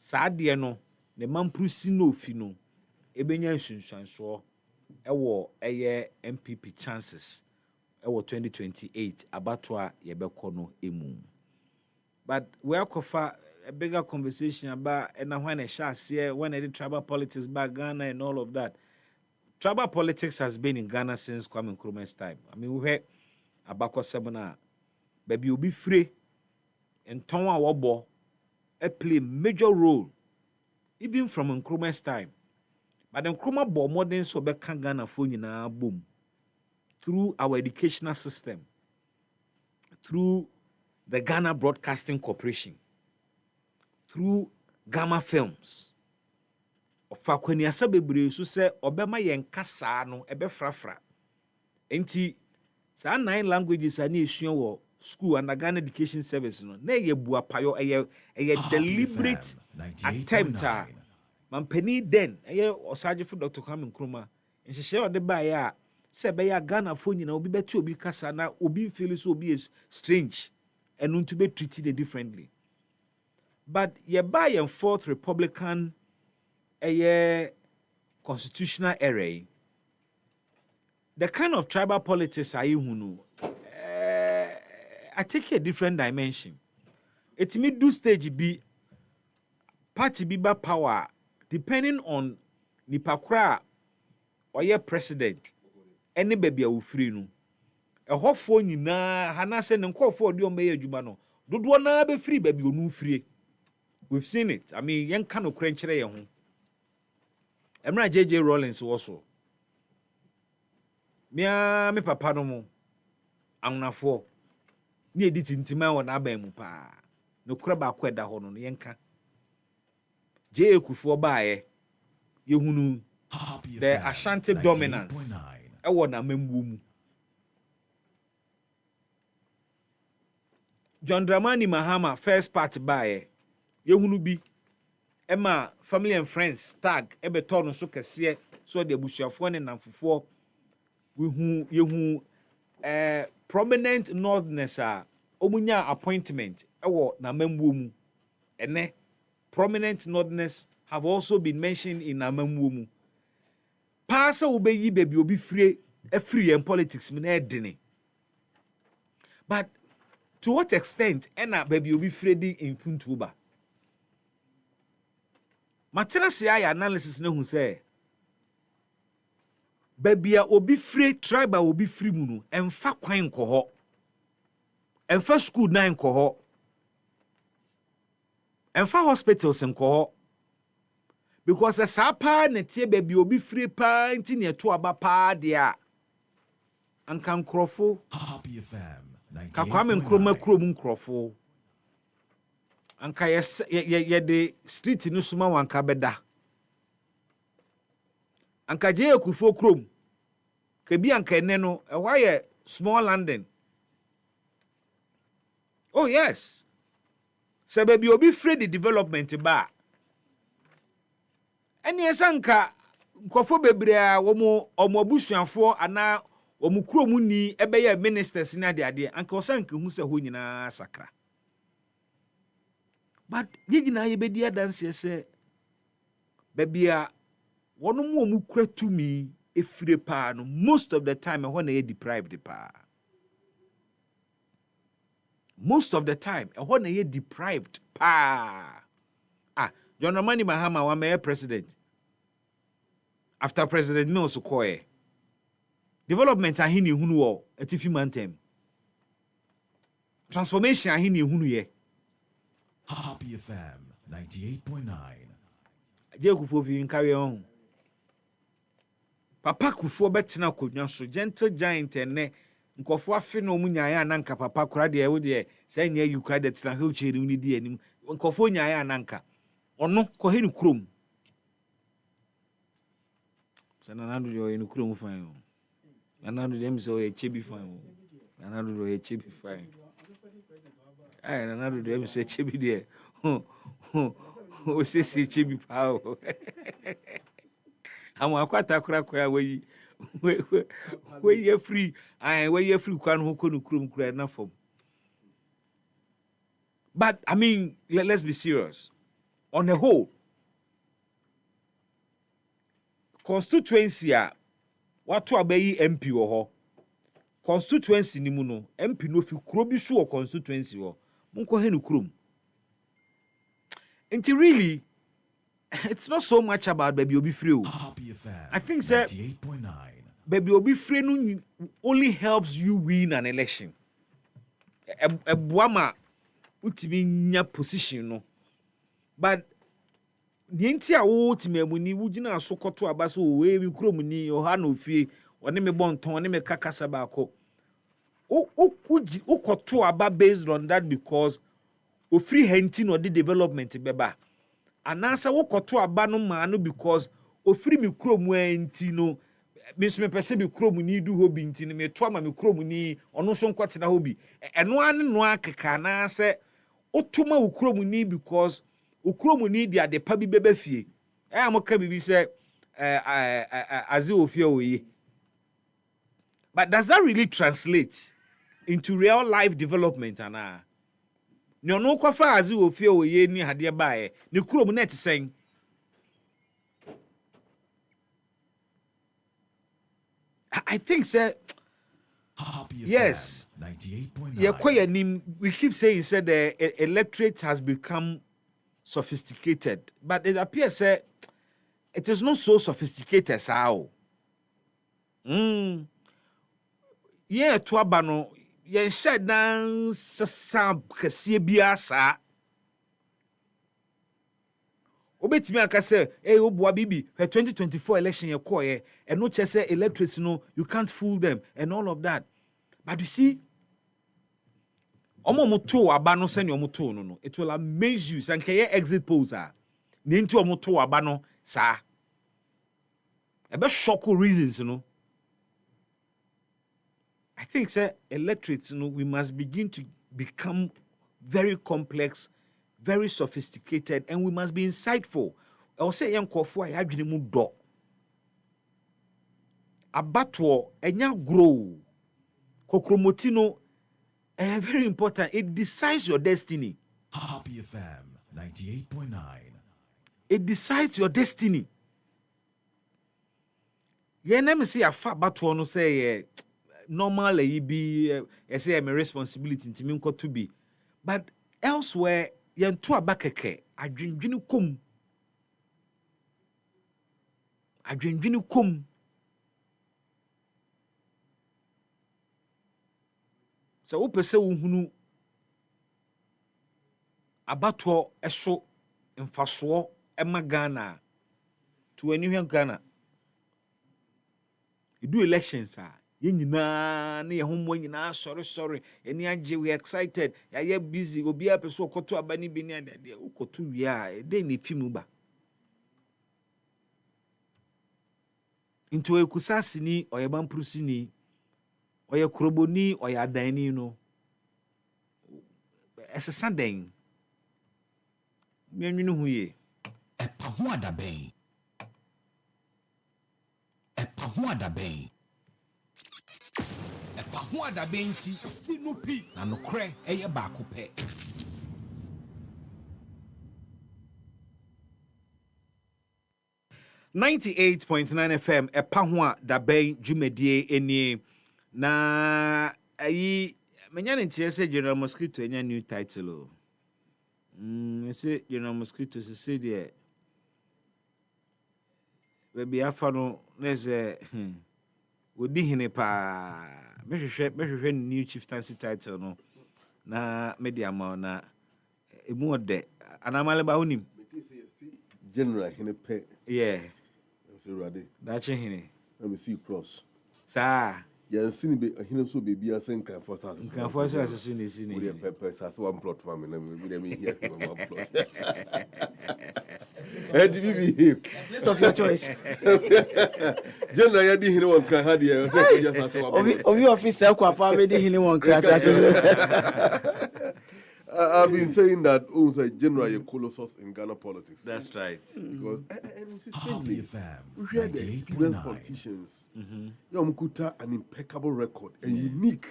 Sadia no the mamprusi no fino ebenya nsunsuanso ewo eye MPP chances. 2028 abatwa yebekono emu. But we offer a bigger conversation about and when a shas here when I did tribal politics back Ghana and all of that. Tribal politics has been in Ghana since Kwame Nkrumah's time. I mean we had Abako Sebona baby will be free and Tonwa Wabo play major role even from Nkrumah's time. But Nkrumah bo modern so be kan Ghana for na boom. Through our educational system, through the Ghana Broadcasting Corporation, through Gamma Films. Ofa kweni asa bebre so se obema yen kasa no ebe frafra. Enti sa 9 languages ani esua wo school and Ghana Education Service no na ye bua payo eye deliberate attempt mampani den eye osaje for Dr. Kwame Nkrumah nhihye ode ba ya se be ya Ghana fo nyina obi betu obi kasa na obi feel so obi is strange and to be treated differently. But ye by and fourth Republican constitutional era, the kind of tribal politics are you I take a different dimension. It me do stage be party be power depending on nipa kra or your president. Any baby a free no. A hot phone nyina hana se ne nkofo de o meye adwuma no. Dodo na be free baby onu free. We've seen it. I mean, yen kan okra nkyere ye ho. Emra JJ Rollins also. Me papa no mo anunafo ni edit ntima won aban mu pa. No kura ba kwa da ho no yen ka. Je Ekufuo baaye yehunu the Ashanti dominance e won na membu mu. John Dramani Mahama first part baaye yehunu bi ema family and friends tag ebeto no so kese so de abusuafo ne namfofo yehu prominent northerners omunya appointment ewo na mambuo mu ene prominent northerners have also been mentioned in amambuo mu pass obeyi baby obi free in politics me na edene but to what extent ena baby obi free di in puntuba matena se aya analysis na hu say babia obi free tribe obi free mu no emfa kwan nko ho emfa school na nko ho emfa hospitals nko ho because asa pa na tie babia obi free pa nti ne to aba pa dia anka nkrofo Happy FM ka kwame nkroma krom nkrofo anka ye de street no suma wanka beda anka je Ekufuo krom ke bi anka ene no why a small London. Oh yes, se baby obi free the development ba eni esanka nkofo bebre a wo omobusuafo ana wo krom ni ebe ya ministers na de anka osanka hu se ho nyina sakra but yigina ye bedi adanse se baby a one more mukra to me if the pa no most of the time I want to deprived the pa. Most of the time I want to deprived pa. John Dramani Mahama wa mayor president. After President Mills Okoye. Development ahini hunu wo etifi mantem. Transformation ahini hunu ye. Happy FM 98.9. Je Ekufuo fi nkawe on. Papa Kufuo betina kodwa so gentle giant ene nkofo afi no mu nyaaya nanka papa kora de ewo de say nya you kra de tina he cheri ni di anim nkofo nyaaya nanka ono ko he ni krom sana nadu yo ni krom fan o nadu dem so e chebi fan o nadu do e chebi fan nadu dem so chebi de o se chebi pa o I'm akwata kura kwa we free we free kwan ho ko no krum kura na form. But I mean let's be serious. On the whole, constituency what to abayi MP wo ho. Constituency ni mu no MP no fi kuro bi so constituency wo. Munko he no krum. And really it's not so much about baby obi free. I think that baby obi free no only helps you win an election. A buama utimi nya position no. But the entire ultimate muni wujina so koto abaso we bi kuro muni o ha no fie one me bonton one me kakasa ba ko. O koto aba based on that because o free hunting or the development beba. Anasa wo koto aba no ma no because ofiri mi krom anti no me so me pese bi krom ni du hobi nti no me to ama me krom ni ono so nkwate na hobi eno ane no akeka na se otoma wo krom ni because wo krom ni dia de pa bi beba fie amoka bibi se azi ofie oyi. But does that really translate into real life development ana? No no kwafa azi ofie oyi ni hade baaye ni krom net sen. I think sir Yes. 98.9. We keep saying said the electorate has become sophisticated, but it appears it is not so sophisticated as how. Yeah, to abano yen shed down sasab kese biasa. Obetimi aka say, "Hey, Obua Bibi, her 2024 election ye koye, and no chese electorates no, you can't fool them and all of that." But you see, omomoto abano send your moto no. It will amaze you. Sankeye exit polls are. Nintu omoto abano sa. Ebe shock reasons, I think, sir, electorates, we must begin to become very complex, very sophisticated, and we must be insightful. I'll say, young Kofu, I have mu do. Abatwo, enya grow. Kokromotino, very important. It decides your destiny. Happy FM 98.9. It decides your destiny. Yeah, let me see a fat batwo no say normal be say my responsibility to me to be. But elsewhere, yen to abakeke, adwendwene kom. Adwendwene kom. So wo pese wo hunu abatwo eso mfaso ema Ghana to anywhere Ghana. You do elections nyina na ye homo nyina sorry eni age we excited ya busy obi a person okoto abani bi ni ade ukoto wi a dey na fimu ba into ekusasi ni oyeba mprusi ni oye kroboni oye adani no esesa den menwinu hu ye EpaHoaDaben. EpaHoaDaben. EpaHoaDaben ti sinupi na nokre eye baako pe. .9 FM EpaHoaDaben Jumedie eni na ayi menya ntie se General Mosquito enya new title se General Mosquito se de baby afa no neze odi hene pa mehwehwe new chieftaincy title no na media ma na emu ode anamale ba onim general hene pe yeah so ready that hene let me see cross sa ya nsini be hene so baby asen kan for sa kan for sa so ni sini we dey pepper sa so one plot for me na we dey here one plot HBB place of your choice general ya di hene won kan ha dey just say obi officer kwa pa me di hene won kra sa I've been saying that also general a colossus in Ghana politics. That's right. Because consistently we hear the experienced politicians. Yomkuta an impeccable record and unique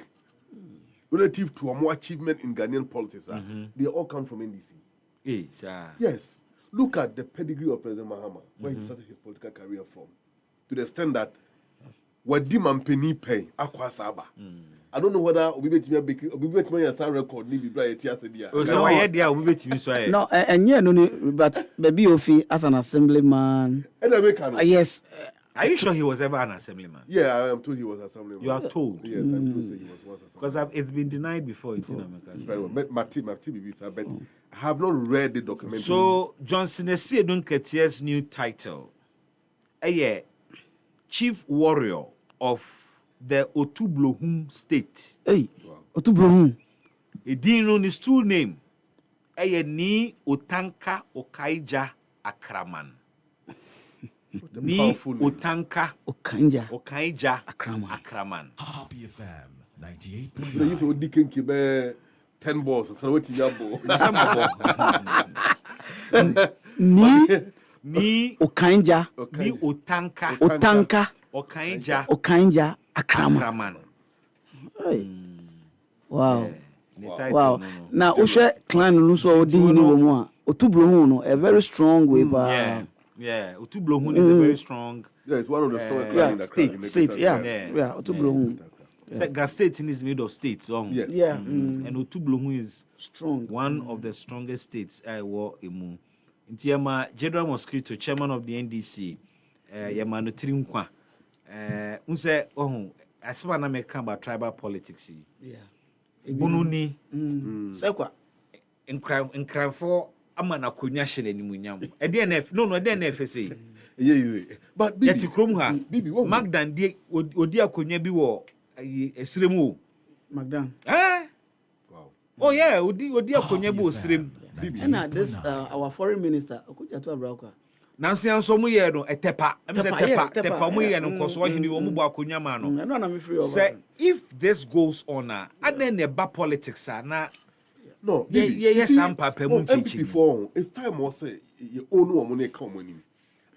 relative to a more achievement in Ghanaian politics. They all come from NDC. Yes. Look at the pedigree of President Mahama, where he started his political career from. To the extent that Wadim Penny pay Akwasaba. I don't know whether we bet me a record ni bibra etia se dia. So why dia we bet me so eh. No, enye no but baby Ofi as an assemblyman. Yes. Are you sure he was ever an assemblyman? Yeah, I am told he was an assemblyman. You are told? Yes, I'm told he was once assemblyman. Because it's been denied before in America. Very well. But my team but I have not read the documentary. So Johnson Esiedun Ketie's new title, Chief Warrior of the Otublohum State. Hey, Otublohum. Edin his true name. Ni Otanka Okaija Akraman. Ni Otanka Okaija Akraman. Happy FM 98. They used to dicken kibe 10 balls. So what you Ni Okaija. Ni Otanka Okaija Akraman. Hey. Wow. Wow. Now, Ushe clan no so odi ni wo mu a Otublohum no a very strong way ba. Yeah, Otublohum is a very strong. Yeah, it's one of the strong clans in the state. Yeah, Otublohum. Ghana state is made of states. And Otubluhu is strong. One of the strongest states. I war emu. Intiama General Mosquito, chairman of the NDC. Yamano Trinkwa. Unse asema na meka about tribal politics. Yeah. Bununi. Sekwa. Nkranfo ama na konya hyele ni munyam. EDNF no EDNF say. But bibi. Yeti krom ha. Bibi wo. Magdan die odi akonya bi wo esremu. Magdan. Wow. Oh yeah, odi akonya bi wo esrem. Bibi. And this our foreign minister Okuja to Abraka. Nansi anso mu ye no etepa. Tepa mu ye no nkoso ohini wo mu bo akonya ma no. No na me free over. Say if this goes on and then ba politics na no, yes, I'm papa mu chichi. Before it's time was say you own woman e come on him.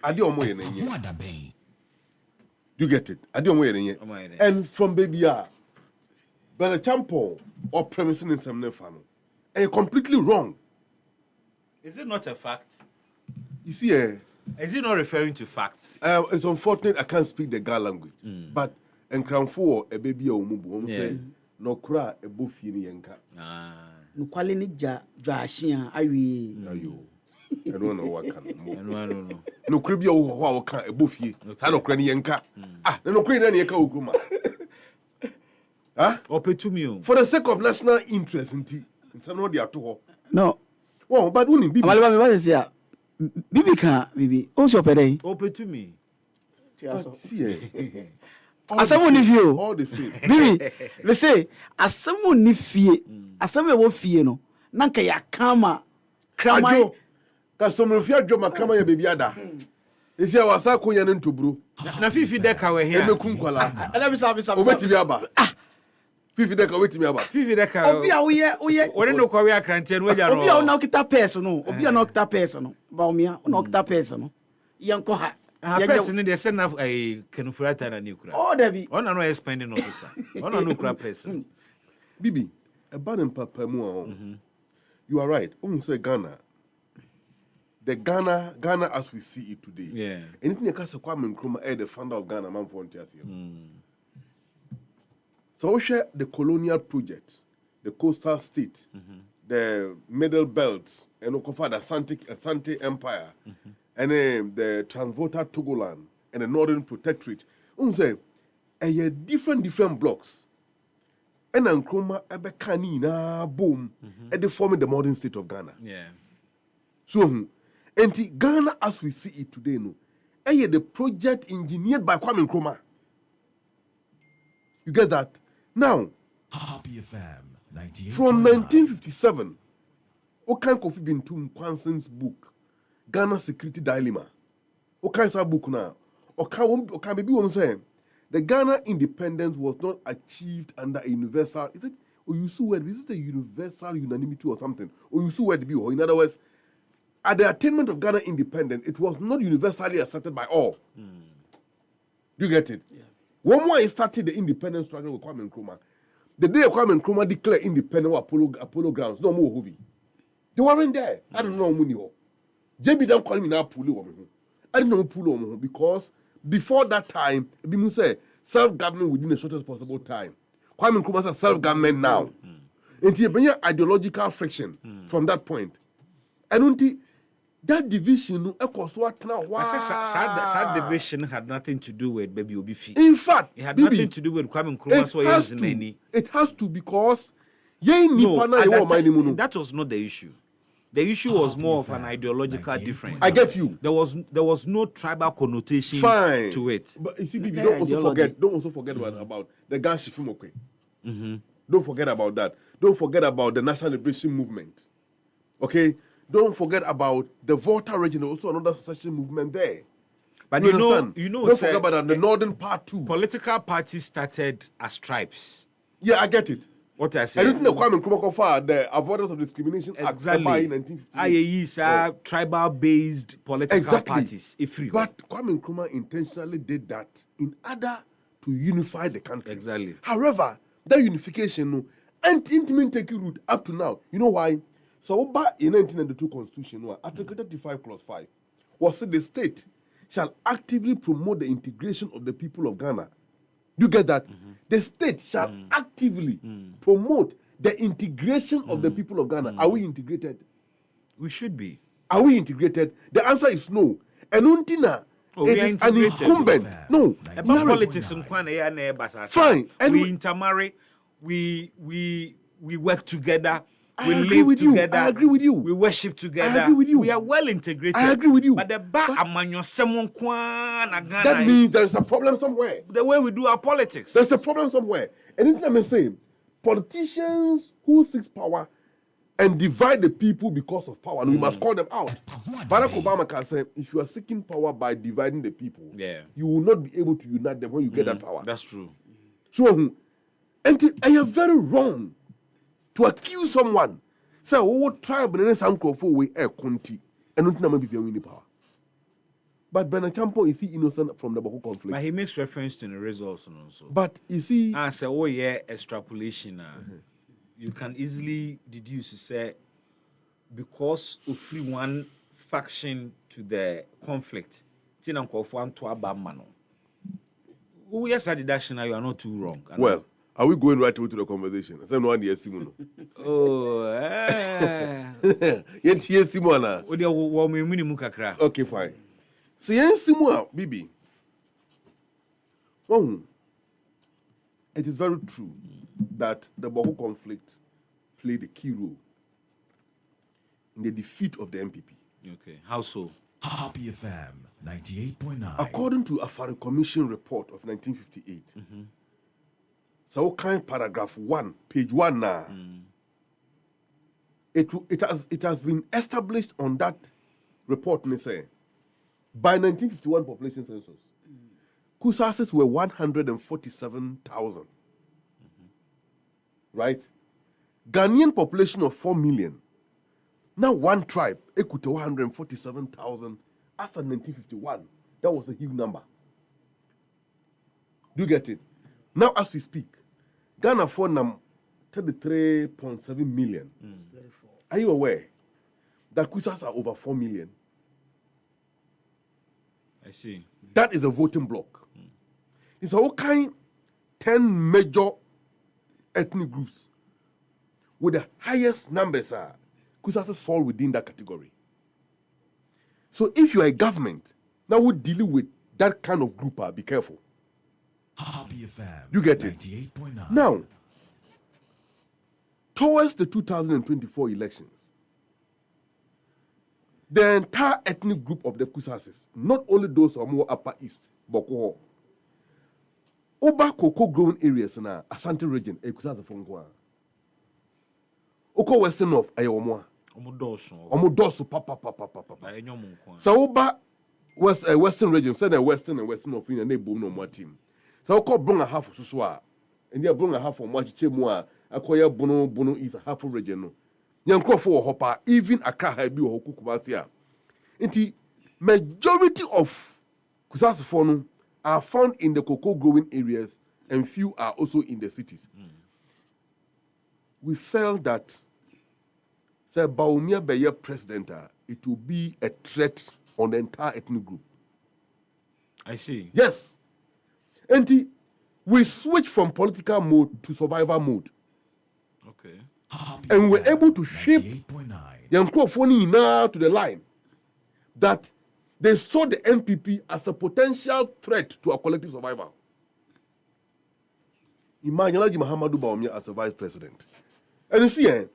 Ade omo ye nenye. You get it? Ade omo ye nenye. And from baby but a champion or premising in some nefa no. And you're completely wrong. Is it not a fact? You see is it not referring to facts? It's unfortunate I can't speak the Ghana language. But en cranfo a baby o mubu say no kura e bofie ni yenka. Nukwale ni jashia awi. Ayo. I don't know what can. I don't know. No cribia o kan e bofie. Sa no kura ni yenka. No kura ni yenka okuma. Opportunity. For the sake of national interest in some no dey ato ho. No. Oh, but uni bibi. Amaliba me what say bibi kan bibi. O so pede. Opportunity. See Asemu ni fie o. All the same. Bibi, we say asemu ni fie. Asemu e wo fie no. Na nka ya kama krama. Ka somo fie adwo makrama ya baby ada. Isi a wasa konya ne ntoburo. Na fifi deka we here. Emeku nkwala. Ala bisa. Obetimi aba. Fifi deka obetimi aba. Fifi deka. Obi a woye. Wore no kwa we akrante no waja no. Obi a na okita pesa no. Obi a na okita pesa no. Ba omia, na okita pesa no. Yanko ha. Person no dey send na kenufurata na nikura. Oh David. Ona no spending officer. Ona no kura person. Bibi, a ban papa mu. You are right. Say Ghana. The Ghana as we see it today. Yeah. Anything you can say Kwame Nkrumah the founder of Ghana man for here. So we share the colonial project, the coastal state, the Middle Belt, and Okofa the Asante Empire. And the Transvolta Togoland and the Northern Protectorate. Say, different blocks. And Nkrumah ebekani na boom, and they forming the modern state of Ghana. Yeah. So, and Ghana as we see it today, no, the project engineered by Kwame Nkrumah. You get that? Now, from 1957, Okan Kofi Bintou Kwanson's book. Ghana Security Dilemma. Okay, sa book now. Okay, maybe one say the Ghana independence was not achieved under a universal. Is it? Or you see where this is the universal unanimity or something? Or you see where the be? Or in other words, at the attainment of Ghana independence, it was not universally accepted by all. Do you get it? Yeah. One more started the independence struggle with Kwame Nkrumah. The day Kwame Nkrumah declared independence Apollo grounds, no more Hovi. They weren't there. I don't know money. JB don't call me now pull woman. I didn't know pull woman because before that time, we say self-government within the shortest possible time. Kwame Nkrumah says self-government now. And he bring ideological friction from that point. I don't think that division that division had nothing to do with Baby Obifi. In fact, it had nothing to do with Kwame Nkrumah. It has to because that was not the issue. The issue was more of an ideological difference. I get you. There was no tribal connotation to it. But you see, Bibi, don't also forget about the Gan Shifimokwe. Don't forget about that. Don't forget about the National Liberation Movement. Okay? Don't forget about the Volta region, also another secession movement there. But you know, don't forget about the northern part too. Political parties started as tribes. Yeah, I get it. What I say? I don't know Kwame Nkrumah the Avoidance of Discrimination Act in 1958. Tribal-based political parties. But Kwame Nkrumah intentionally did that in order to unify the country. Exactly. However, that unification didn't take root up to now. You know why? So back in 1992 Constitution, Article 35 Clause 5 was said the state shall actively promote the integration of the people of Ghana. Do you get that? The state shall actively promote the integration of the people of Ghana. Are we integrated? We should be. Are we integrated? The answer is no. And untina, it is an incumbent. No. About politics and fine. And we intermarry. We work together. We I live together. I agree with you. We worship together. I agree with you. We are well integrated. I agree with you. But the that means there is a problem somewhere. The way we do our politics. There's a problem somewhere. And anything I'm saying, politicians who seek power and divide the people because of power, and we must call them out. Barack Obama can say, if you are seeking power by dividing the people, you will not be able to unite them when you get that power. That's true. So, and I am very wrong to accuse someone. Say, oh, tribe and some crop away a county, and not number be winning power. But Bernard Champo is he innocent from the Boko conflict? But he makes reference to the results also. But you see, I say, oh yeah, extrapolation. You can easily deduce, say, because of free one faction to the conflict, Tina Kofan to Abamano. Oh yes, I deduction. You are not too wrong. Well. Are we going right away to the conversation? I no one here, Simon. Yes, yes, Simona. Okay, fine. So, yes, Simona, Bibi. Well, it is very true that the Boko conflict played a key role in the defeat of the MPP. Okay, how so? Happy FM 98.9. According to a Foreign Commission report of 1958, so kind paragraph 1, page 1 now. It has been established on that report, me say, by 1951 population census, Kusases were 147,000. Right? Ghanaian population of 4 million. Now one tribe, equal to 147,000 after 1951. That was a huge number. Do you get it? Now as we speak, Ghana for 33.7 million. Are you aware that Kusas are over 4 million? I see. That is a voting bloc. It's all kind 10 major ethnic groups with the highest numbers are Kusas fall within that category. So if you are a government, now we deal with that kind of group, be careful. You get it? Now, towards the 2024 elections, the entire ethnic group of the Kusases, not only those who are more upper east, Boko, Oba cocoa grown areas in Asante region, a Kusasa Fongwa. Oko western of Ayomwa. Omodoso, papa. So Oba western region, said the western and western of India, neighbor no more team. So I call bring a half of Suswa, and you bring a half of Machichemua, acquire Bono is a half of region. Young crop for hopper, even a car had be or Kukubasia. Inti majority of Kusasafonum are found in the cocoa growing areas, and few are also in the cities. We felt that, say, Baumia Beye president, it will be a threat on the entire ethnic group. I see. Yes. And we switch from political mode to survival mode. Okay. And we're able to shape young Kwafoni now to the line that they saw the MPP as a potential threat to our collective survival. Imagine Alhaji Muhammadu Bawumia as a vice president. And you see,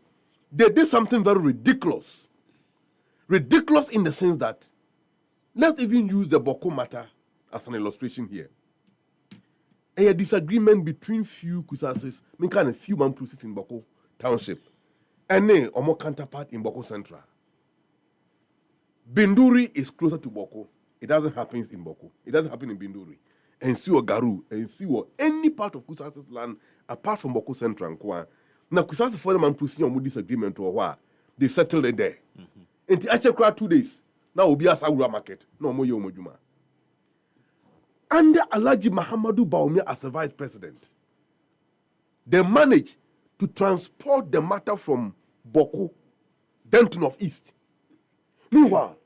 they did something very ridiculous. Ridiculous in the sense that, let's even use the Boko matter as an illustration here. A disagreement between few Kusases, kind of few Mampusis in Boko Township, and a more counterpart in Boko Central. Binduri is closer to Boko. It doesn't happen in Boko. It doesn't happen in Binduri. And Siwo Garu, and Siwo, any part of Kusases land apart from Boko Central and Kwa. Now Kusases for them and pushing on disagreement or what they settled it there. And the actual crowd 2 days. Now will be a Saura market. No more Yomojuma. Under Alhaji Muhammadu Bawumia as a vice president, they managed to transport the matter from Boko, Denton of East. Meanwhile,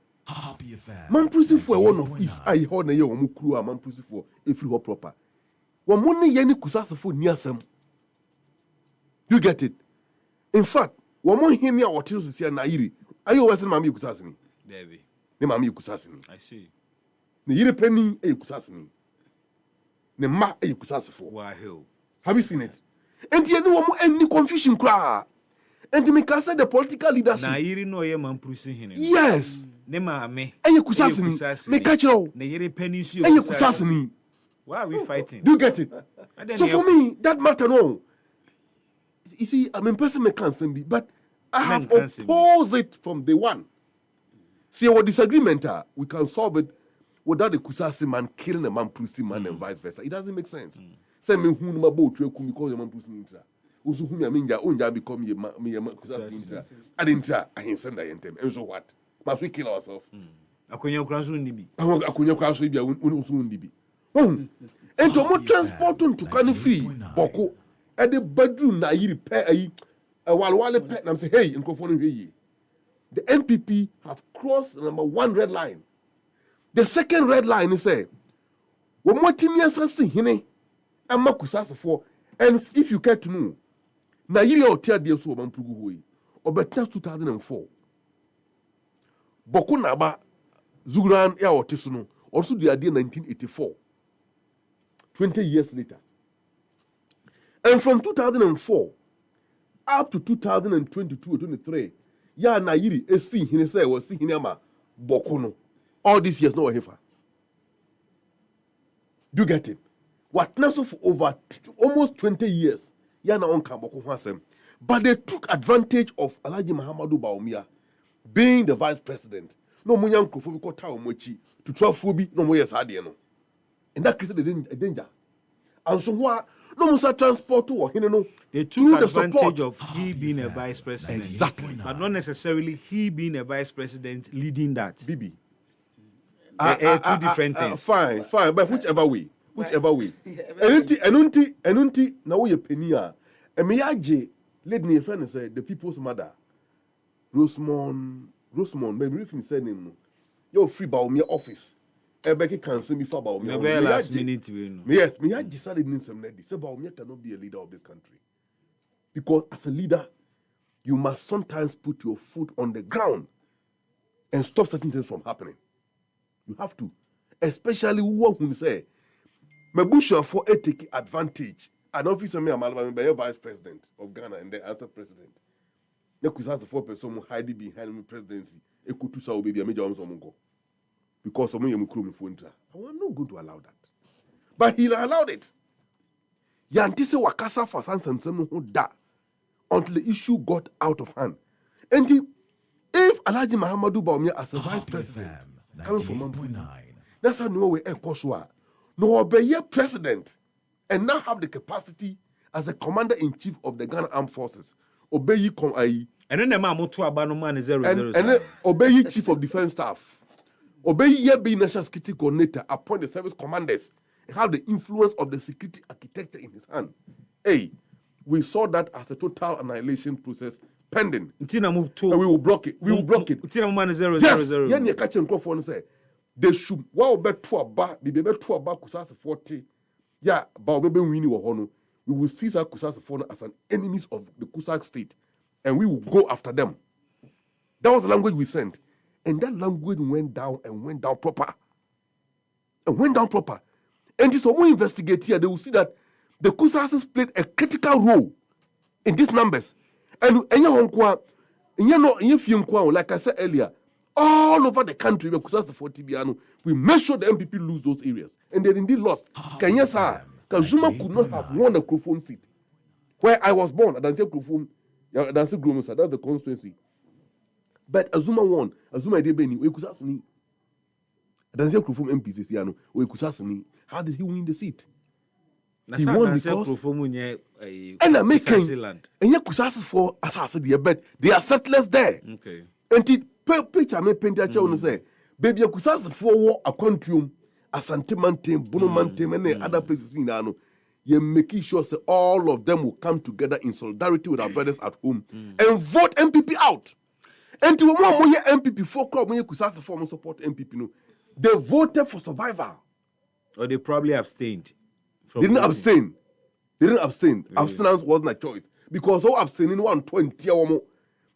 Mamprusi for one of East, I hold a young Mukuru, Mamprusi for if you were proper. Wamuni yeni kusasefo ni asem. You get it? In fact, wamo himi ya watizo sisi na iri. Ayo wese ni mami kusasini. Debbie. Ni mami kusasini. I see. Ni iri penny kusasini. Ni ma kusasefo. Wow. Have you seen it? And yeni wamo any confusion kra. And me can say the political leadership. Na iri no ye mamprusi hini. Yes. Ne maame. Kusasini. Me catch it. Ne iri penny su. Kusasini. Why are we fighting? Do you get it? So for me, that matter no. You see, I'm in person me can't be, but I have opposed it from day one. See, our disagreement, we can solve it without the Kusasi man killing a man, Prusi man, and vice versa. It doesn't make sense. Say me who my boat you call your man Prusi intra. Usu whom ya minja unja become me a Kusasi intra. I didn't try. I ain't send I intem. And so what? Must we kill ourselves? Akunyo krasu ndibi. Akunyo krasu ibi unusu ndibi. And to more transport to Kani free Boko at the bedroom na yiri pe ayi wale pe na say hey nkofo no hwe. The NPP have crossed the number 1 red line. The second red line is say wo motimi asase hine ama kusasefo, and if you care to know na yiri otia de so manpugu hoyi obetna 2004 Boko na ba Zuguran ya otiso no also the idea 1984 20 years later. And from 2004 up to 2022 or 23, ya na yiri esi hine say was see hine ama Bokono. All these years no hefa. Do you get it? What now so for over almost 20 years, ya na onka Boko Hasem. But they took advantage of Alhaji Muhammadu Bawumia being the vice president. No munyan krofo bi kota omochi to trafobi no mo yes ade no. And that created a danger. And so what no musa transport to or no. They took advantage of he being a vice president. Exactly. But not necessarily he being a vice president leading that. Bibi. Two different things. Fine. But whichever way. Enunti na wo ye penia. E me yaje lady ne friend say the people's mother. Rosemond, but me refin say name no. Yo free Bawumia office. Ebeki can say me for Bawumia. Me last minute we know. Yes, me yaje decided in some lady. Say Bawumia cannot be a leader of this country. Because as a leader, you must sometimes put your foot on the ground and stop certain things from happening. You have to. Especially who say, Mebusha for a take advantage. An officer me am be vice president of Ghana and the answer president. You could have the 4 person hiding behind the presidency. E could to say baby a major go. Because some you crew me for intra. I was not going to allow that. But he allowed it. Yantise wakasa for some who da until the issue got out of hand. And if Alhaji Muhammadu Bawumia as a vice president coming from 1.9, that's how no way no obey president and now have the capacity as a commander-in-chief of the Ghana Armed Forces. Obey you and then the man to abano man is 0 and then obey you chief of defense staff. Obey you be national security coordinator, appoint the service commanders, and have the influence of the security architecture in his hand. Hey, we saw that as a total annihilation process pending. And we will block it. Yes. Yen ye catch and go say they should wow bet to aba be 40. Yeah, but maybe we will seize our Kusasa phone as an enemies of the Kusak state, and we will go after them. That was the language we sent, and that language went down proper. And this when we investigate here, they will see that the Kusas played a critical role in these numbers. And like I said earlier, all over the country, we made sure the MPP lose those areas, and they indeed lost. Because Zuma could not have won the Krofom seat. Where I was born, that's the constituency. But Azuma won. Azuma did Beni. We could ask me. That's the Krofom MPs. We could ask me. How did he win the seat? He won because. And I'm making. And you could ask for assassin, but they are settlers there. Okay. And the picture me paint that you say, baby, you could ask for a quantum. Asante Mantem, Bono Mantem, and other places in Ano, you're making sure that all of them will come together in solidarity with our brothers at home and vote MPP out. And to more MPP for crowd when you could ask for support MPP, no, they voted for survival. Or they probably abstained. They didn't abstain. Really? Abstinence wasn't a choice. Because all abstaining 120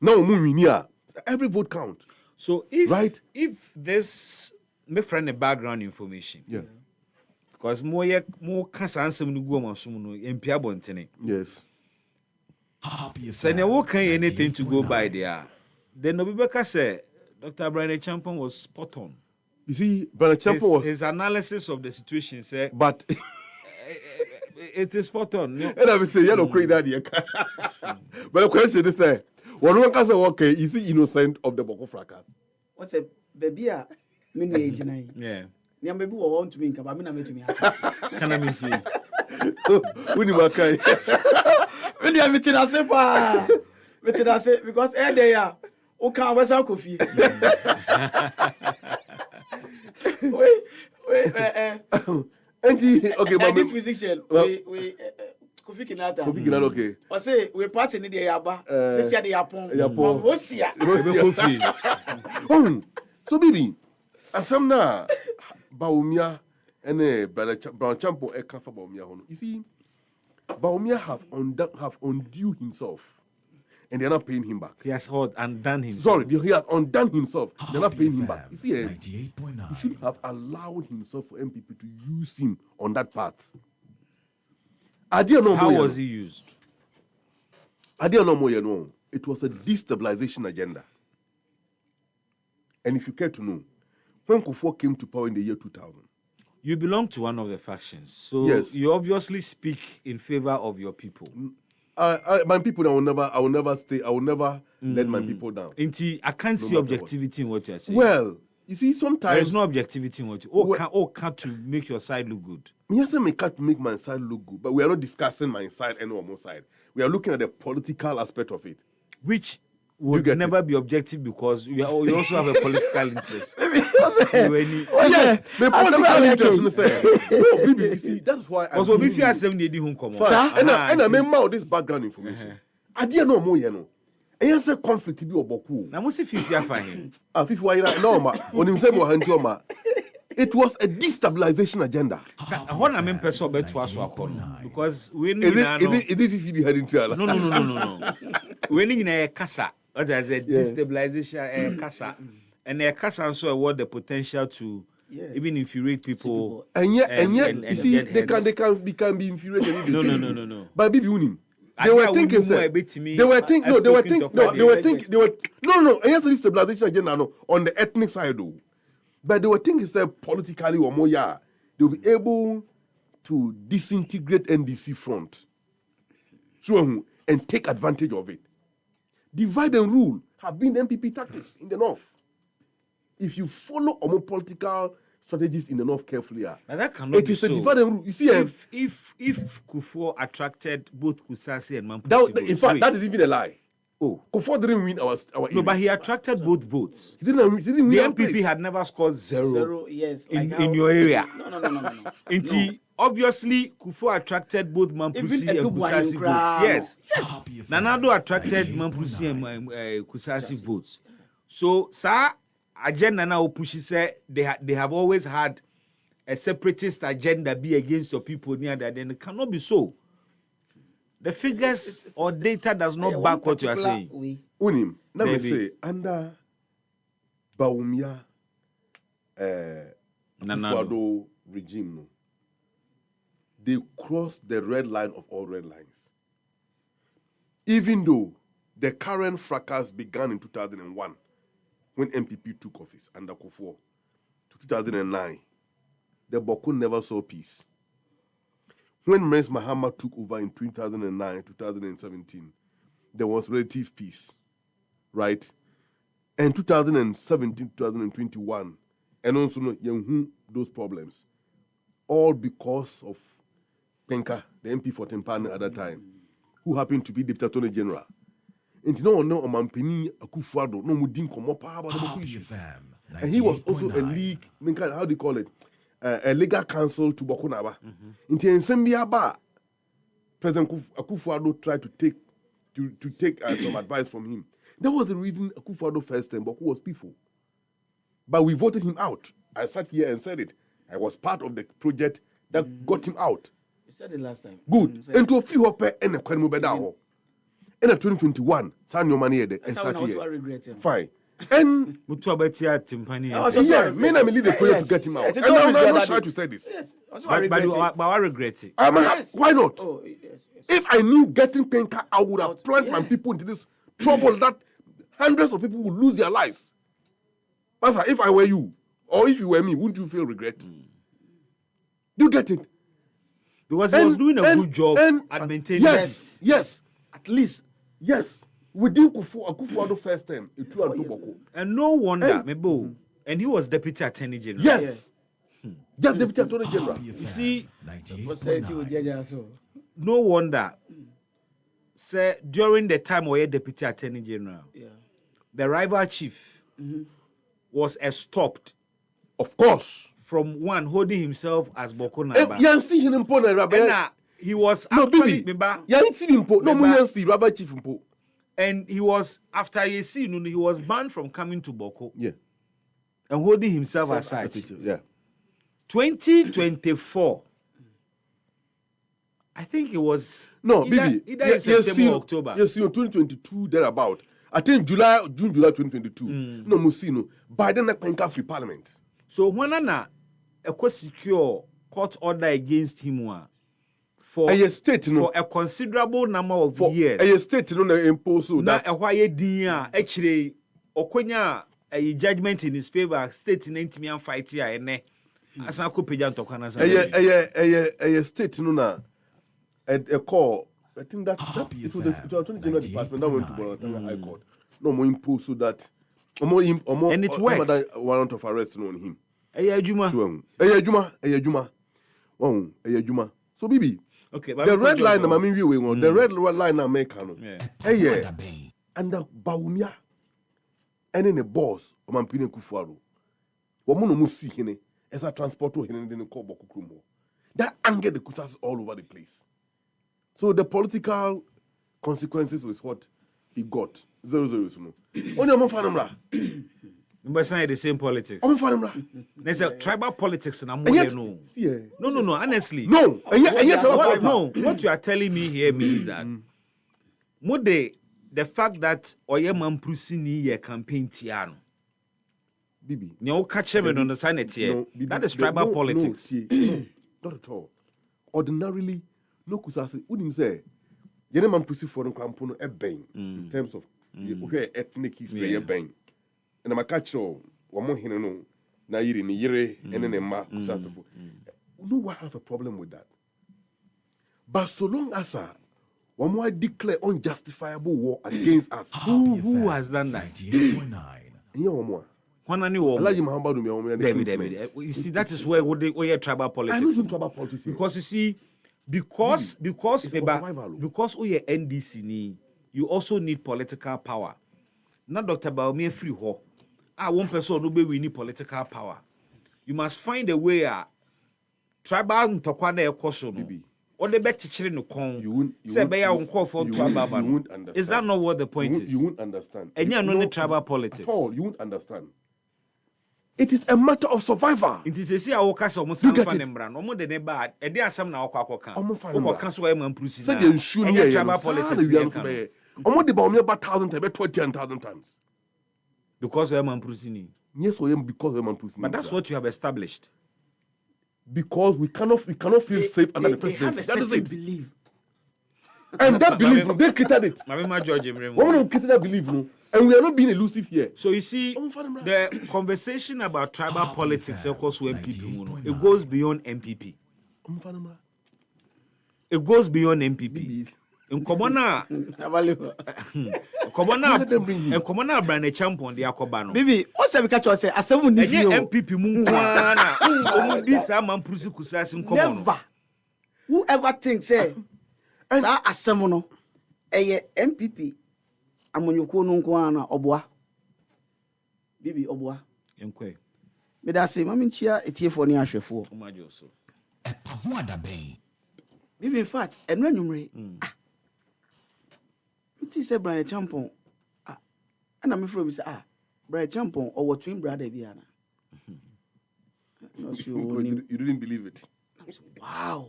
now every vote count. So if this my friend the background information. Yeah. Because more cancer answer no go on some no MP abontene. Yes. So now what can anything to go by there? Then Nobibeka said Dr. Brian Champon was spot on. You see, Brian Champon was his analysis of the situation said, but it is spot on. No? And I will say, you know, crazy idea. But the question is, one can say, okay, is he innocent of the Boko fracas? What's a baby? Yeah. Yeah, baby, want to me, but I'm not to me. Can I meet you? When you work, when you are meeting us, because they are. Okay, what's our coffee? Wait. Okay, but this musician, we Kofi Kinata. Okay. I say we pass in the Yaba. Say the Yapon. So, baby, as some now, Baumia and Brown Champo a for Baumia. You see, Baumia have undue himself. And they're not paying him back. He has undone himself. Sorry, he has undone himself. They're not paying him back. You see, he should have allowed himself for MPP to use him on that path. How was he used? It was a destabilization agenda. And if you care to know, when Kufuor came to power in the year 2000, you belong to one of the factions, so yes, you obviously speak in favor of your people. My people, I will never let my people down. I can't see objectivity in what you are saying. Well, you see, sometimes there's no objectivity in what you can't to make your side look good. Yes, I can't make my side look good, but we are not discussing my side and more side. We are looking at the political aspect of it, which would never be objective because you also have a political interest. Yes, the political interest. You see, that's why. Also, if you are 70, and I remember this background information. I didn't know more, you know. And you say conflict be oboku. Na mo si fifi afa him. Fifi wa ira no ma. Onim say mo hantu ma. It was a destabilization agenda. What I mean, person beto aso akon because we need na no. Is it fifi di heading to? No. We need na kasa. What is a destabilization kasa. And a kasa also award the potential to even infuriate people. And yet, you see, they can be infuriated. No. By baby unim. They were thinking, and yes, this stabilization agenda on the ethnic side, though. But they were thinking, politically or more, they'll be able to disintegrate NDC front, and take advantage of it. Divide and rule have been the MPP tactics in the north. If you follow more political strategies in the north carefully, that cannot it is be a divide and rule. You see, if Kufuor attracted both Kusasi and Mampusi, in fact, that is even a lie. Kufuor didn't win our no, but he attracted both votes. He didn't win the MPP had never scored zero yes, in your area. No. Obviously, Kufuor attracted both Mampusi and Kusasi votes. Yes. Nanado attracted Mampusi and Kusasi votes. So, sir, agenda now pushes say they have always had a separatist agenda be against your people near that. Then it cannot be so. The figures or data does not back what you are saying. Unim, let me say, under Baumia Kufuor regime, they crossed the red line of all red lines. Even though the current fracas began in 2001, when MPP took office under Kufuor, to 2009, the Boko never saw peace. When Mres Mahama took over in 2009, 2017, there was relative peace, right? And 2017, 2021, and also those problems, all because of Penka, the MP for Tempane at that time, who happened to be Deputy Attorney General. And you know, Mampeni Akufo-Addo, no mudin komo pa about the issue. And he was also a league, how do you call it? A legal counsel to Boko Naba. In Nsembia, President Akufo-Addo tried to take some advice from him. That was the reason Akufo-Addo first time Boko was peaceful. But we voted him out. I sat here and said it. I was part of the project that got him out. said it last time. Good. Into a few up and a quantum bedaho. In a 2021, San your money and start here. Fine. And Mutuabetia Timpani. Yeah, men are lead the prayer to get him out. And I'm not sure to say this. Yes. But I regret it. Why not? Oh, yes. If I knew getting Penka, I would have plunged my people into this trouble that hundreds of people would lose their lives. Pastor, if I were you, or if you were me, wouldn't you feel regret? Do you get it? Because he was doing a good job at maintaining peace. Yes, at least, yes. Within Kufuor first time, it was Boko. And no wonder, and he was Deputy Attorney General. Yes. Just Deputy Attorney General. You see, no wonder, sir, during the time we had Deputy Attorney General, the rival chief was stopped. Of course. From one holding himself as Boko Naba. He was actually, rival chief. And he was, after he was banned from coming to Boko. Yeah. And holding himself aside. Yeah. 2024. I think it was either in September or October. Yes, 2022 thereabout. I think July 2022. No Musino. Biden na penka free parliament. So when a secure court order against him for a state for a considerable number of years. A state no impose that. Na why actually okonya a judgment in his favor state in intimian fight here ene asan ko peja ntokwana sa. A state no na a call. I think that it was the Attorney General Department that went to Bologna High Court. No more impose so that and it worked. Warrant of arrest on him. Juma. So Bibi. Okay, the red line na mami we on the red line na make no. And the Baumia and the boss of Mampine Kufuor. Woman no see hine as a transporter hine in the Koboko Krumo. That anger the kusas all over the place. So the political consequences was what he got. 0-0. Only among Fanamra. But it's not the same politics. There's a tribal politics and I'm no. No, honestly. No. What you are telling me here means that the fact that Oyema Mprusi ye campaign tiano. Bibi. You catch him on the Senate here. That is tribal politics. Not at all. Ordinarily, no kusasi. Udim say, Yeneman Mprusi for the campuno e bang in terms of ethnic history e bang. And I'm catch one more no na yiri ni yire and then ma kusasifo. No one have a problem with that. But so long as one more declare unjustifiable war against us. Who has done that? 98.9. Yeah, one more. You see, that is where we tribal politics. I listen tribal politics because you see, because we are NDC ni, you also need political power. Not Dr. Baumia free ho. One person no be we need political power. You must find a way tribal ntokwana ekoso no. Or the bet chichiri no kon. Say be ya unko for tribal. Is that not what the point is? You won't understand. And you know tribal politics. Paul, you won't understand. It is a matter of survival. It is a see our case almost some fan embra. No more than bad. E dey asam na akwa kan so e man prusi na. Say the issue here tribal politics. Omo de ba omo about 1,000 times, 20,000 times. Because we are man prusi ni. Yes, we am because we are man prusi. But that's what you have established. Because we cannot feel safe under the presidency. That is it. Belief. And that belief, they created it. Mama George Emre. Women created that belief, no? And we are not being elusive here. So you see, the conversation about tribal politics, of course, MPP, it goes beyond MPP. It goes beyond MPP. In Komona, brand champion, the Akobano. Bibi, what's the catch? I say, as someone is MPP Munkwana. This a man Prusikusas in Never. Whoever thinks, say, as someone, a MPP. Amonyoko no nkwana obwa bibi obwa enkwe me da say mami nchia etiefo ne ahwefo omajo so EpaHoaDaben bibi in fact eno anwumre miti say Brian Champon ana me fro bi say Brian Champon owo twin brother bi ana you didn't believe it. Wow.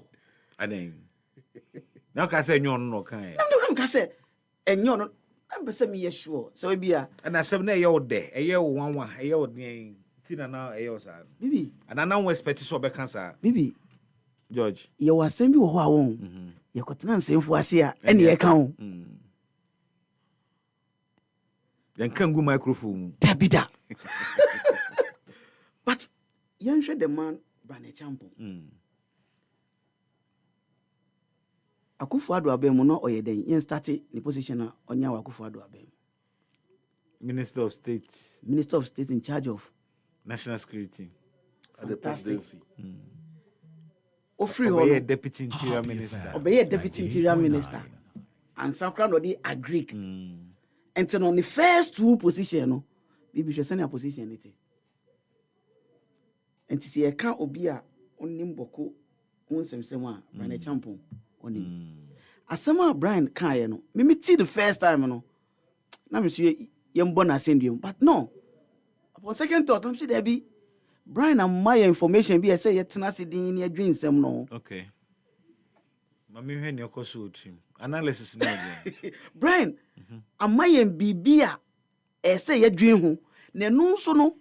Aden. Now can say no no kan. No can say enyo no. I'm be say me sure. So we be a and asem na ye wo de. Eye wo wanwa, eye wo den. Ti na na eye wo sa. Bibi. And na we expect so be kan sa. Bibi. George. Ye was asem bi wo ho a won. Ye kotena nsemfo ase a ene ye kan wo. Yan kan gu microphone. Tabida. But yan hwe the man Bane Champo. Akufo-Addo Abem no oye den yen start ni position na onya Akufo-Addo Abem. Minister of State. Minister of State in charge of National Security at the presidency. Ofri Obey Deputy Interior Minister. Obey Deputy Interior Minister. And Sankra no dey agree. And then on the first two position no, bibi hwe senior position it. And to see a can obi a onim boko onsemsem a Bane Champo onim. Asema Brian kan no, me ti the first time no. Na me see yembo na sendiem, but no. Upon second thought, I'm see there be Brian and my information be say yet na se din ni adwin sem no. Okay. Mami hwe ne okoso otrim. Analysis na again. Brian, amayen bibia say yadwin ho. Na no nso no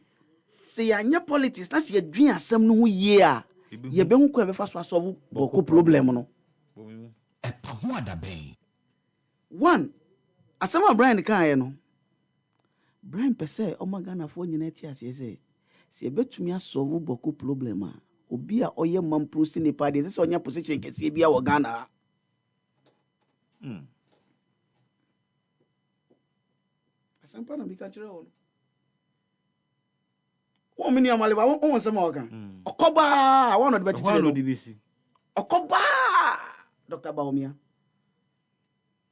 se yanya politics na se yadwin asem no ho ye a ye be hu ko be fa so solve boko problem no. EpaHoaDaben. One, asema Brian kan no. Brian pese o magana fo nyina ti ase se ebetumi asolve boko problem a obi a oye mampro si ne pade se onya position kese bia wo Ghana. Asampa na bika kire wo. Wo mini amaleba wo nsema wo kan. Okoba one of the betitire. Okoba Dr. Baumia.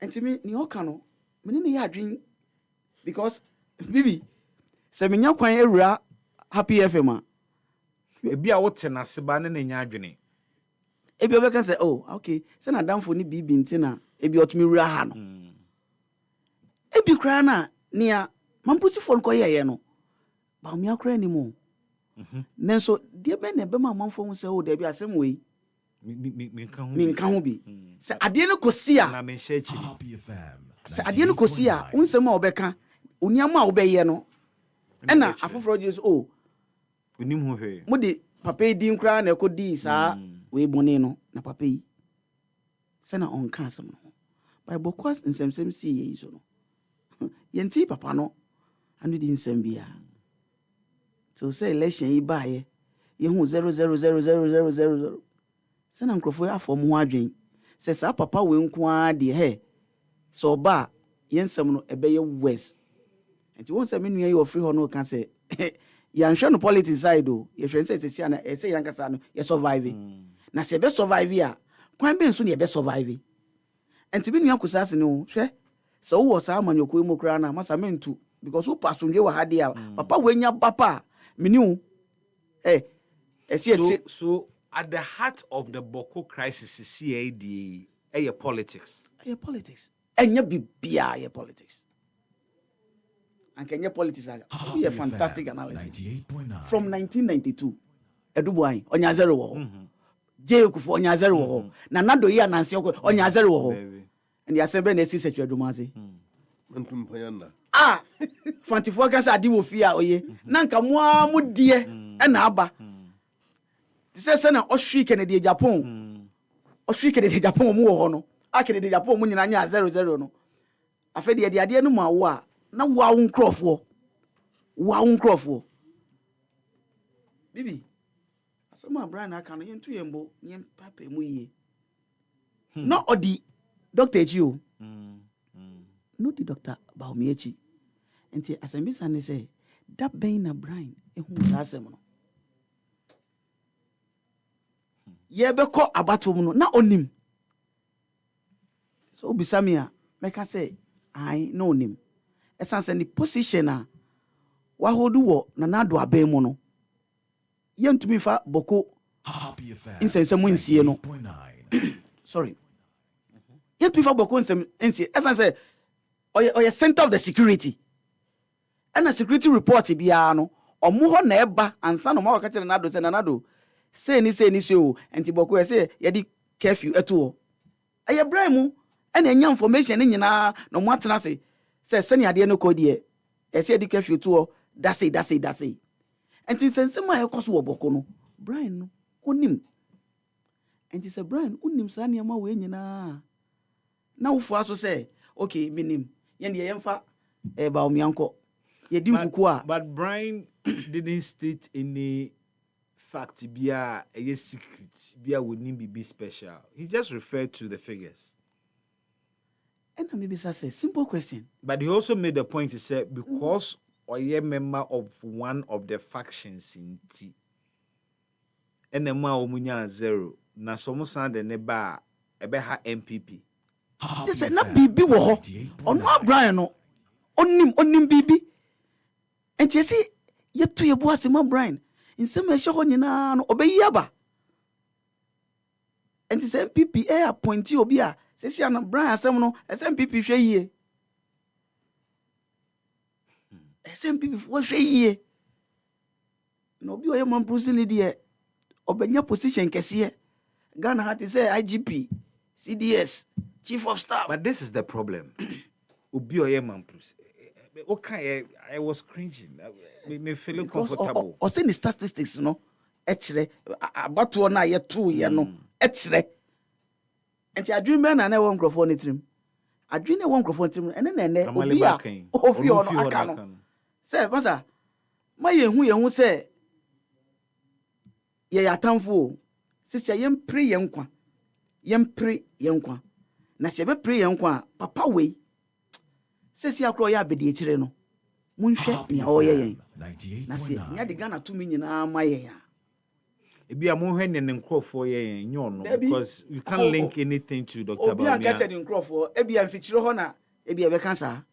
Entimi ni oka no. Meni ne ya adwin because bibi se menya kwan ewura Happy FM a. Ebi a wote na seba ne nya adwene. Ebi obeka say oh okay se na damfo ni bibi ntina ebi otumi wura ha no. Ebi kra na nia mampusi phone ko yeye no. Baumia kra ni mo. Nenso de be na be ma manfo hu say oh de bi asem we. Mi nka ho bi. Se ade no kosi a na me share chi. Se ade no kosi a unsem a obeka oniama a obeye no. Ena afoforo je so oh onim ho hwe. Mo de papa di nkra na ekodi saa we bone no na papa yi. Se na onka asem no. Bible kwas nsemsem si ye iso no. Yenti papa no anu di nsem bia. So say election yi ba ye hu 0000000. Se na nkrofo ya afọ mo adwen. Se sa papa we nko a de he. So ba yensem no ebe ye west. Enti won se me nua ye ofri ho no kan se ya nhwe no politics side o ye hwe se se na e se yankasa no ye survive. Na se be survive a kwan be nso ne be survive. Enti me nua kusase ne o hwe se wo sa amanyoko mu kra na masa mentu because wo pastor nje wa ha dia papa we nya papa meni o so at the heart of the Boko crisis is CAD politics. Politics. Enya bibia ye politics. And Kenya politics are a fantastic analysis. From 1992, Edubuai onya zero wo. Jekufu onya zero wo. Na nado ye anansi onya zero wo. And the assembly na esi setu Edumazi. Mantum payanda. Fantifo ka sa adi wo fia oye. Na nka mo amudie e na aba. Ti na ohwi Kennedy Japan. Ohwi Kennedy Japan mu wo ho no. Kennedy Japan mu nyina nya 00 no. Afedi de ade no mu awo a na wa wo nkrofo. Bibi. Asema Brian aka no yentu yembo nyem papa mu yie. No odi Dr. Echio. No di Dr. Baumiechi. Enti asembisa ne say that ben na Brian ehu sa asem no. Ye beko abatom no na onim. So bisamia meka say I no onim. Esanse ni position a wa hold wo na nado aben mu no. Ye ntumi fa Boko insense mu nsie no. Sorry. Ye ntumi fa Boko nsie esanse oye center of the security. And a security report bia no omo ho na eba ansa no ma waka kire nado se na nado say ni o enti Boko say ye di curfew eto aye Brian mu and enya information ni nyina no mo atena se send ade no ko de e se di curfew to that's it enti sense ma e koso wo boko no Brian no onim enti se Brian onim sa ne ma we nyina na wo aso say okay minim yen de yemfa ba omianko ye di nkuku a but Brian didn't state any fact bia a secret bia would be special. He just referred to the figures. And maybe that's a simple question. But he also made the point, he said, because a member of one of the factions in T and the ma omunya zero na somo san de neba ebeha MPP. They said na bibi wo ho. Ono Brian no onim bibi. And you see yetu ye boase ma Brian. Nsem ehye ho nyina no obeyi aba. And this MPP appointee obi a sesi ana Brian asem no MPP hwe yie. MPP hwe yie. No obi oye man prosili de obenya position kese. Ghana had to say IGP, CDS, Chief of Staff. But this is the problem. Obi oye man prosili. Okay, I was cringing. Me feeling comfortable. Or say the statistics, no. Echre about to na ye 2 year no. Echre. Enti adwin na won crofo ne trim. Adwin na won crofo trim ene na obi a ofi ono aka no. Say pasa ma ye hu say ye yatamfo. Sisi yempre ye nkwa. Yempre ye nkwa. Na se be pre ye nkwa papa we. Sisi akro ya bedi ekire no. Munhwe nya oye yen. Na se nya de Ghana to me nyina ma ye ya. Ebi amonhwe ne nkrofo ye yen no because you can't link anything to Dr. Bamia. Obi aka de nkrofo ebi amfichire ho na ebi e be kansa.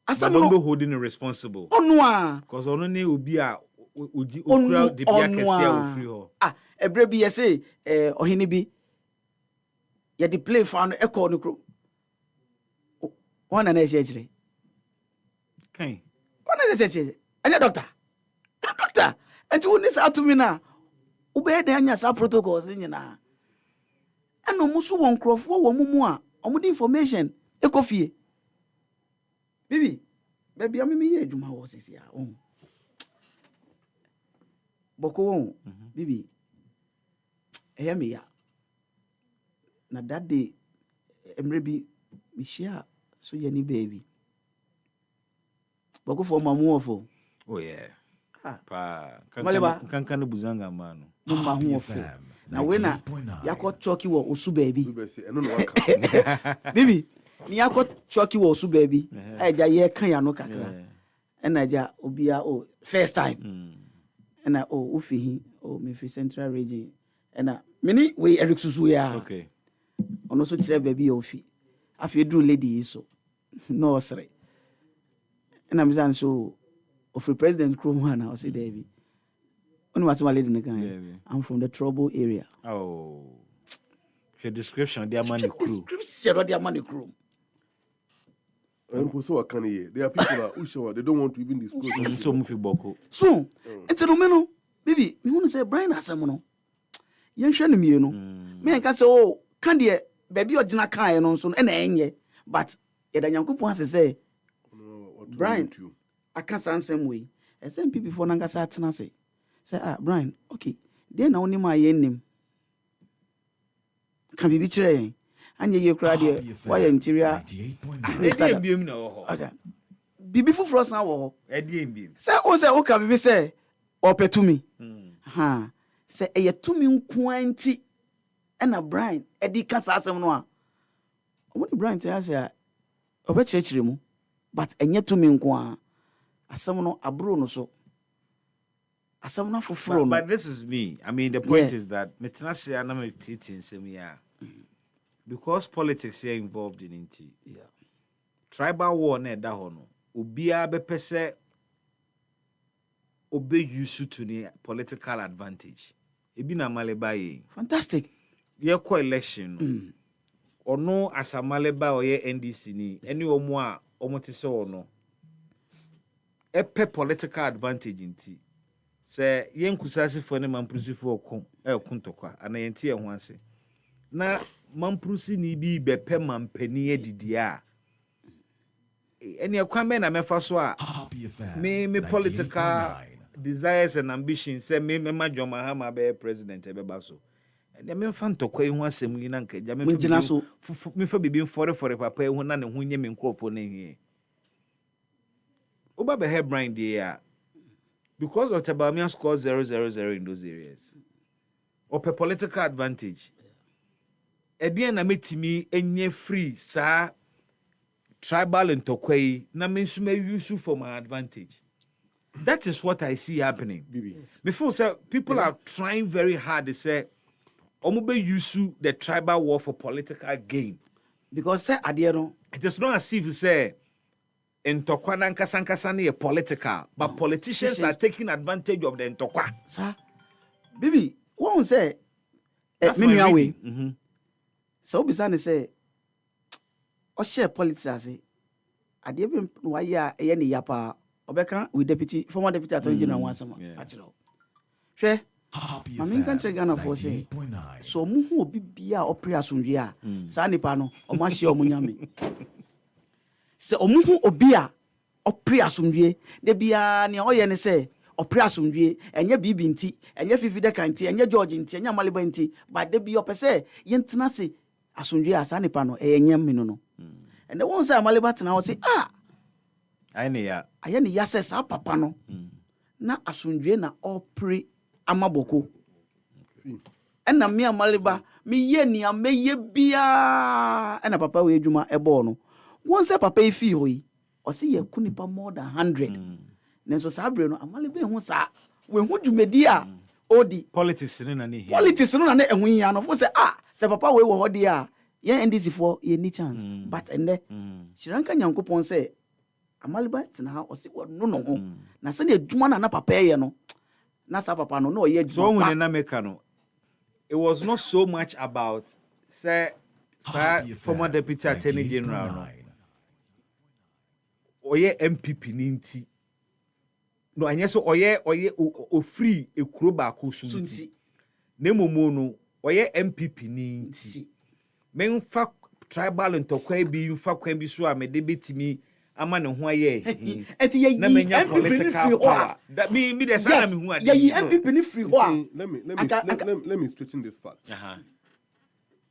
Asam no be holding responsible. Onu a because onu ne obi a oji okura de bia kese a ofri ho. Ebre bi ye say ohini bi ye de play fan echo no kro. One na ejejire. Kan. One na ejejire. Anya doctor. Doctor. Enti woni sa to me na. Ube de anya sa protocols nyina. Eno musu won krofo wo mumu a omo di information ekofie. Bibi, baby amimi ye adwuma wo sisi a. Boko won. Bibi. Eya me ya. Na that day emre bi mi share so ye ni baby. Boko for mamu ofo. Oh yeah. Pa Kankan buzanga mano. Mumma hu ofo. Na we na yakọ choki wo osu baby. Bibi, ni yakọ choki wo osu baby. Eja ye kan ya no kakra. Ena ja obia first time. Ena ufihi me fi central region. Ena mini we Eric Susu ya. Okay. Ono so kire baby ofi. Afi dru lady so. No osre. Ena mizan so of President Krumana or say David. Only was my lady in the gang. I'm from the trouble area. Oh, your description, their money crew. Description, their money crew. So can hear. There are people who show they don't want to even disclose. So, it's a no, baby. Me want to say Brian Asamono. Young Shannon, you know. Me I can say, oh, can't you, baby, or Jina Kai and so and any, but it a young couple wants to say, Brian. I can't say same way. And some people for Nangasa Tana say, Brian, okay, then only my name can be betraying. And you cried here, why interior? Be before frost now. Say, oh, say, okay, be say, or pay to me. Ha, say, a 2 million quantity and a Brian, Eddie Casa some noir. What Brian tell us, a church room, but a yet 2 million quan. Asamono abro no so. Asamono fufuro. But this is me. I mean, the point is that metenase anam teaching semia. Because politics here involved in it. Yeah. Tribal war na da ho no. Obia be pese obe use to the political advantage. Ebi na maleba ye. Fantastic. Ye ko election. Ono asamaleba oye NDC ni. Eni omo a omo te se ono. Epe political advantage inti se yen kusasi fo ne mamprusi fo okun tokwa ana yenti e ho ase na mamprusi ni bi bepe mampani edidia eni akwan na mefa so a me political desires and ambitions say me madwoma ha ma be president ebeba so eni me fa ntokwa ihu asem yi na nka ja me fa bibi for papa ihu na ne hu nye me nkrofo na hie oba be head brain there because of Tabamia score 0-0-0 in those areas or per political advantage ebien na metimi enye free sa tribal ntokwa na me nso use for my advantage. That is what I see happening. Yes. Before say people are trying very hard to say omobe use the tribal war for political gain because say adiero it is not as if you say ntokwa na nkasa na political but politicians are taking advantage of the ntokwa. Sir bibi won say me away so bisa ne say o share politics ase ade be wa ya eye ne yapa obeka with former deputy attorney general wansama achiro hwe mami kan tre Ghana for say so mu hu obi bia opre asomdwe a sa nipa no o ma hye o munyame se o mu hu obi a opre asomdwe de bia ne o ye ne say opre asomdwe enye bibi nti enye fifi de kan nti enye George nti enye Maliba nti ba de bia opese ye ntena se asomdwe a sa nipa no enye mmino no and the one say Maliba tena o say aye ne ya say sa papa no na asomdwe na opre amaboko ena me Maliba me ye ni ameye bia ena papa we adwuma ebo no won say papa e fi hoyi o say ye kunipa more than 100 nenso sa abre no Maliba hu sa we hu dwumedi a odi politics no na ne ehun ya no fo say say papa we wo hodi a ye NDC for ye ni chance but ende Shiranka Nyankopon say Maliba tena ha o say no ho na say adwuma na papa ye no na sa papa no ye adwuma so when na make no it was not so much about say former deputy attorney general no oye MPP ni nti no anya so oye o free ekuro ba ko sunti na momo no oye MPP ni nti men fa tribal ntokwa bi mfa kwan bi so a me de betimi ama ne ho aye eti ye na menya political power that me the sana me hu ade ye MPP ni free ho let me straighten this fact.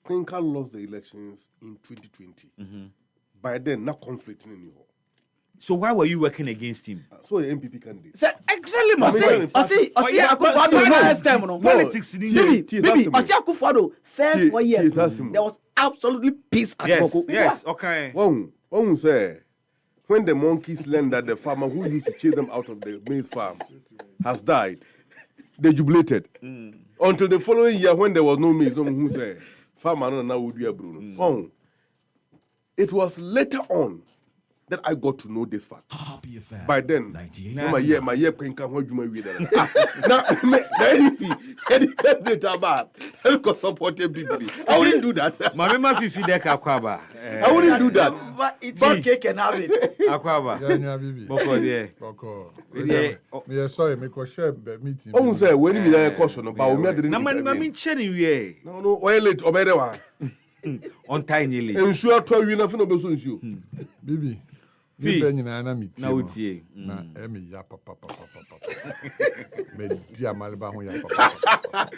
Quinca lost the elections in 2020. By then not conflicting in your. So why were you working against him? So the MPP candidate. Say exactly my say. I see Akufo-Addo first time no. Politics in Bibi, I see Akufo-Addo first 4 years. There was absolutely peace at Boko. Yes, okay. One say when the monkeys learned that the farmer who used to chase them out of the maize farm has died, they jubilated. Until the following year when there was no maize, who say farmer now would be a Bruno. It was later on that I got to know this fact. By then, my year Quinca what you may read that. I wouldn't do that. My mama fifi de Akwaba. I wouldn't do that. But cake and have it. Akwaba. Boko there. Boko. Me sorry, me ko share meeting. Oh, say when me na caution about me didn't. Na man chere we. No, oil late obede wa. On tiny le. Ensuo to wi na fe no be so ensuo. Bibi. Bibi nyina na meeting. Na utie. Na emi ya papa. Me dia Maliba ho ya papa.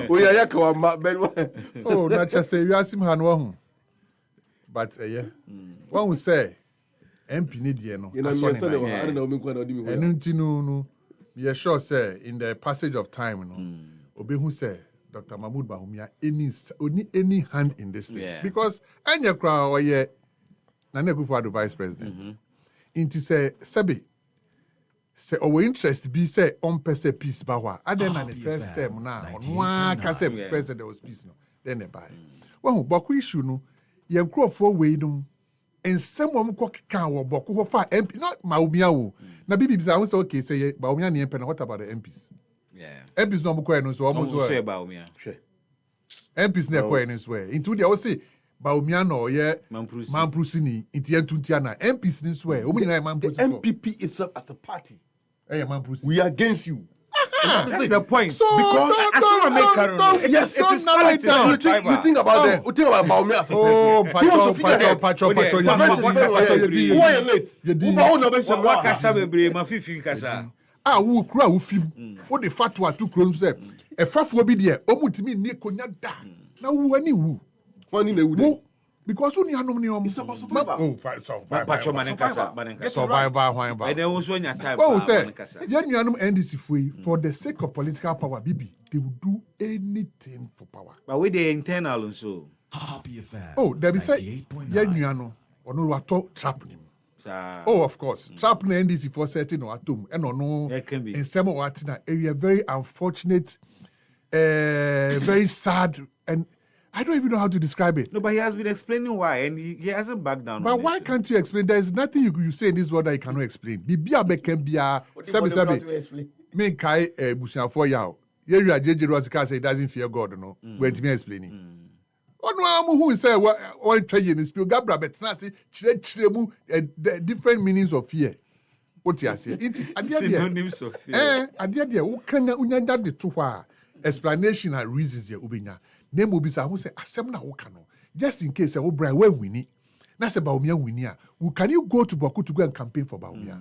O ya ka wa ma be. Oh, na cha say wi asim ha no ho. But one will say MP ni die no. I don't know me kwa na odi me. Enu ntinu no. Me sure say in the passage of time no. Obi hu say Dr. Mahmoud Bawumia any hand in this thing. Yeah. Because anya kra oye Nana Akufo-Addo vice president. Inti say Sebi say our interest be say on pese peace bawa. Aden na the first term na on can say president there was peace no. Then they buy. Well, boku issue no ye nkrofo we no ensem wo mko kan wo boku ho fa MP not Bawumia wo. Na bibi bisa won say okay say Bawumia na MP na what about the MPs? Yeah. MPs no mko eno so almost so. Say Bawumia. MPs na ko eno so. Into they will say Bawumia no ye Mamprusini inti entuntia MPs ni so e o nyina Mamprusi. MPP itself as a party. Mamprusini. We are against you. That's the point. So Because yes, it is politics. You think about Baumia as a person. Oh, He was a figurehead. Pacho. Who are you late? Who kura who film? What the fatwa to crown say? A fatwa be there. Omutimi ni konya da. Na who any who? One in a because only anomnium. It's about survival. Oh, survivor. But there was one time. Oh, say, Yanuanum NDC for the sake of political power, Bibi, they will do anything for power. But with the internal and so. Oh, there be say Yanuano or no wato trapping. Oh, of course. Trapping NDC for certain or atom and no in some of area very unfortunate, very sad, and I don't even know how to describe it. No, but he has been explaining why, and he hasn't backed down. But why can't you explain? There is nothing you say in this world that you cannot explain. Bibia Bekembia, Sabi. Me kai Bushia for yao. Here you are, JJ Rosika say he doesn't fear God, no. When to me explaining. Oh no, who say one tragedy is pure Gabra, but Snazzy, Chilemu, different meanings of fear. What you say? Synonyms of fear. Adia, who can unyanda the two explanation and reasons here, Ubina. Name will be who say, Asemna Okano, just in case O'Brien when we need. That's about Baumia Winia. Can you go to Baku to go and campaign for Baumia?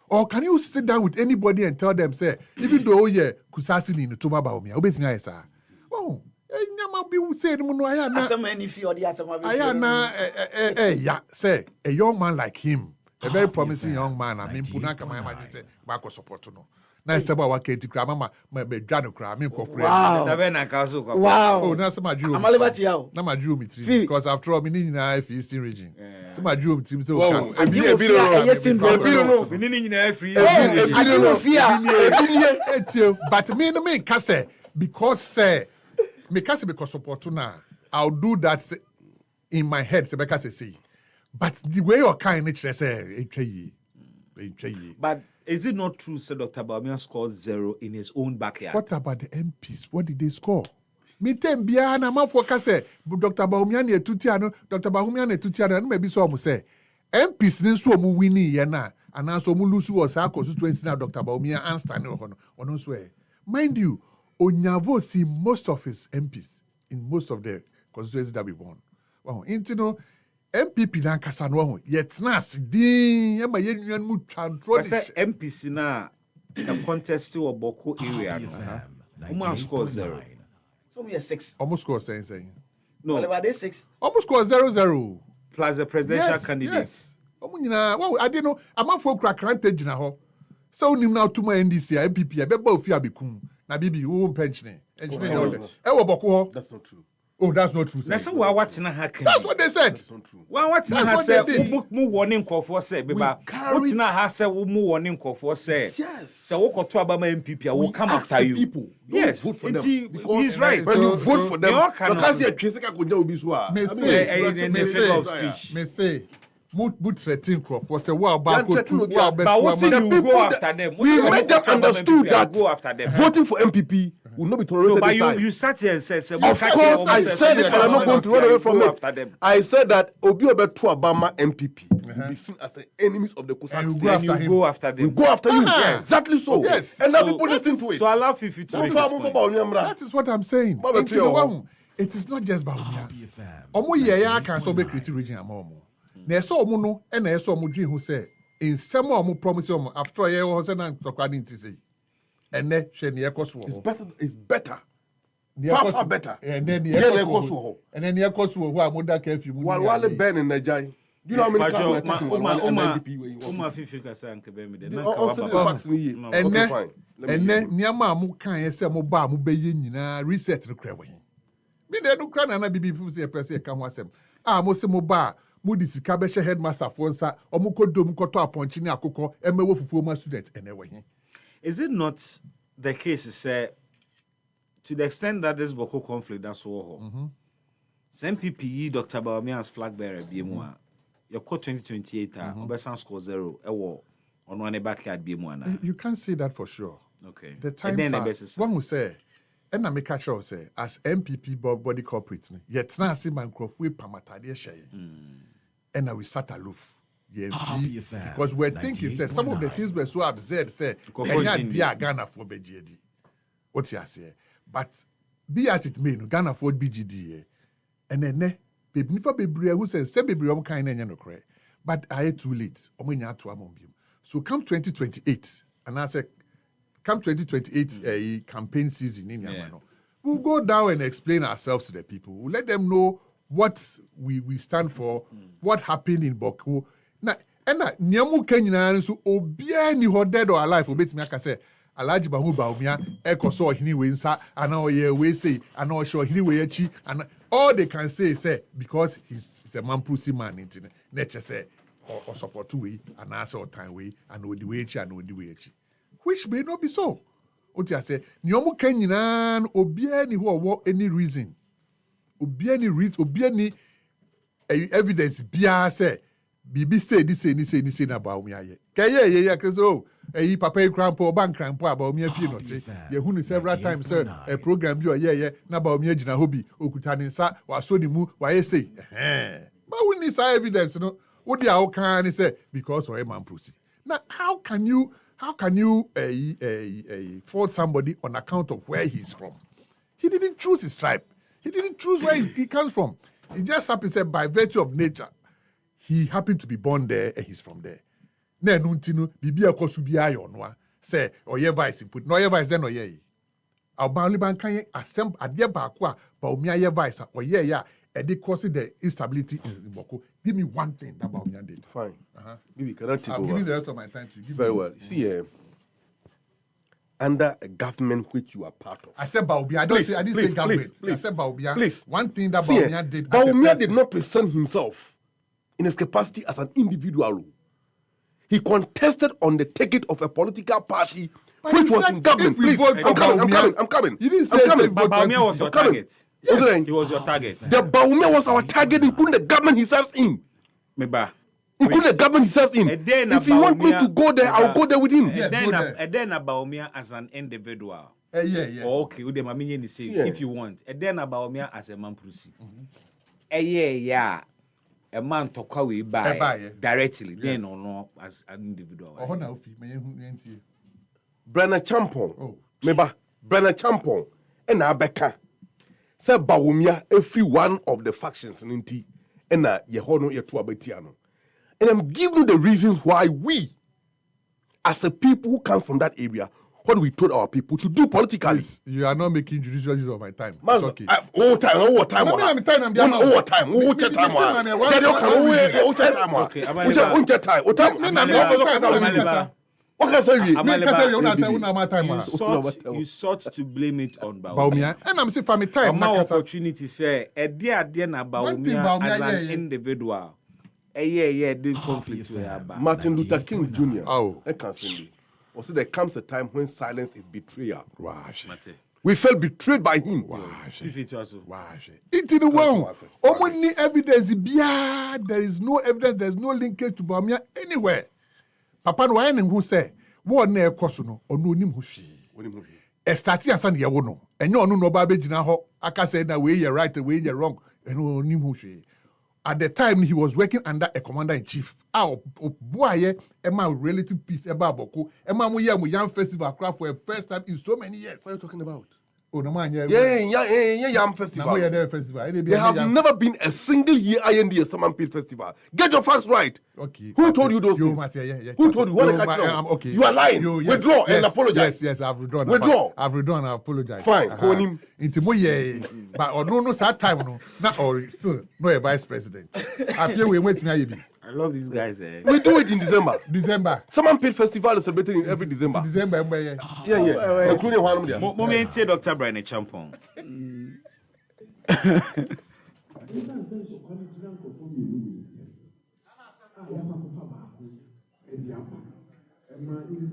Or can you sit down with anybody and tell them, say, even though Kusasi in the Toma Baumia, obey me, sir. Oh, Nyama be say, no, I say, a young man like him, a very promising young man. I mean, Punaka, my man, say, Marco Soportono. Nice about what Katie Kramama, my Bedjano Kram, wow. Oh, that's my Jew. I'm a liberty out. Not my Jew, because after all, we need an Eastern region. So my Jew team so I'm a bit but me no me kase because say me kase because support now. I'll do that in my head to make us say. But the way your kind nature say but is it not true, Sir Dr. Baumia scored 0 in his own backyard? What about the MPs? What did they score? Me tembia na mafoka say Dr. Baumia ne tutiano, Dr. Baumia ne tutiano, maybe so mu say MPs ne so mu wini ye na ana so mu lusu o sa constituency na Dr. Baumia answer ne ono so mind you, Onyavo see most of his MPs in most of the constituencies that we won. Well, intino MPP na kasa no ho yet na sidin ema ye nwan mu twantro de MPC na the contest to Boko area no almost score 0 so we are 6 almost score saying no well about 6 almost score 0-0 plus the presidential candidate yes well I didn't know amafo kra advantage na ho so nim na to my NDC MPP e be ba ofi abekum na bibi wo pension engineer e wo Boko ho that's not true. Oh, that's not true. That's what they said. That's not true. What say mu warning call for say beba. What na ha say mu warning call for say. Yes. So what to Abama MPP will come after you. People. Yes. Vote for them. He's right. When you vote for them, because they Cheseka go down be so. Me say But threatening crop for say what about but what you go after them? We made them understood that voting for MPP will not be tolerated this time. You sat here and said, of course, I said it, and I'm not going to run away from it. I said that Obi Obetu Abama MPP will be seen as the enemies of the Kusak state. You go after them. We go after you. Exactly so. Yes. And now people listen to it. So allow Fifi to that is what I'm saying. It is not just Baumia. Omo ye can so be creative region amomo. Na eso omo no e na eso omo dwen hu say in some omo promise omo after ye ho say na tokwa din ti say ene hwe ne ekoso ho it's better far better and then the ekoso ho and then the ekoso ho amoda ka afi mu wale ben in Nigeria. Do you know how many people are taking Uma Fifi ka say anke be me de ene niama amu kan ye say mo ba mo be ye nyina reset no kra wen me de no kra na bibi fu say person e ka ho asem mo se mo ba mo di sika be she headmaster for nsa omo kodom koto aponchi ni akoko emewo fufuo ma student ene wen. Is it not the case say to the extent that this Boko conflict that's all some PPE Dr. Baumia as flag bearer BMU your code 2028 Obesan score 0 ewo on one backyard BMU you can't say that for sure. Okay. The times one will say and I make a sure say as MPP body corporate yet na see man we pamatade share and now we sat aloof. Because we're thinking say some of the things were so absurd say Ghana for Bejedi. What's your say? But be as it may, no Ghana for BGD, and then baby nifa bebre who says same bebre kind no cry. But I too late. So come 2028, and I said come 2028 campaign season in Yamano. We'll go down and explain ourselves to the people. We'll let them know what we stand for, what happened in Boku. Now, and that Nyamu Kenyan so obia ni ho dead or alive obet me aka say Alhaji Bahu Baumia eko so hini we nsa ana oye we say ana o show hini we achi and all they can say is because he's a Mampusi man in nature say or support we and answer time we and odi we achi and odi we achi, which may not be so. What I say Nyamu Kenyan obia ni ho any reason obia ni reason obia ni evidence bia say Bibi say this say about me aye. Kaye ye kezo papa crampo bank crampo about me fie note. Ye hu several times sir a program bi ye na about me agina hobi okuta ne nsa wa so ni mu wa ye say but we need some evidence no what dia how can say because of man proceed. Now how can you fault somebody on account of where he's from? He didn't choose his tribe. He didn't choose where he comes from. It just happened said by virtue of nature. He happened to be born there and he's from there. Na nuntinu bibia kosu bia yo no say oye vice put no oye vice no ye. Alban ban kan assemble ade ba ko a ba omi aye vice oye ya e dey cause the instability in Boko. Give me one thing that Baumia did. Fine. Maybe can I take over? I'll give you the rest of my time to give very well. See, under a government which you are part of. I said Baumia. I didn't say government. I said Baumia. Please. One thing that Baumia did. Baumia did not present himself in his capacity as an individual. He contested on the ticket of a political party which was in government. Please, I'm coming. You didn't say Baumia was your target. Yes. He was your target. The Baumia was our target, including the government he serves in. Including the government he serves in. If you want me to go there, I'll go there with him. Yes, then Baumia as an individual. Yeah. Okay, with the say if you want. Then Baumia as a man proceed. Yeah. A man to call we buy directly, then or no as an individual. Brenna Champon, Brenna Champon, and Abeka. Say Baumia every one of the factions in Inti, and Yehono Yetua Betiano. And I'm giving the reasons why we, as a people who come from that area, what we told our people to do politically. Please, you are not making judicial use of my time. It's okay. What time? You sought to blame it on Baumia. And I'm saying for my time. My opportunity say, Baumia as an individual. This conflict Martin Luther King Jr. I can't say. Also, there comes a time when silence is betrayal. We felt betrayed by him. Into the world. Only evidence. There is no evidence. There is no linkage to Baumia anywhere. Papa no one who say, "What ne kosuno onu nim hu hwi." Estati asan ye wo no. Enyo onu no ba be gina ho. Aka say na we you right, we you wrong. Enu nim hu hwi. At the time, he was working under a commander-in-chief. Boy, Emma relative peace, Eba Boko. Emma Young Festival craft for the first time in so many years. What are you talking about? Oh, no man, Yam Festival. There have never been a single year IND Samanpit Festival. Get your facts right. Okay. Who told you those things? Who told you? Okay. You are lying. Withdraw and apologize. Yes, I've withdrawn. Withdraw. I've withdrawn. I apologize. Fine. Call him. Into but no, that time no. Not or still no a vice president. I feel we wait me. I love these guys. We do it in December. Samanpit Festival is celebrated in every December. Yeah. Including one of them. Moment, Dr. Brian Champon. In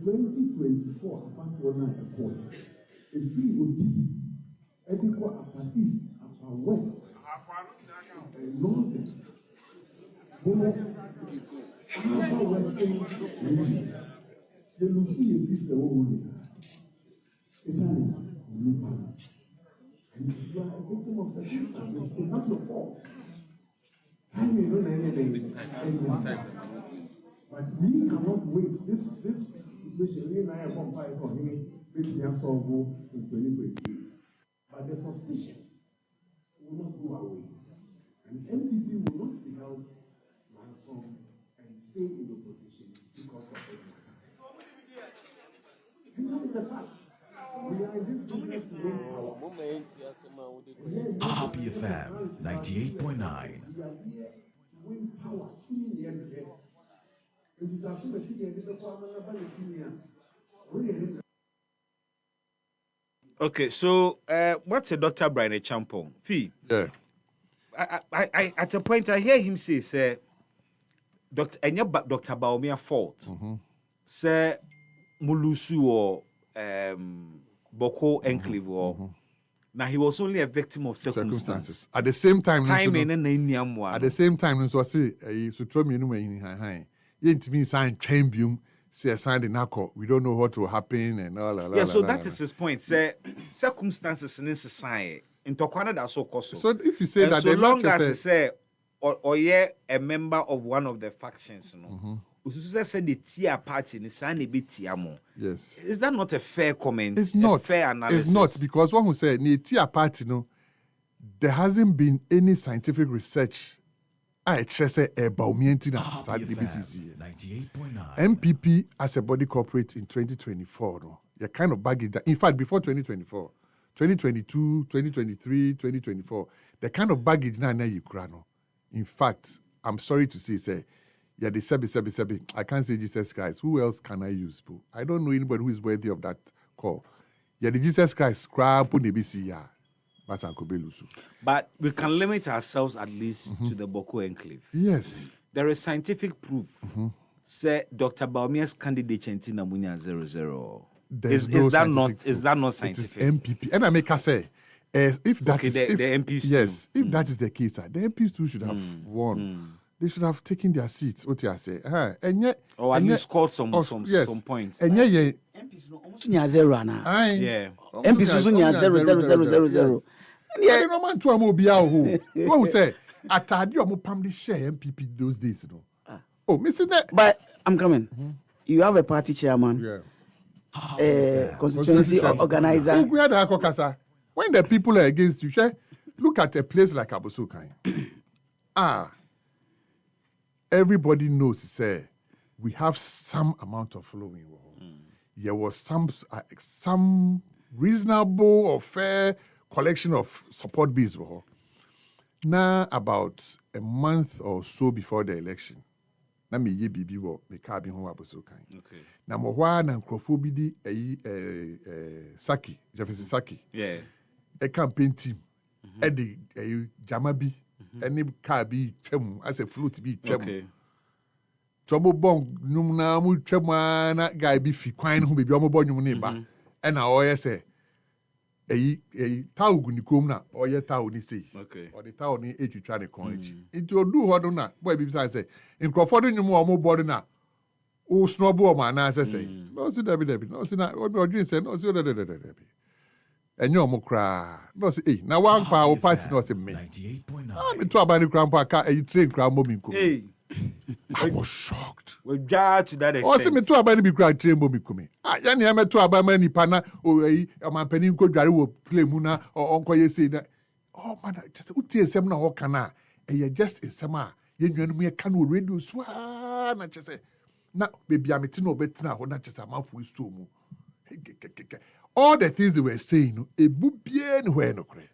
2024, about 1 if we would upper east, upper west, northern, upper western region, the Lucy is the woman. It's an and if you are a victim of circumstances, it's not your fault. I may not know anything. But we cannot wait. This situation, we and I have one fight on him. which we have solved in 2028. But the suspicion will not go away. And MPP will not be held ransom and stay in the position because of this matter. And that is a fact. We are in this business to win power. Happy FM 98.9. We are here to win power. In the end, it is as soon as you get the power, Okay, so what's a Dr. Brian Champon? Fee. Yeah. I at a point I hear him say, Dr. Baumia fault. Say Mulusu or Boko Enclave or now he was only a victim of circumstances. At the same time, at the same time, so I say, so throw me in high. You ain't me sign champion. Say signed the NACO. We don't know what will happen and all. Yeah, so that is his point. Say circumstances in society. In Tokwana, that's so costly. So if you say and that, so long as you say, or yeah, a member of one of the factions, you know, say the Tia party, the Sani Bitiamo. Yes. Is that not a fair comment? It's not. Fair analysis? It's not, because one who said the Tia party, no, there hasn't been any scientific research. I trust a Baumientina start BBC. 98.9. MPP as a body corporate in 2024, no, you're kind of bagging that. In fact, before 2024, 2022, 2023, 2024, the kind of baggage now you no. In fact, I'm sorry to say, yeah, the sebi. I can't say Jesus Christ. Who else can I use? I don't know anybody who is worthy of that call. Yeah, the Jesus Christ, crap, but we can limit ourselves at least to the Boko Enclave. Yes. There is scientific proof. Say Dr. Baumia's candidate Chentina Munya 00. Is that not scientific? It is MPP. And I make her say, if that is the MPs yes, if that is the case, the MPs too should have won. They should have taken their seats. What I say, and yet, or at least scored some points. And yet, MPs no 0 now. Yeah, MPs so 0. Yeah, no man to who. Who say atadi omo pam the share MPP those days, you know. Oh, missing that. But I'm coming. You have a party chairman. Yeah. Constituency organizer. When the people are against you, look at a place like Abosokai. Everybody knows, say, we have some amount of following. There was some reasonable or fair collection of support bids. Now, about a month or so before the election, na me ye bibi wo me ka bi ho Abosokai. Okay. Na mo hwa na nkrofo bi di Saki, Jefferson Saki. Yeah. A campaign team. The Jamabi. Any car be twem as a flute be twem. Okay. Tomo bong num na mu twem na guy be fi kwan ho be omo bo nyum ne ba. E na o ye say tawu ni kom na o ye tawu ni sei. Okay. Or the tawu ni etwitwa ne kon echi. Into odu ho do na boy bi say nkrofo do nyum omo bo do na o snob o ma na say. No see Debbie. No see na o dream say no see Debbie. And you're more cry. No, say, now one power party, no, say me. 98.9. I'm to about the grandpa car, and you train grandma. Hey, I was shocked. We jar to that extent. Oh, say me to about the grand train bomb coming. Yani I'm to about many pana, or my penny could carry will play Muna or Uncle you say that. Oh, man, just Uti and Semna or Cana, and you're just in summer. You know me a canoe radio swan. I just say, now, baby, I'm a tin of better now, not just a mouth with so. All the things they were saying, a bubien where no cray.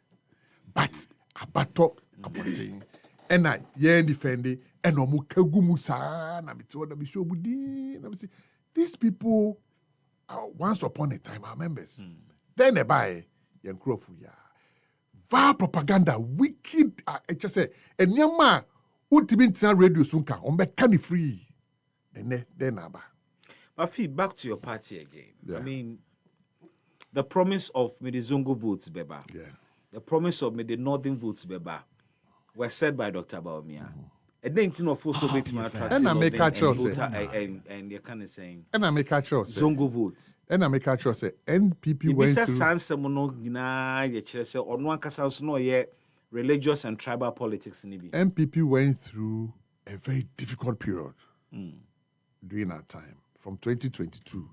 But a battle about thing. And I yen defending and no mukagumusa, and it's what I be sure budi. And I say, these people once upon a time are members. Then they buy yen crofuya. Vile propaganda, wicked, I just say, and yama ultimate radio sunka, on be canny free. And then aba. But feedback to your party again. Yeah. I mean, the promise of the Zongo votes, Beba. Yeah. The promise of the Northern votes, Beba, were said by Dr. Baumia. And then, you know, for so many and I make a choice. And you're kind of saying, and I make a choice. Zongo votes. And I make a choice. NPP went through. Religious and tribal politics. NPP went through a very difficult period during our time, from 2022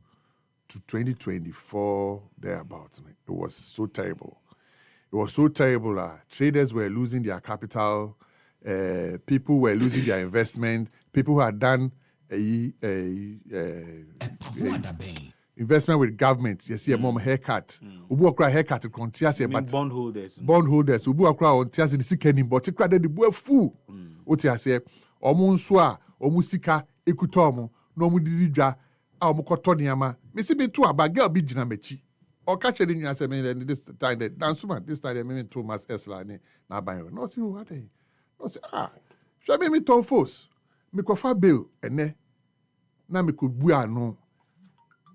to 2024 thereabouts. It was so terrible. It was so terrible that traders were losing their capital, people were losing their investment, people who had done investment with government, you see a mom haircut. Ubu akra haircut kontiase but bondholders. Ubu akra ontiase the sikenim but ikra de bu fu. Otiase omo nso a omo sika ekuta omo no omo dididwa a omo koto niama. Me si me to aba girl bi gina mechi. O ka chere nyu ase me this time that dance man this time me to mas esla ni na ban. No see what dey. No say Shall me ton force. Me ko fa bill ene na me could bu ano.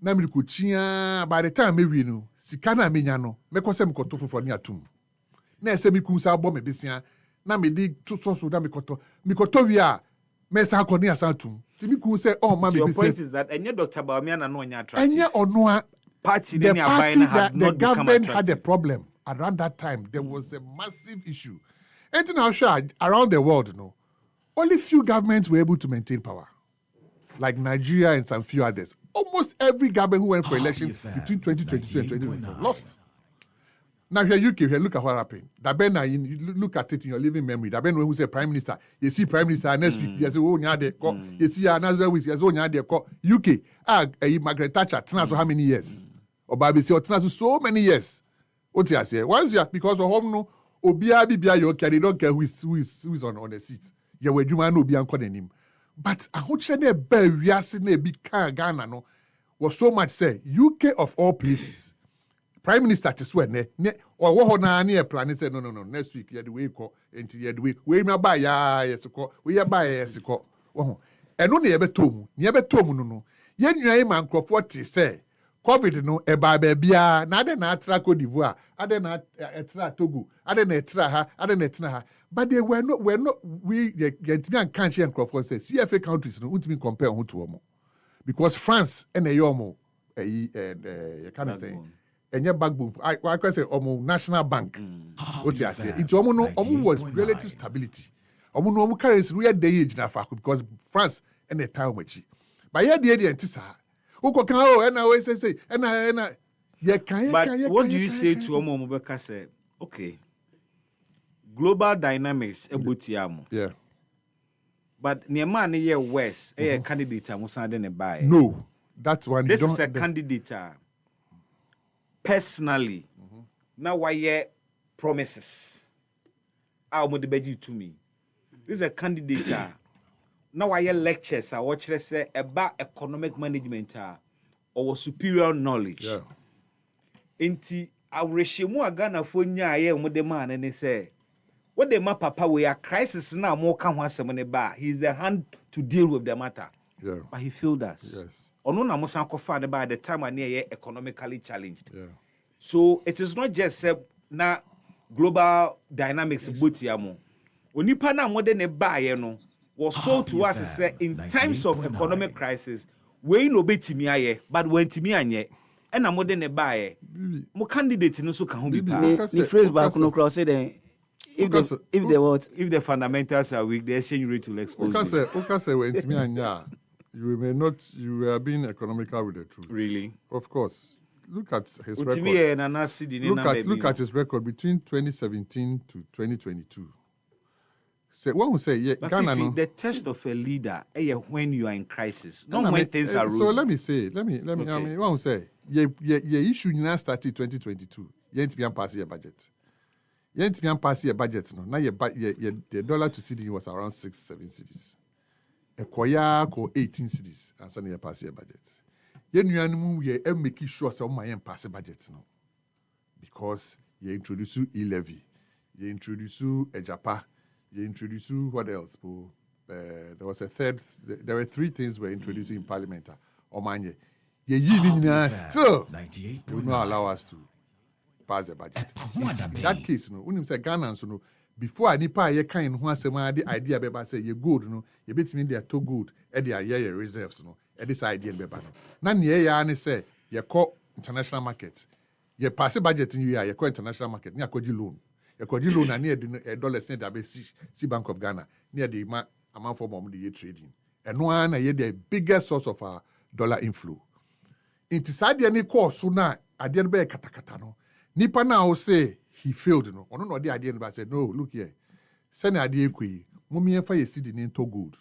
Na me could chia by the time me wi no sika na me nya no me ko se me ko to fofo ni atum. Na se me kun sa bo me besia na me di to so na me ko to wi a me sa ko ni asantum. Ti me kun se ma me besia. Your point is that enye Dr. Baumia na no nya attract. Enye ono party the party that the government had a problem around that time. There was a massive issue. And now sure around the world, only few governments were able to maintain power. Like Nigeria and some few others. Almost every government who went for election between 2022 and 2024 lost. Now here UK, here look at what happened. Daben, you look at it in your living memory. Daben who say prime minister, you see prime minister next week. You say oh nyade ko. You see another week. You say oh nyade ko. UK, Margaret Thatcher. Tena so how many years? Obabi say tena so many years. What you say? Once you because of home no. Obia bibia you okay, they don't care who is on the seat. You were Juma no be anko him. But I hope ne be wiase na bi kan Ghana no was so much say UK of all places. Prime Minister Tiswe ne or wo na na plan say no next week you the way ko enti you the way we ma ba ya yesiko we ya ba yesiko wo eno na ye beto mu no ye nwan ma nkrofo ti say COVID no eba bia na ade na atra Cote d'Ivoire ade na etra Togo ade na etra ha ade na etra ha but they were not we get me and country and Crawford say CFA countries no ultimately compare who to omo because France and yomo you can say enye backbone I can say omo National Bank what you say it omo no omo was relative stability omo no omo currency we dey age na fa because France and the time machi but here dey antisa but what do you say to Omo Mubeka say, okay, global dynamics, yeah. But Niamani ye West, a candidate, buy. No, that's one. This is a candidate. Personally, now why ye promises? How would the to me? This is a candidate. Now I hear lectures I watch say about economic management or superior knowledge. Yeah. Enti awreshemu agana fo nya aye mo de man ne say what the ma papa we are crisis now more kan ho asem ne ba he is the hand to deal with the matter. Yeah. But he failed us. Yes. Ono na mo san kofa ne ba the time I near economically challenged. Yeah. So it is not just na global dynamics botiamo. Onipa na mo de ne ba ye no was sold to us say in times of economic crisis we no betimi aye but when timi anye e na mo de ne ba ye mo candidate no so ka ho bi pa ni phrase back no cross say then if the fundamentals are weak the exchange rate will expose say when timi anya you are being economical with the truth. Really? Of course. Look at his record. Look at his record between 2017 to 2022. Say one will say, yeah, Ghana. The test of a leader, when you are in crisis, not when things are rosy. So let me say, let me. Okay. I mean, one will say, yeah, issue now started 2022. You ain't be pass your budget. You ain't be pass your budget. No, now the dollar to cedi was around 6-7 cedis. A koya ko 18 cedis, and suddenly you pass your budget. You making sure some my pass budget now, because you introduce e-levy, you introduce a Japa. You introduce what else? There was a third. There were three things we're introducing in Parliament. Omanye, still will not allow us to pass the budget. In that case, when you say Ghana, so before I nipa ye kind who say the idea beba say you good, you bet me they are too good. They are your reserves, this idea beba. Nan ye ya ne say you call international markets. You pass the budget in you call international market. You call loan. Because loan near the dollars near the Bank of Ghana near the amount for the trading. And one the biggest source of our dollar inflow. Inti sadi ani course na ade no be katakata no. Nipa na o say he failed no. Ono no de ade no ba say no, look here. Send ade ekwi. Mummy enfa ye seed in to good.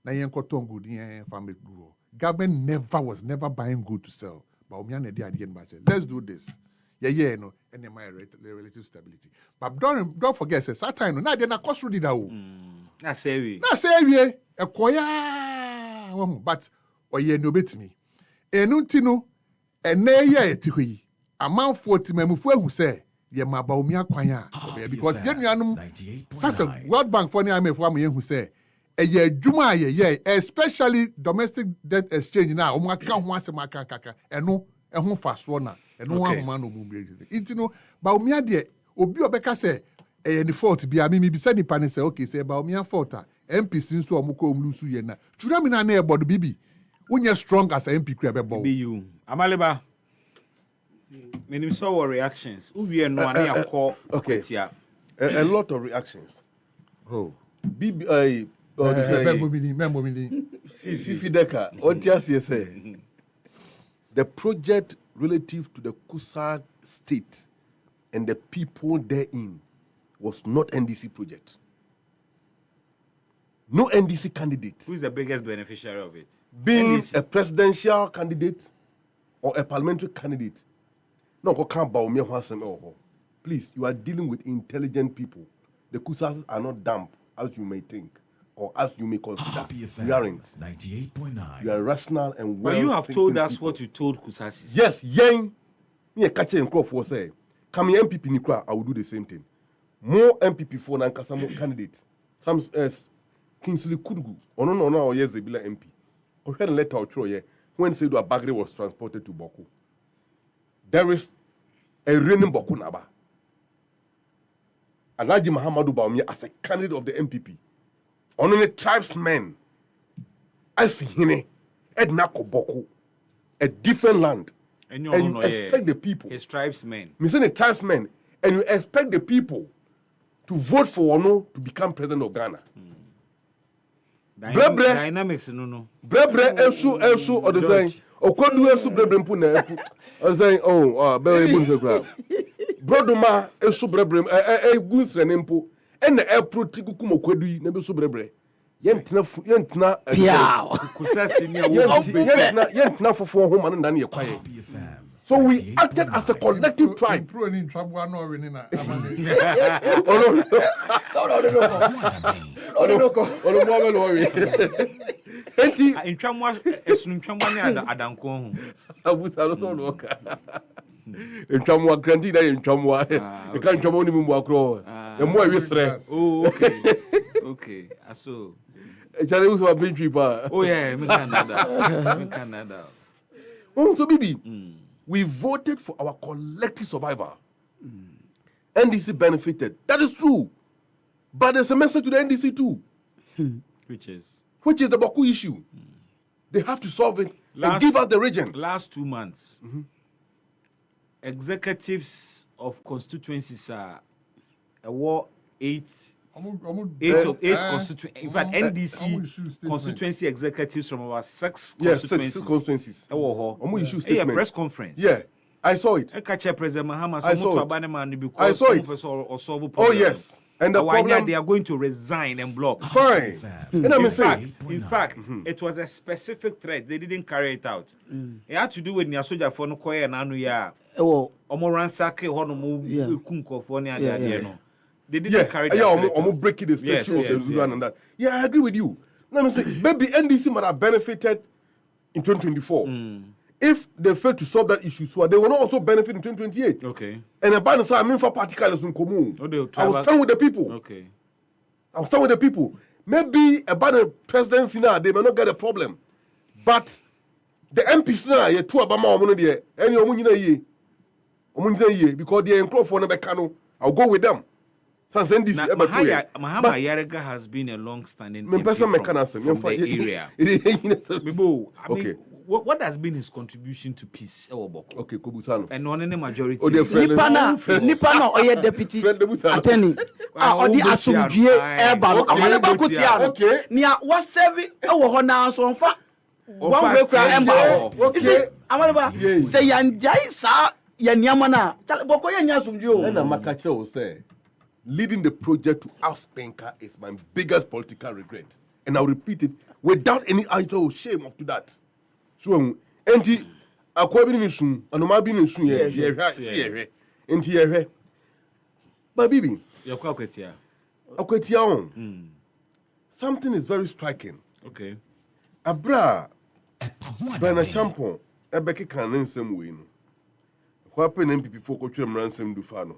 Na yen koton good yen fa make grow. Government was never buying good to sell. But umi ane de ade no ba say let's do this. Yeah, no, and my relative stability. But don't forget, say, that no, na de na cost rudi da o. Na say we. Ekoya. But oye no betimi. Enu ti no, ene ye ti hwi. Amanfo ti mamufu ehu say, ye maba umi akwan a. Because ye nuanum sasa World Bank for ni amefo am ye hu say, eye adwuma ye, especially domestic debt exchange na omo aka ho asem aka kaka. Eno ehun faso na. And no one man no move. It's no, but me ade obi obeka say any fault be me be say nipa say okay say ba me fault MP so omko omlusu ye na. Chura me na na ebodo bibi. Unye strong as MP kra be bo. Be you. Amaleba. Menim so what reactions. Uwie no ane yakọ. Okay. A lot of reactions. Oh. BB Fifi Deka. Otias say the project relative to the Kusag state and the people therein was not NDC project. No NDC candidate. Who is the biggest beneficiary of it? Being NDC. a presidential candidate or a parliamentary candidate. No, please, you are dealing with intelligent people. The Kusas are not dumb as you may think or as you may consider. You aren't. 98.9. You are rational and well. But you have told us people. What you told Kusasis. Yes, yen. Me catch and crop for say. Come MPP Nikra, I will do the same thing. More MPP for Nankasamo candidate. Some Kingsley Kudugu. No, yes, they be like MP. I had a letter out here when said a Bagre was transported to Boku. There is a raining Boku Naba. Alaji Mahamadou Baumia as a candidate of the MPP. Only tribesmen. I see him. Edna Koboko. A different land. And you expect the people. His tribesmen. Me say the tribesmen. And you expect the people to vote for Ono to become president of Ghana. Dynamics no. Brebre elsu or the saying. Okodu elsu brebre mpuna. I saying very good. Brodoma elsu brebre gunsre nempo. And the airpro tigukumo kwedu na be so brebre. Yentna piao kusasi ni yentna fofo ho man na na kwaye. So we acted as a collective tribe. Pro ni trouble no winning na. Enti ntwamwa esuntwamwa ni adanko ho. Abusa no no ka. Ntwamwa granti na ntwamwa. E kan ntwamwa ni mu akro. E mo awisre. Oh okay. Okay. Aso Jare was a big trip. Oh yeah, me Canada. So Bibi, we voted for our collective survival. NDC benefited. That is true. But there's a message to the NDC too. Which is the Baku issue. They have to solve it and give us the region. Last 2 months, executives of constituencies are eight constituencies. In fact, NDC constituency executives from our six constituencies. Six constituencies. A press conference. Yeah, I saw it. President Mahama. I saw it. Oh yes. And the problem, they are going to resign and block. Fine. In fact, it was a specific threat. They didn't carry it out. It had to do with Nyasoja for no koye na anu ya. Omo ransake hono mu kunko for ni ade no. They didn't carry it out. Omo breaking the statue of the Zuran and that. Yeah, I agree with you. Let me say, maybe NDC might have benefited in 2024. If they fail to solve that issue, so they will not also benefit in 2028. Okay. And the ban I mean for particles in common. I was standing with the people. Okay. I was standing with the people. Maybe about the presidency now, they may not get a problem. But the MPs now, you two Obama or there, and you're because they are for Nebekano. I'll go with them. Mahama Yarega has been a long-standing MP from the area. Okay. What has been his contribution to peace? Okay, Kobusano. And on any majority. Nipana oye deputy attorney. Odi asumdue eba amaleba kotia. Okay. Nia wa serve e wo ho na so nfa. One way kra emba. Okay. Amaliba, say Yanjai sa Yanyamana, Talboko Yanyasumjo. And Amakacha will say, leading the project to oust Penka is my biggest political regret. And I'll repeat it without any idol of shame of to that. So, Enti, Aquabin is soon, and Omabin is soon, Enti, but Bibi, you're Quaketia. Aquetia, something is very striking. Okay. Abra, Brana Champon, Ebeke can in some way. What pen MPP for Coachum ransom do fano?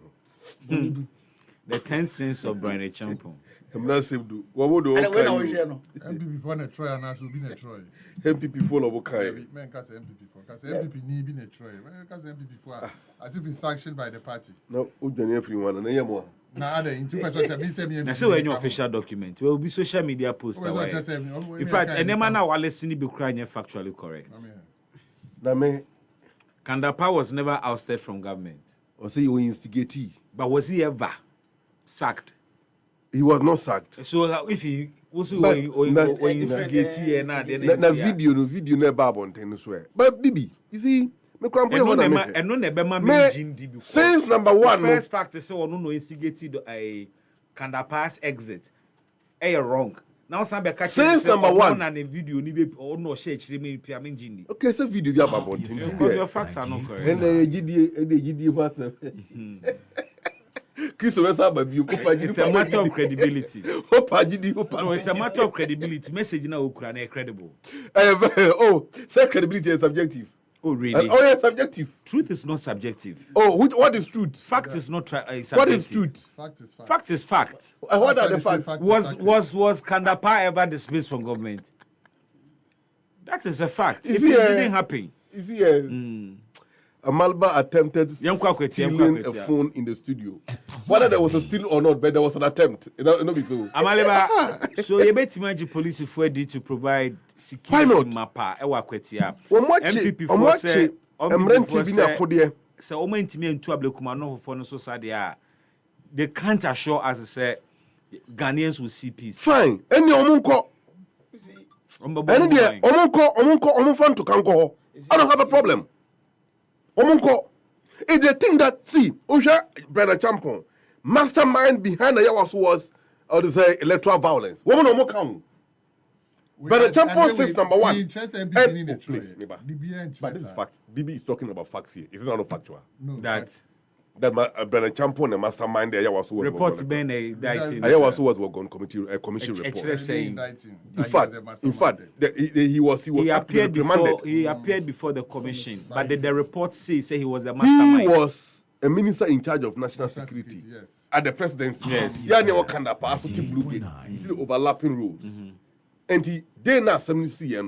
The 10 cents of Brian Champon. I'm not saved. What would you MPP for a Troy and also been a Troy. MPP full of okay. Man, cast MPP for because MPP need been a Troy. Man, cast MPP for as if it's sanctioned by the party. No, everyone and I am one. Now, in 2007, that's any official document. Will be social media post. In fact, any man now listening be crying factually correct. Kandapa was never ousted from government. Or say you instigate. But was he ever sacked? He was not sacked. So if he was instigate na video never on ten swear. But Bibi, you see, since number one, first fact is so no instigated a Kandapa's exit. Wrong. Now since number one and a video ni or no share me piamin jindi. Okay, so video you about because your facts are not correct. And the GD what it's a matter of credibility. No, it's a matter of credibility. Message now Ukraine credible. Oh, say credibility is subjective. Oh, really? Oh, yeah, subjective. Truth is not subjective. Oh, what is truth? Fact is not subjective. What is truth? Fact is fact. Fact is fact. What are the facts? Was Kandapa ever dismissed from government? That is a fact. If it didn't happen. Is he Amalba attempted stealing a phone in the studio. Whether there was a steal or not, but there was an attempt. Amalba, so you bet imagine police if we did to provide security mappa. MPP for say, so Oma intime into Ablekuma no for no society. They can't assure us say Ghanaians will see peace. Fine. Any omunko. Any there omunko to kanko. I don't have a problem. Omunko, if they think that, see, Osha Brother Champon, mastermind behind the Yawas was, or to say, electoral violence. Woman Omokan. Brother Champon says number one. Please, but this is fact. Bibi is talking about facts here. Is it not factual? No. That Brother Champon and mastermind the Yawas was report being indicted. Ayawas was going commission report. In fact, he appeared before the commission, but the report say he was the mastermind. He was a minister in charge of national security at the presidency. Yes. Yeah, they were kind of overlapping roles, and they now see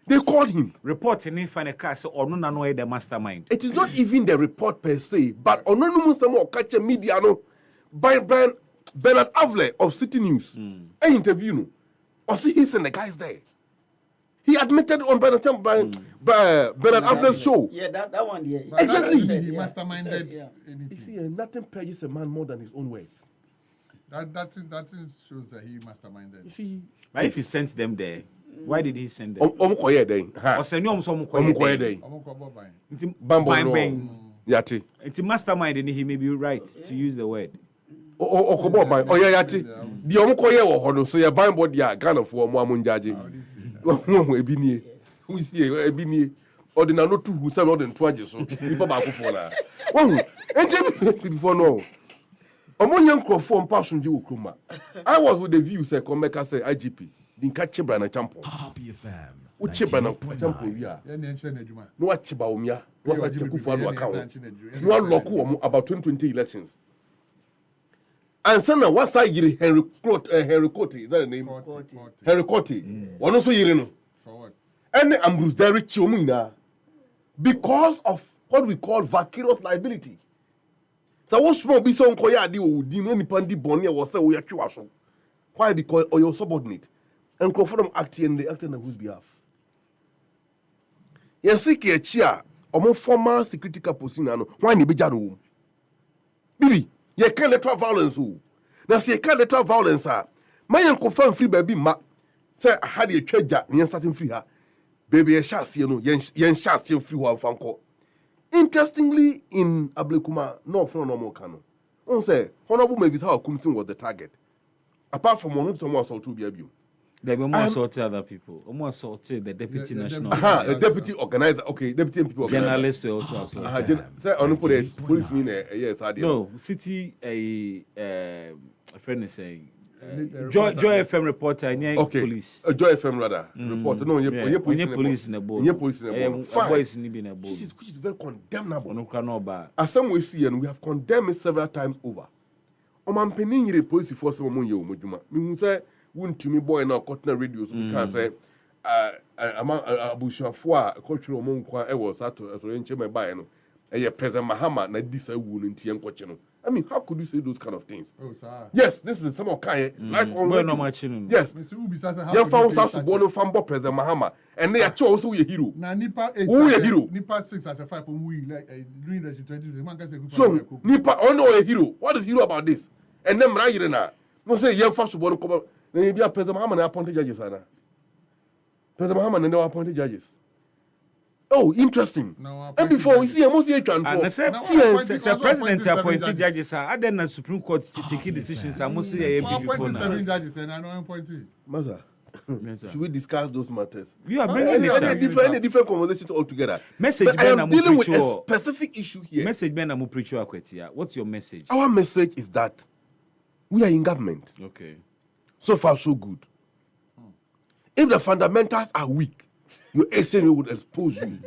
they called him. Report in a car so or no the mastermind. It is not even the report per se, but anonymous or catch a media no by Bernard Avle of City News. An interview or see he sent the guys there. He admitted on Bernard Avle's show. Yeah, that one. Yeah. Exactly. He masterminded. You see, nothing pages a man more than his own words. That shows that he masterminded. You see, but if he sent them there. Why did he send them? Yati. It's mastermind and he may be right to use the word. Yati. The Omokoye or so your buying body are Ghana for Mamunjaji. Ebini. Who is here? Ebini. Or the Nano 2 who said more than 20 so people back for that. Oh, and before no. Among young crop form passion you Kuma. I was with the view, say, Comeka say IGP. Din catch Brana Champo. Happy FM. Uche Brana Champo ya. No achiba umya. Was a cheku for account. You are local about 2020 elections. And son what side Henry Cote, is that the name? Henry Cote. One also yirino. For what? And Ambrose Derrick Chiomina. Because of what we call vicarious liability. So what small be so koya di o di no ni pandi boni was say we are. Why? Because or your subordinate. And confirm acting, they acting on whose behalf. Yes, a chair or more former security position. Why ni bijano? Bibi, you can't let violence. Now, say, can't let violence. My confirm free baby, ma say, I had a treasure, and starting free her. baby, a chassis, yen chassis free one fan call. Interestingly, in Ablekuma, no from normal canon. On say, Honorable Mavis How Kumsin was the target. Apart from one, someone saw to be abused. They were more assaulted other people. Almost assaulted the deputy national. The deputy organizer. Okay, deputy people organizer. Journalists were also assaulted. Say on police mean yes, I did. No, city a friend is saying. Joy FM reporter, police. Joy FM rather reporter. No, police in the board. Police in the board. Fine. Which is very condemnable. As some we see, and we have condemned it several times over. Omampeni yire police force omo ye omoduma. Me say won't me boy now cotton radios because say abushafo a kotwere omo nkwa e was ato enche me buy no. President Mahama na disa wu no ntie nkwoche no. I mean, how could you say those kind of things? Oh, sir. Yes, this is some of kind life on radio. Yes. You found us born from President Mahama, and they are also a hero. Na Nipa 8. Who a hero? Nipa 6 as a 5 from we like during the 20. So Nipa no a hero. What is hero about this? And then Mra na no say you first born come. Then be a President Mahama na appointed judges ana. President Mahama na appointed judges. Oh, interesting. And before we see a most the president appointed judges are then the Supreme Court taking decisions. I must say, Maza, should we discuss those matters? You are bringing any different conversations altogether. Message but I am dealing with a specific issue here. Message Ben Amu Preacher. What's your message? Our message is that we are in government. Okay. So far, so good. If the fundamentals are weak, your SNA would expose you.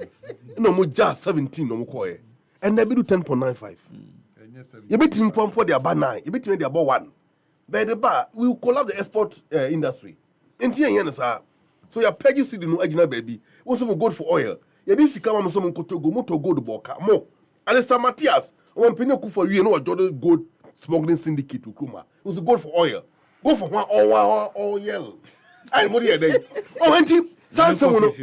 No more just 17 no more. And they do 10.95. You bet him for their bar 9. You bet him their bar 1. By the bar, we will collapse the export industry. So your peggy city no agina baby. Want some gold for oil. You didn't see come some kotogo moto gold boka more. Alistair Matthias, one penny for you know a Jordan gold smuggling syndicate to Kuma. It was gold for oil. Go for one oil. I'm what here. Oh, auntie. Sansa wono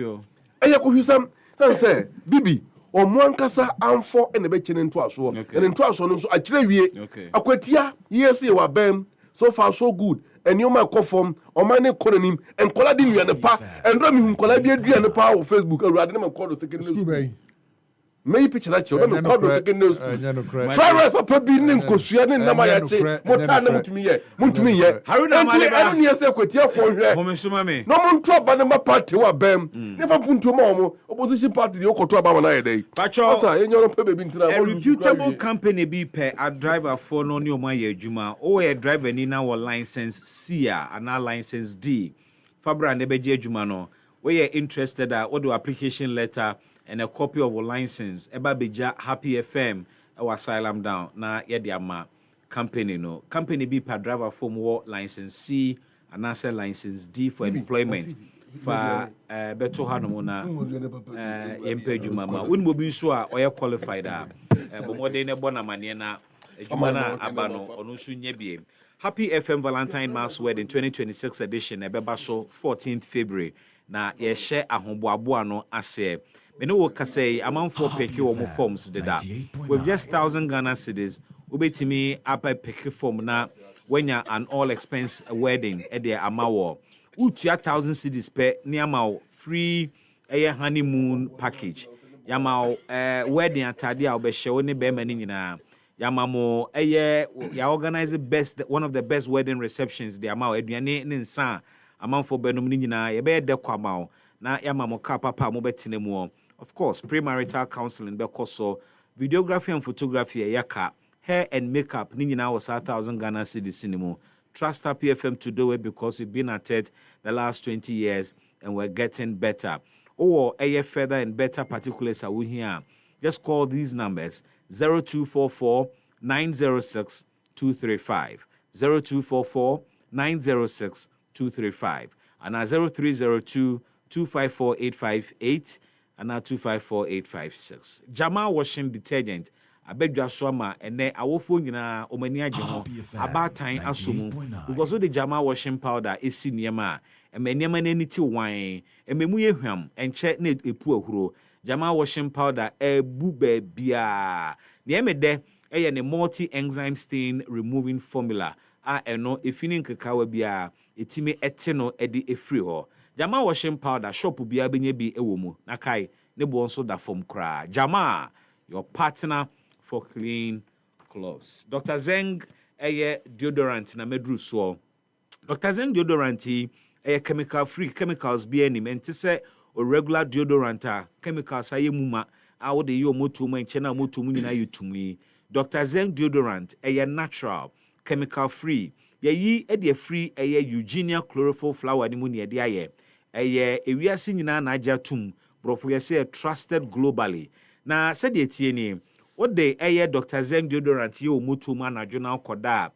eya ko husam sansa bibi o mo ankasa amfo ene be chene nto aso ene nto aso no so akire wie akwatia yes e wa bam so far so good and you ma conform o ma ne kononim en kola di nua ne pa en ro mi hu kola bi adua ne pa o Facebook awurade ne ma call second news me picture that you no call second news Friday papa bi ne nkosua ne nama ya che mota na mutumi ye haruna ma le ba ne se kwatia fo hwe mo me suma me no mo ntro ba ne ma party wa bam ne fa punto ma mo opposition party de okoto aba na ye dey pacho asa enyo no pe be ntina a reputable company bi pe a driver for no ne o ma ye adwuma o ye driver ni na wo license C and na license D fabra ne be je adwuma no we ye interested what do application letter and a copy of a license eba beja Happy FM our asylum down na ye de ama company no company be per driver form war license C and answer license D for employment for beto hanomo na yempe adwuma ma won mo bi so a oye qualified a bomode ne bona mane na adwuma na aba no ono so nya biem Happy FM Valentine Mass Wedding 2026 edition ebeba so 14th February na ye share ahoboabo no ase me no ka say amount for pick your forms did that with just 1,000 Ghana cedis ubetimi apa pick form na when you an all expense wedding e dey amawo utua 1,000 cedis per niamao free honeymoon package yamao wedding atade a obehye wo ne be mani nyina yamamo ya organize best one of the best wedding receptions the amao aduane ne nsa amount for benum ni nyina ye be de kwamao na yamamo ka papa mo betine mu. Of course, premarital counseling because videography and photography yaka hair and makeup ni nyina was 1,000 Ghana cedis cinema. Trust Happy FM to do it because we've been at it the last 20 years and we're getting better. Or further and better particulars are we here. Just call these numbers 0244 906 235 0244 906 235 and 0302 254 858 and 254-856. Jama washing detergent. Abedwa swama ene awofo nyina omani age ho about time asumu because the Jama washing powder esi niema emaniema na niti wan ememu ye hwam enche na epu ahuro Jama washing powder ebu bia niemede eye ne multi enzyme stain removing formula a eno efini nkekawa bia etimi ete no edi efri ho Jama washing powder shop bi abenye bi ewo mu. Na kai ne bo nso da form kra. Jama, your partner for clean clothes. Dr. Zeng eye deodorant na medru so. Dr. Zeng deodorant eye chemical free chemicals bi anim enti se o regular deodorant chemicals aye muma a wo de yo moto mu enche na moto mu nyina yutumi. Dr. Zeng deodorant eye natural chemical free. Ye e free eye Eugenia chlorophyll flower ni mu ne de aye. Eye ewiase nyina na agya tum brofo ye say trusted globally. Na said ye tie ni what de eye Dr. Zeng deodorant ye omoto mu anadwo na koda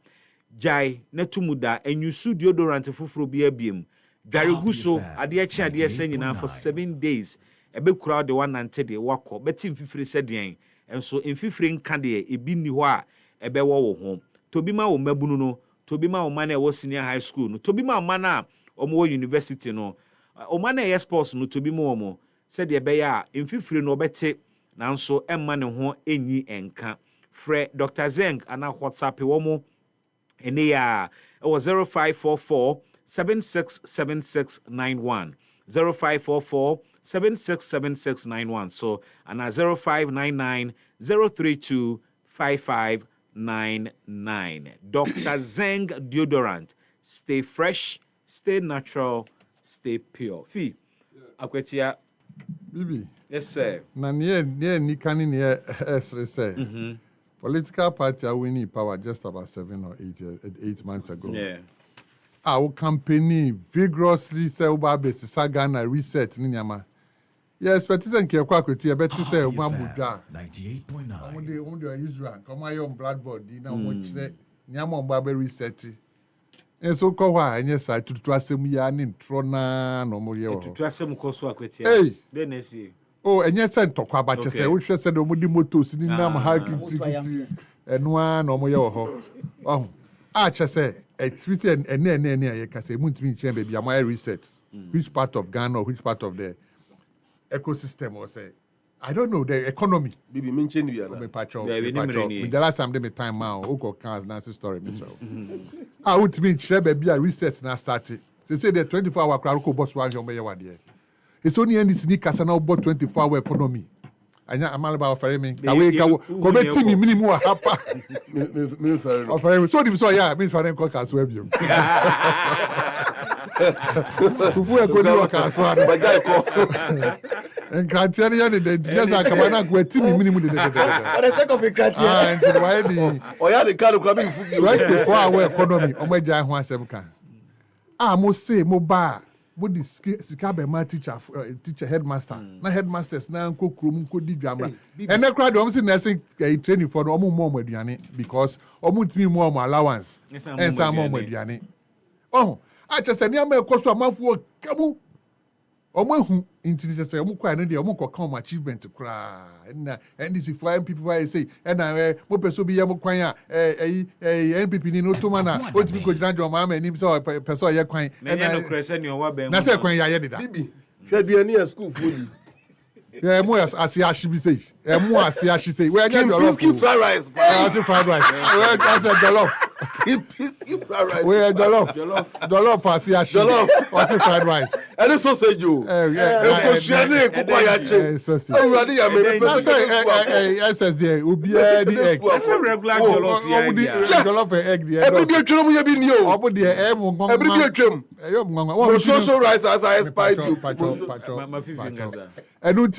jai netumuda enyusu deodorant fufuro bi abiem gariguso ade achi ade esen nyina for 7 days ebe kura de 190 de wakọ beti mfifire sedien enso mfifire nka de ebi ni ho a ebe wo ho tobi ma wo mabunu no tobi ma wo man e wo senior high school no tobi ma man a omo university no o man e sports no tobi ma omo said ebe ya mfifire no obete nanso emma ne ho enyi enka frɛ Dr. Zeng ana WhatsApp womo ene ya it was 0544 767691 0544 767691 so ana 0599 032 5599 Dr. Zeng deodorant, stay fresh, stay natural, stay pure. Fi akwetia Bibi. Yes sir. Na near Nikani near say. Political party are winning power just about 7 or 8 months ago. Yeah. Our company vigorously say Ubabe Sagana reset Ninyama. Yes, but it's nke kwa kweti better say Umabuja 98.9. Only Israel come my own bloodboard na mochire Nyama Ubabe reset. And so ko wa anya sa tutu asem ya ni ntro na no mo ye wo. Tutu asem ko so akweti. Hey. Then see. Oh, and yet sent to Quabacha say, which said the Mudi Motos in Nam hiking and one or more. Oh, Archer say, a tweet and near you can say, Moontin chamber be a my resets. Which part of Ghana or which part of the ecosystem or say, I don't know, the economy. Bibi mention you are the last time they made time now, Oko Kans Nancy story, Mr. I would mean Shebe be a reset now started. They say the 24-hour crowd boss one your mayor one year. It's only any sneakers and about 24-hour economy. Anya amalaba offer me. Kawe kometi mi minimum hapa. Offer me. So dim so yeah, me for them call as web you. Kufu e ko ni work as one. Bagay ko. En criteria de just akamana kweti mi minimum de. For the sake of a criteria. Ah, and why the oya the car ko be fu 24-hour economy o mo ja ho asem kan. Ah, mo say mo ba what the Sikabema teacher headmaster. Na headmasters na nko krom nko di dwama. And the crowd almost nursing training for the omo mo aduane because omo timi mo allowance. And some mo aduane. Oh, I just say niam e koso amafo kamu. Omo hu inti say omo kwa no de omo kokam achievement kra. Na NDC for MPP why say na mo peso bi yam kwan a NPP ni no to mana o timi ko jina joma ma nim so peso ye kwan na no krese ni owa be na say kwan ya ye dida bibi hwe duani a school fully yeah mo asiashi bi say mo asiashi say we get jollof keep fried rice fried rice we just jollof keep fried rice we jollof asiashi what's fried rice and sausage o ko suane ko kwa ya che awurade ya me na say SSD obi e di egg that's a regular jollof jollof egg di every day twem ye bi ni o obo de e mo ngong every day twem so rice as I spy you and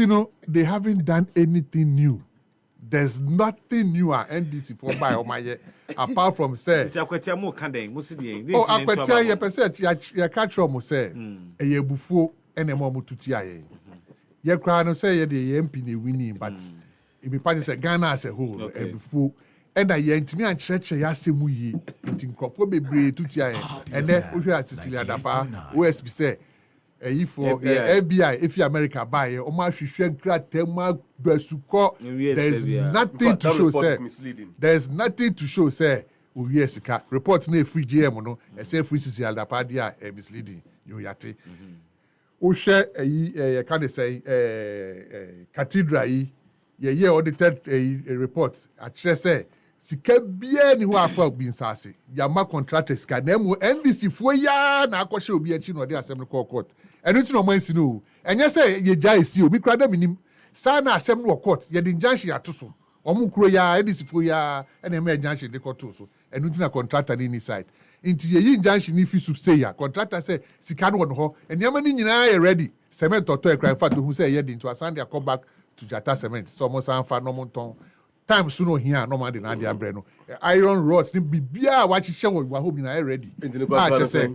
they haven't done anything new. There's nothing new at NDC for by or my apart from say. Oh, Aquatia, your percent, your catch mo say, a ye buffo and a moment to tia. Your crown say the MP winning, but it be part of Ghana as a whole, a buffo. And I yent me and church yasimu it in Copo be to tia, and then we had Cecilia Dapa, OSB say. For FBI, if you America buy o ma hwehwe nkra tema basuko there's nothing to show say there's nothing to show say o sika report na free GM no e say free CC aldapa dia misleading you yate o share can say cathedral yi ye audited a report a say sika bia ni ho afa obi nsase yama contractors ka na mu NDC fo ya na akɔhye obi achi no de asɛm no court ɛno nti no man si no ɛnyɛ sɛ ye gya esi obi kra da minim sa na asɛm no court ye de injunction ato so ɔmo kuro ya NDC fo ya ɛna me injunction de kɔto so ɛno nti na contractor ni site nti ye yi injunction ni fi su say ya contractor sɛ sika no wɔ no hɔ ɛniama ni nyinaa yɛ ready cement tɔtɔ ekra in fact hu sɛ ye de into asande come back to Jata cement so mo san fa no mo ton time soon here no man dey na dia bre no iron rods ni bibia wa chiche wa home na ready just say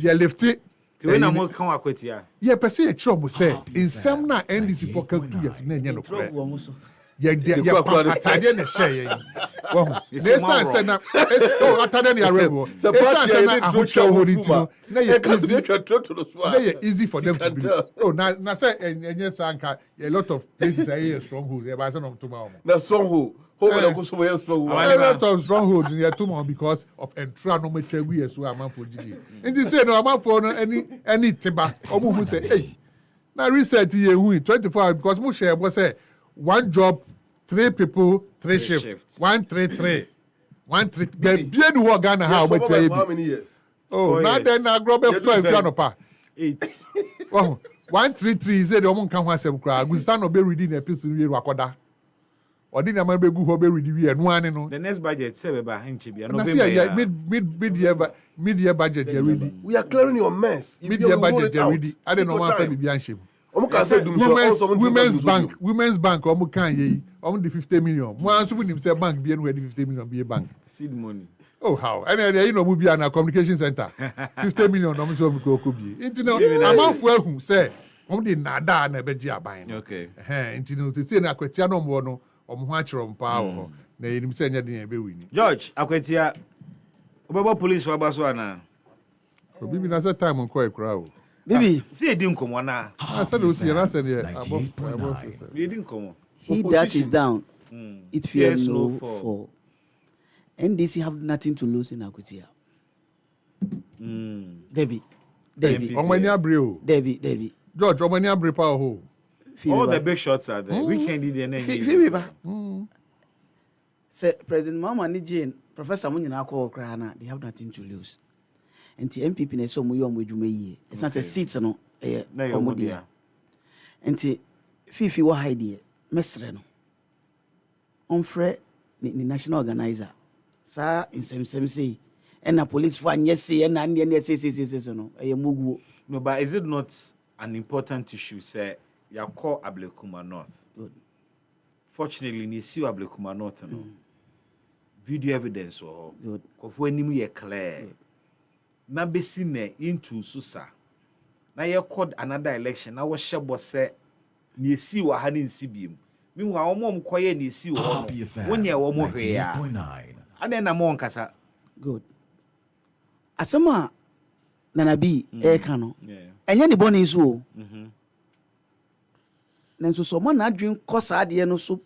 ye lift it we na mo kan akwatia ye pese e tro mo say insem na NDC for 2 years na enye no kre ye atade na share ye wo ne san say na atade na rebo e say na ahochwe ho ni tino na ye easy for them to be na say enye sanka a lot of places are stronghold e ba say no to ma na stronghold a lot of strongholds in here too because of entra no metwa gu yeso aman for gidi nti say no aman for no any tiba omo hu say hey na research ye hu 24 hours because mo share bo say one job 3 people 3 shifts 133 133 be no work Ghana how many years now then na grow be 12 no pa 8 oh 133 say the omo kan ho asem kra Gustan no be reading the episode we akoda odi na man be gu ho be read we enu ane no the next budget say be ba hinchi bia no be mid-year budget they ready we are clearing your mess mid-year budget they ready I don't know one for be anshem women's bank omo kan ye omo the 50 million mo anso bu nim say bank be enu 50 million be bank seed money oh how and you know mo be na communication center 50 million no so ko bi intino amanfo ahu say omo dey nada na be gi aban okay intino te say na akwatia no mo no omo ho achiro mpa ho na yenim say nya den be wini George akwatia obebo police for abaso ana obi na say time nko ekura o bibi see edi nkomo na say no see na say dey edi nkomo he that is down it fears no fall NDC have nothing to lose in Akutia Debbie omani abre o Debbie George omani abre pa ho all the big shots are there weekend dey na Fiba say President Mama ni Jane Professor Munyina akọ okra na they have nothing to lose enti MPP na so mu yo adwuma yie esan say seats no omodia enti fifi wa hide mesre no onfre ni national organizer sa insem say and na police for anye say and na say no muguo no but is it not an important issue say ya call Ablekuma North good fortunately ni si Ablekuma North no video evidence or good kofo anim ye clear na besi na into susa na ye called another election na wo hyebo se ni esi wa ha ni nsi biem meanwhile omom koye ni esi wo no wonya wo mo hwe ya ade na mo nkasa good asema nana bi eka no enye ni boni so nanso so man adwen kosa ade no so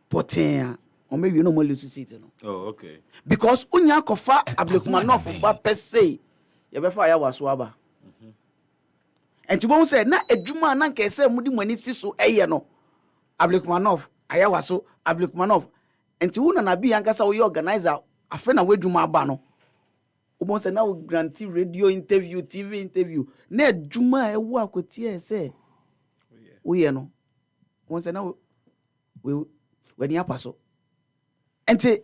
poten o me wi no mo lose seat no oh okay because unya kofa Ablekuma North ba per se ye be fa ya waso aba enti bo say na adwuma na nke say mudi mani si so eye no Ablekuma North aya waso Ablekuma North enti wo na bi yankasa wo ye organizer afa na wadwuma aba no wo say na wo grantee radio interview TV interview na adwuma e wo akotie say wo ye no wo say na we ni apaso enti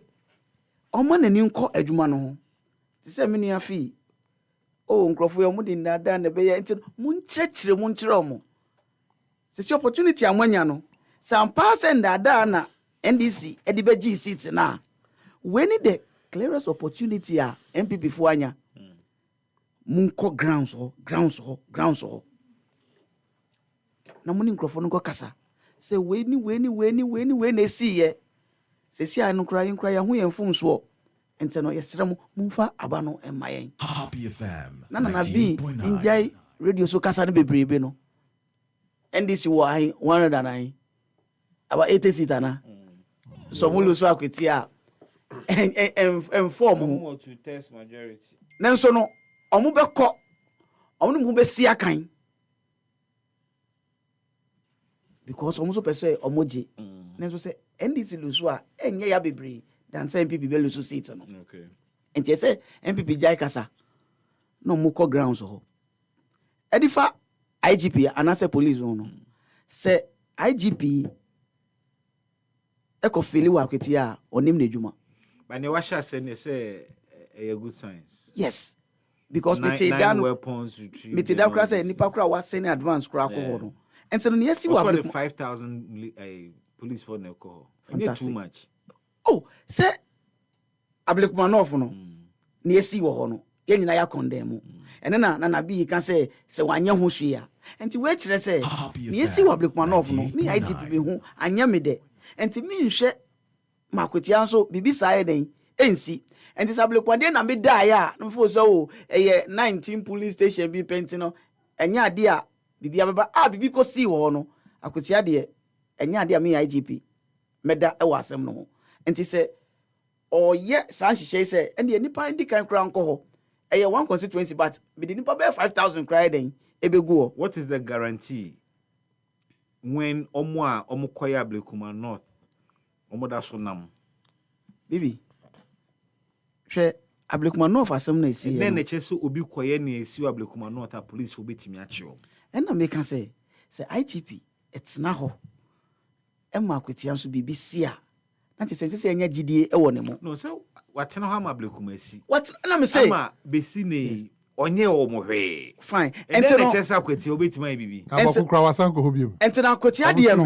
omo na ni nko adwuma no ho ti se me nua fi o nkrofo yo mu di ndada na be ye enti mu nkyerɛkyerɛ omo se opportunity amanya no sampa se ndada na NDC edi be gi seat na we need the clearest opportunity a MPP fo anya mu nko grounds ho na mu ni nkrofo no kasa se we ni na si ye se si anu kra ya ho ye mfum so ente no yesere mu mfa aba no emayen Happy FM na bi enjoy radio so kasa no bebrebe no NDC wo ai 109 aba 80 seat na so mu lo so akweti a en form mo to test majority nanso no omo bekọ omo no be si akan because omo so pese omo je nanso say NDC lo so a enye ya bebre than say MPP be lose seats no. Okay. And you say MPP jai kasa no muko grounds ho. Edifa IGP and say police no. Say IGP eko fili wa kwetia onim ne dwuma. But ne washa say a good science. Yes. Because nine weapons retrieved. Me dan kra say nipa kra wa send advance kra ko ho no. And so no yesi wa the 5,000 police for ne ko. Too much. Oh, say Ablekmanov no. Ne yesi wo ho no. Ye nyina ya condemn. And na bi can say wanye ho hwe a. Enti we kire say ne yesi wa Ablekmanov no. Me IGP be ho anya me de. Enti me nhwe makwetia nso bibi sae den ensi. Enti Ablekmade na me die a no fo so 19 police station bi penti no. Enya ade a bibi ababa bibi ko si wo no. Akwetia de enya ade a me IGP meda e wasem no. Enti say ye san hihye say ende nipa ndi kan kra nko ho one constituency but me the nipa be 5,000 cry den ebegu. What is the guarantee when omo koya Ablekuma North omo da so nam bibi hwe Ablekuma North asem na esi then na chese obi koya na esi Ablekuma North a police for betimi a cheo and na make say IGP it's na ho emma kwetia so bibi sia na chese say enya gidie e wo ne mo no so watena ho Ablekuma esi what na me say ama besi ne onye o mo hwe fine and then na chese akwetia obetima bibi abako kra wasanko ho biom enti na akwetia de no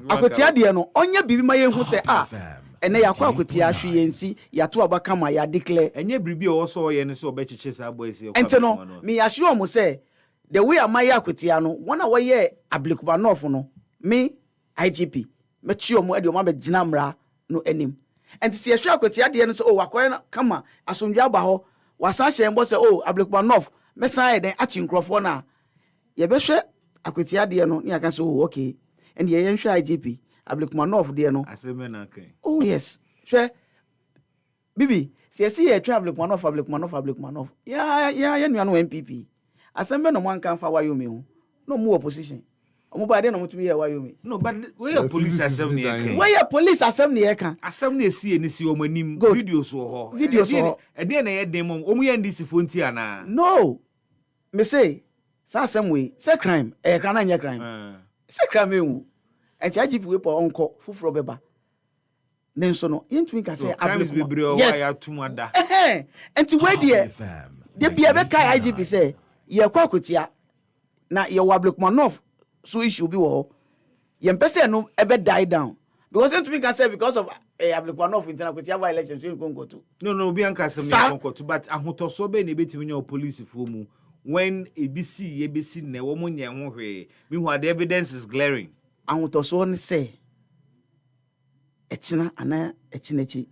akwetia de no onye bibi ma ye hu say ene yakwa akwetia hwe yensi yato abaka ma ya declare enye bribi o so ye ne so obechiche sa boys e enti no me ya sure mo say the way amaye akwetia no wona wo ye Ablekuma North no me IGP me chio mo ade o ma be gina mra no anim enti se hwe akwetia de no so wakoye kama asondwa ba ho wasa hye mbo se Ablekuma North me san den achi nkrofo na ye be hwe akwetia de no ne aka so okay and ye hwe IGP Ablekuma North de no aseme na kan oh yes hwe bibi se si ye hwe Ablekuma North ya nua no MPP aseme no mwanka fa wayo me ho no mu opposition omo ba de no mutumi ye wayo me no but we your police assembly we your police assembly e kan assembly esi eni si omo nim videos ho e de na ye dem omo ye ndisi fo nti ana no me say sa assembly say crime crime na nye crime say crime enwu enti IGP we po onko fufuro beba nenso no yentumi ka say Ablekuma yes ya tumada enti we de bia be kai IGP say ye kwa kotia na ye Ablekuma North so issue bi wo ye mpese no ebe die down because yentumi ka say because of Ablekuma North internal kotia violation so nko to no bi anka say me nko to but ahotoso be na ebetimi nya police fo mu when ebisi na wo mo nya ho hwe me who the evidence is glaring ahotoso ne say echina ana echinachi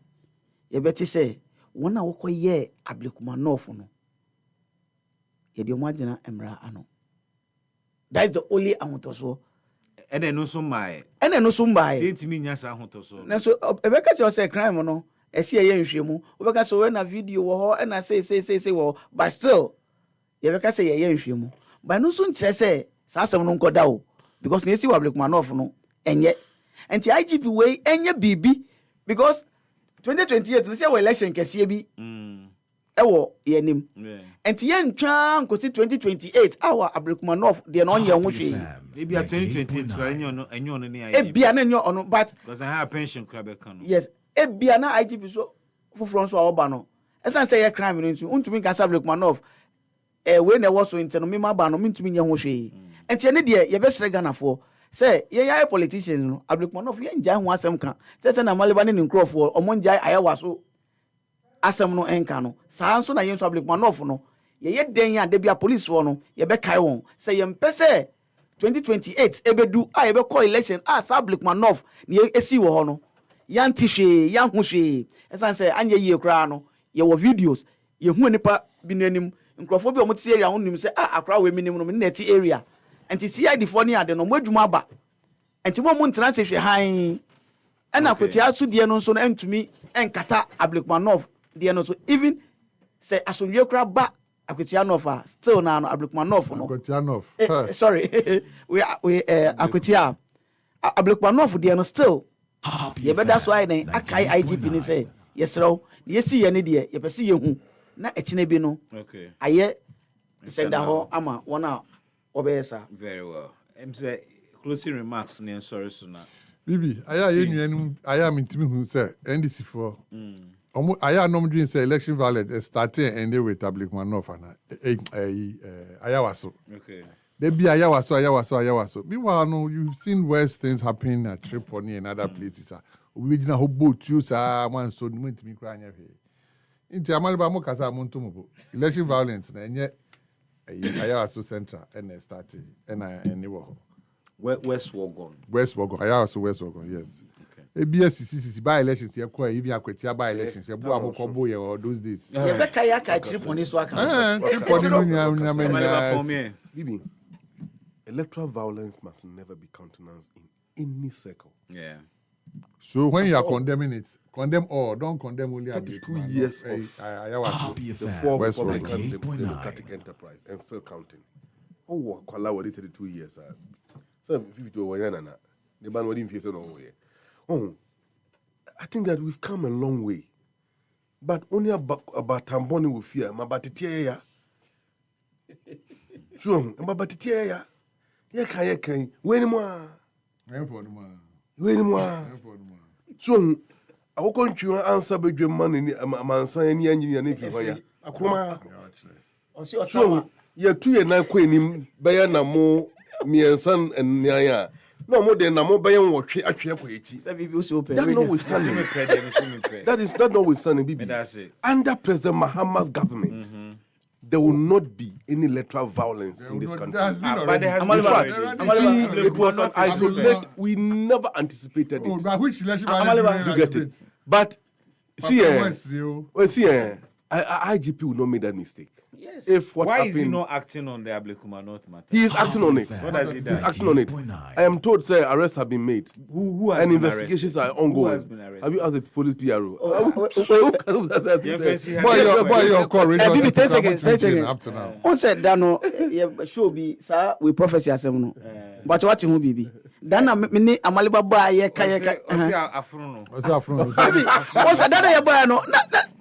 ye beti say wona wo koye Ablekuma North no ye de mo agina emra ano. That is the only ahotoso ene no so mai timi nya sa ahotoso na so ebeka che say crime no esi ye nhwemu obeka so we na video wo ho e na say wo but still ye beka say ye nhwemu but no so nkyere say sa asem no nkoda o because na esi Ablekuma North no enye enti IGP we enye bibi because 2028 no say we election kese bi ewo ye nim enti ye ntwa nkosi 2028 awa Ablekuma North de no onye ho hwe maybe 2028 enyo no ne ebia na enyo ono but because I have pension club e kan yes ebia na IGP so fufuro so awoba no esan say ye crime no ntu untumi ka sa Ablekuma North we na wo so nteno me ma ba no mentumi nya ho hwe enti ene de ye be sere Ghana say ye ya politicians no Ablekuma North ye nja ho asem kan say na maleba ne nkrofo omo nja ayawa so asem no enka no saa nso na ye nso Ablekuma North no ye den ya de bia police wo no ye be kai won say ye mpese 2028 ebedu ye be call election sa Ablekuma North ne esi wo ho no ya ntihwe ya ho hwe esan say anye ye kra no ye wo videos ye hu nipa bi nanim nkrofo bi omo ti area ho nim say akra we minim no me net area enti CID for ni ade no mo adwuma ba enti mo ntena se hwe han ena kwetia so de no nso no entumi enkata Ablekuma North de no so even say asonwe kra ba akwetia North still na no Ablekuma North no akwetia North sorry we akwetia Ablekuma North de no still That's why then akai IGP ni say yes raw yesi ye ne de ye pese ye hu na ekine bi no okay aye send ho ama wona obeyesa. Very well. Say closing remarks ne sorry so na Bibi aya ye nuanum aya mintimi hu say NDC for aya nom dream say election violence starting and with Ablikmanoff and ayawaso. Okay. They be ayawaso. Meanwhile, no, you've seen worse things happening at Tripoli and other places. We didn't have boat use one so went me crying here. Into Amaliba Mokasa Montumo. Election violence and yet ayawaso central and started and West Wagon, ayawaso West Wagon, yes. ABSCC by elections here, even Aquatia by elections, your boy or those days. Bibi, electoral violence must never be countenanced in any circle. Yeah. So when you are condemning it, condemn all. Don't condemn only 32 years of the fourth democratic enterprise and still counting. Oh, Kwala wadi 32 years. So if you do Wayanana, the man wouldn't face it all. Oh, I think that we've come a long way, but only about Tamboni with fear. Mabatitia, sure, Mabatitia, Yakan, when more, so I will continue to answer with your money, a man saying, and if you are so you're 2 and 9 queen, Bayana more, me and son and Nyaya. No more than a mobile watch. That is not notwithstanding, Bibi. Under President Mahama's government, there will not be any electoral violence in this country. It was an isolate. We never anticipated it. Which election violence you get it? But see, IGP will not make that mistake. Yes. If what why happened, is he not acting on the Ablikmanoff matter? He is acting on it. What has he done? He's acting on it. I am told, sir, arrests have been made. Who has and been investigations arrested? are ongoing. Who has been arrested? Have you asked the police PRO? Your call. 10 seconds. Up to now. On said Dano, show be, sir, we prophesy as but what you be. Dana mini Amaliba buy kaya. What's afro? What's that? Buy no.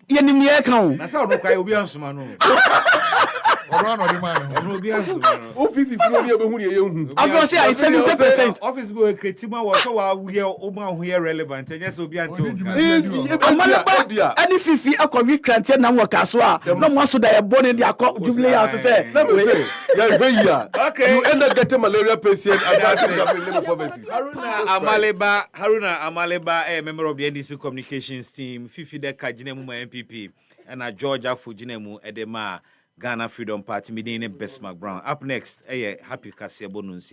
Yenim ye kan. Na sa no kai obi ansoma no. Oran odi man. Obi ansoma no. O 50 obi be hu ne ye hu. Afro say 70%. Office boy creatima wo so wa we o ma hu ye relevant. Enye so obi anto. Amaliba any fifi akọwi krantie na wo kaso a no mo so da ye bone dia akọ jubilee house say. Let me say, yeah, be here. Okay. You end up getting malaria patient and that's the provinces. Haruna Amaleba, member of the NDC communications team, Fifi de Kajinemu MPP, and a Georgia Fujinemu Edema, Ghana Freedom Party, Medina Bismark Brown. Up next, Happy Kasia Bonus.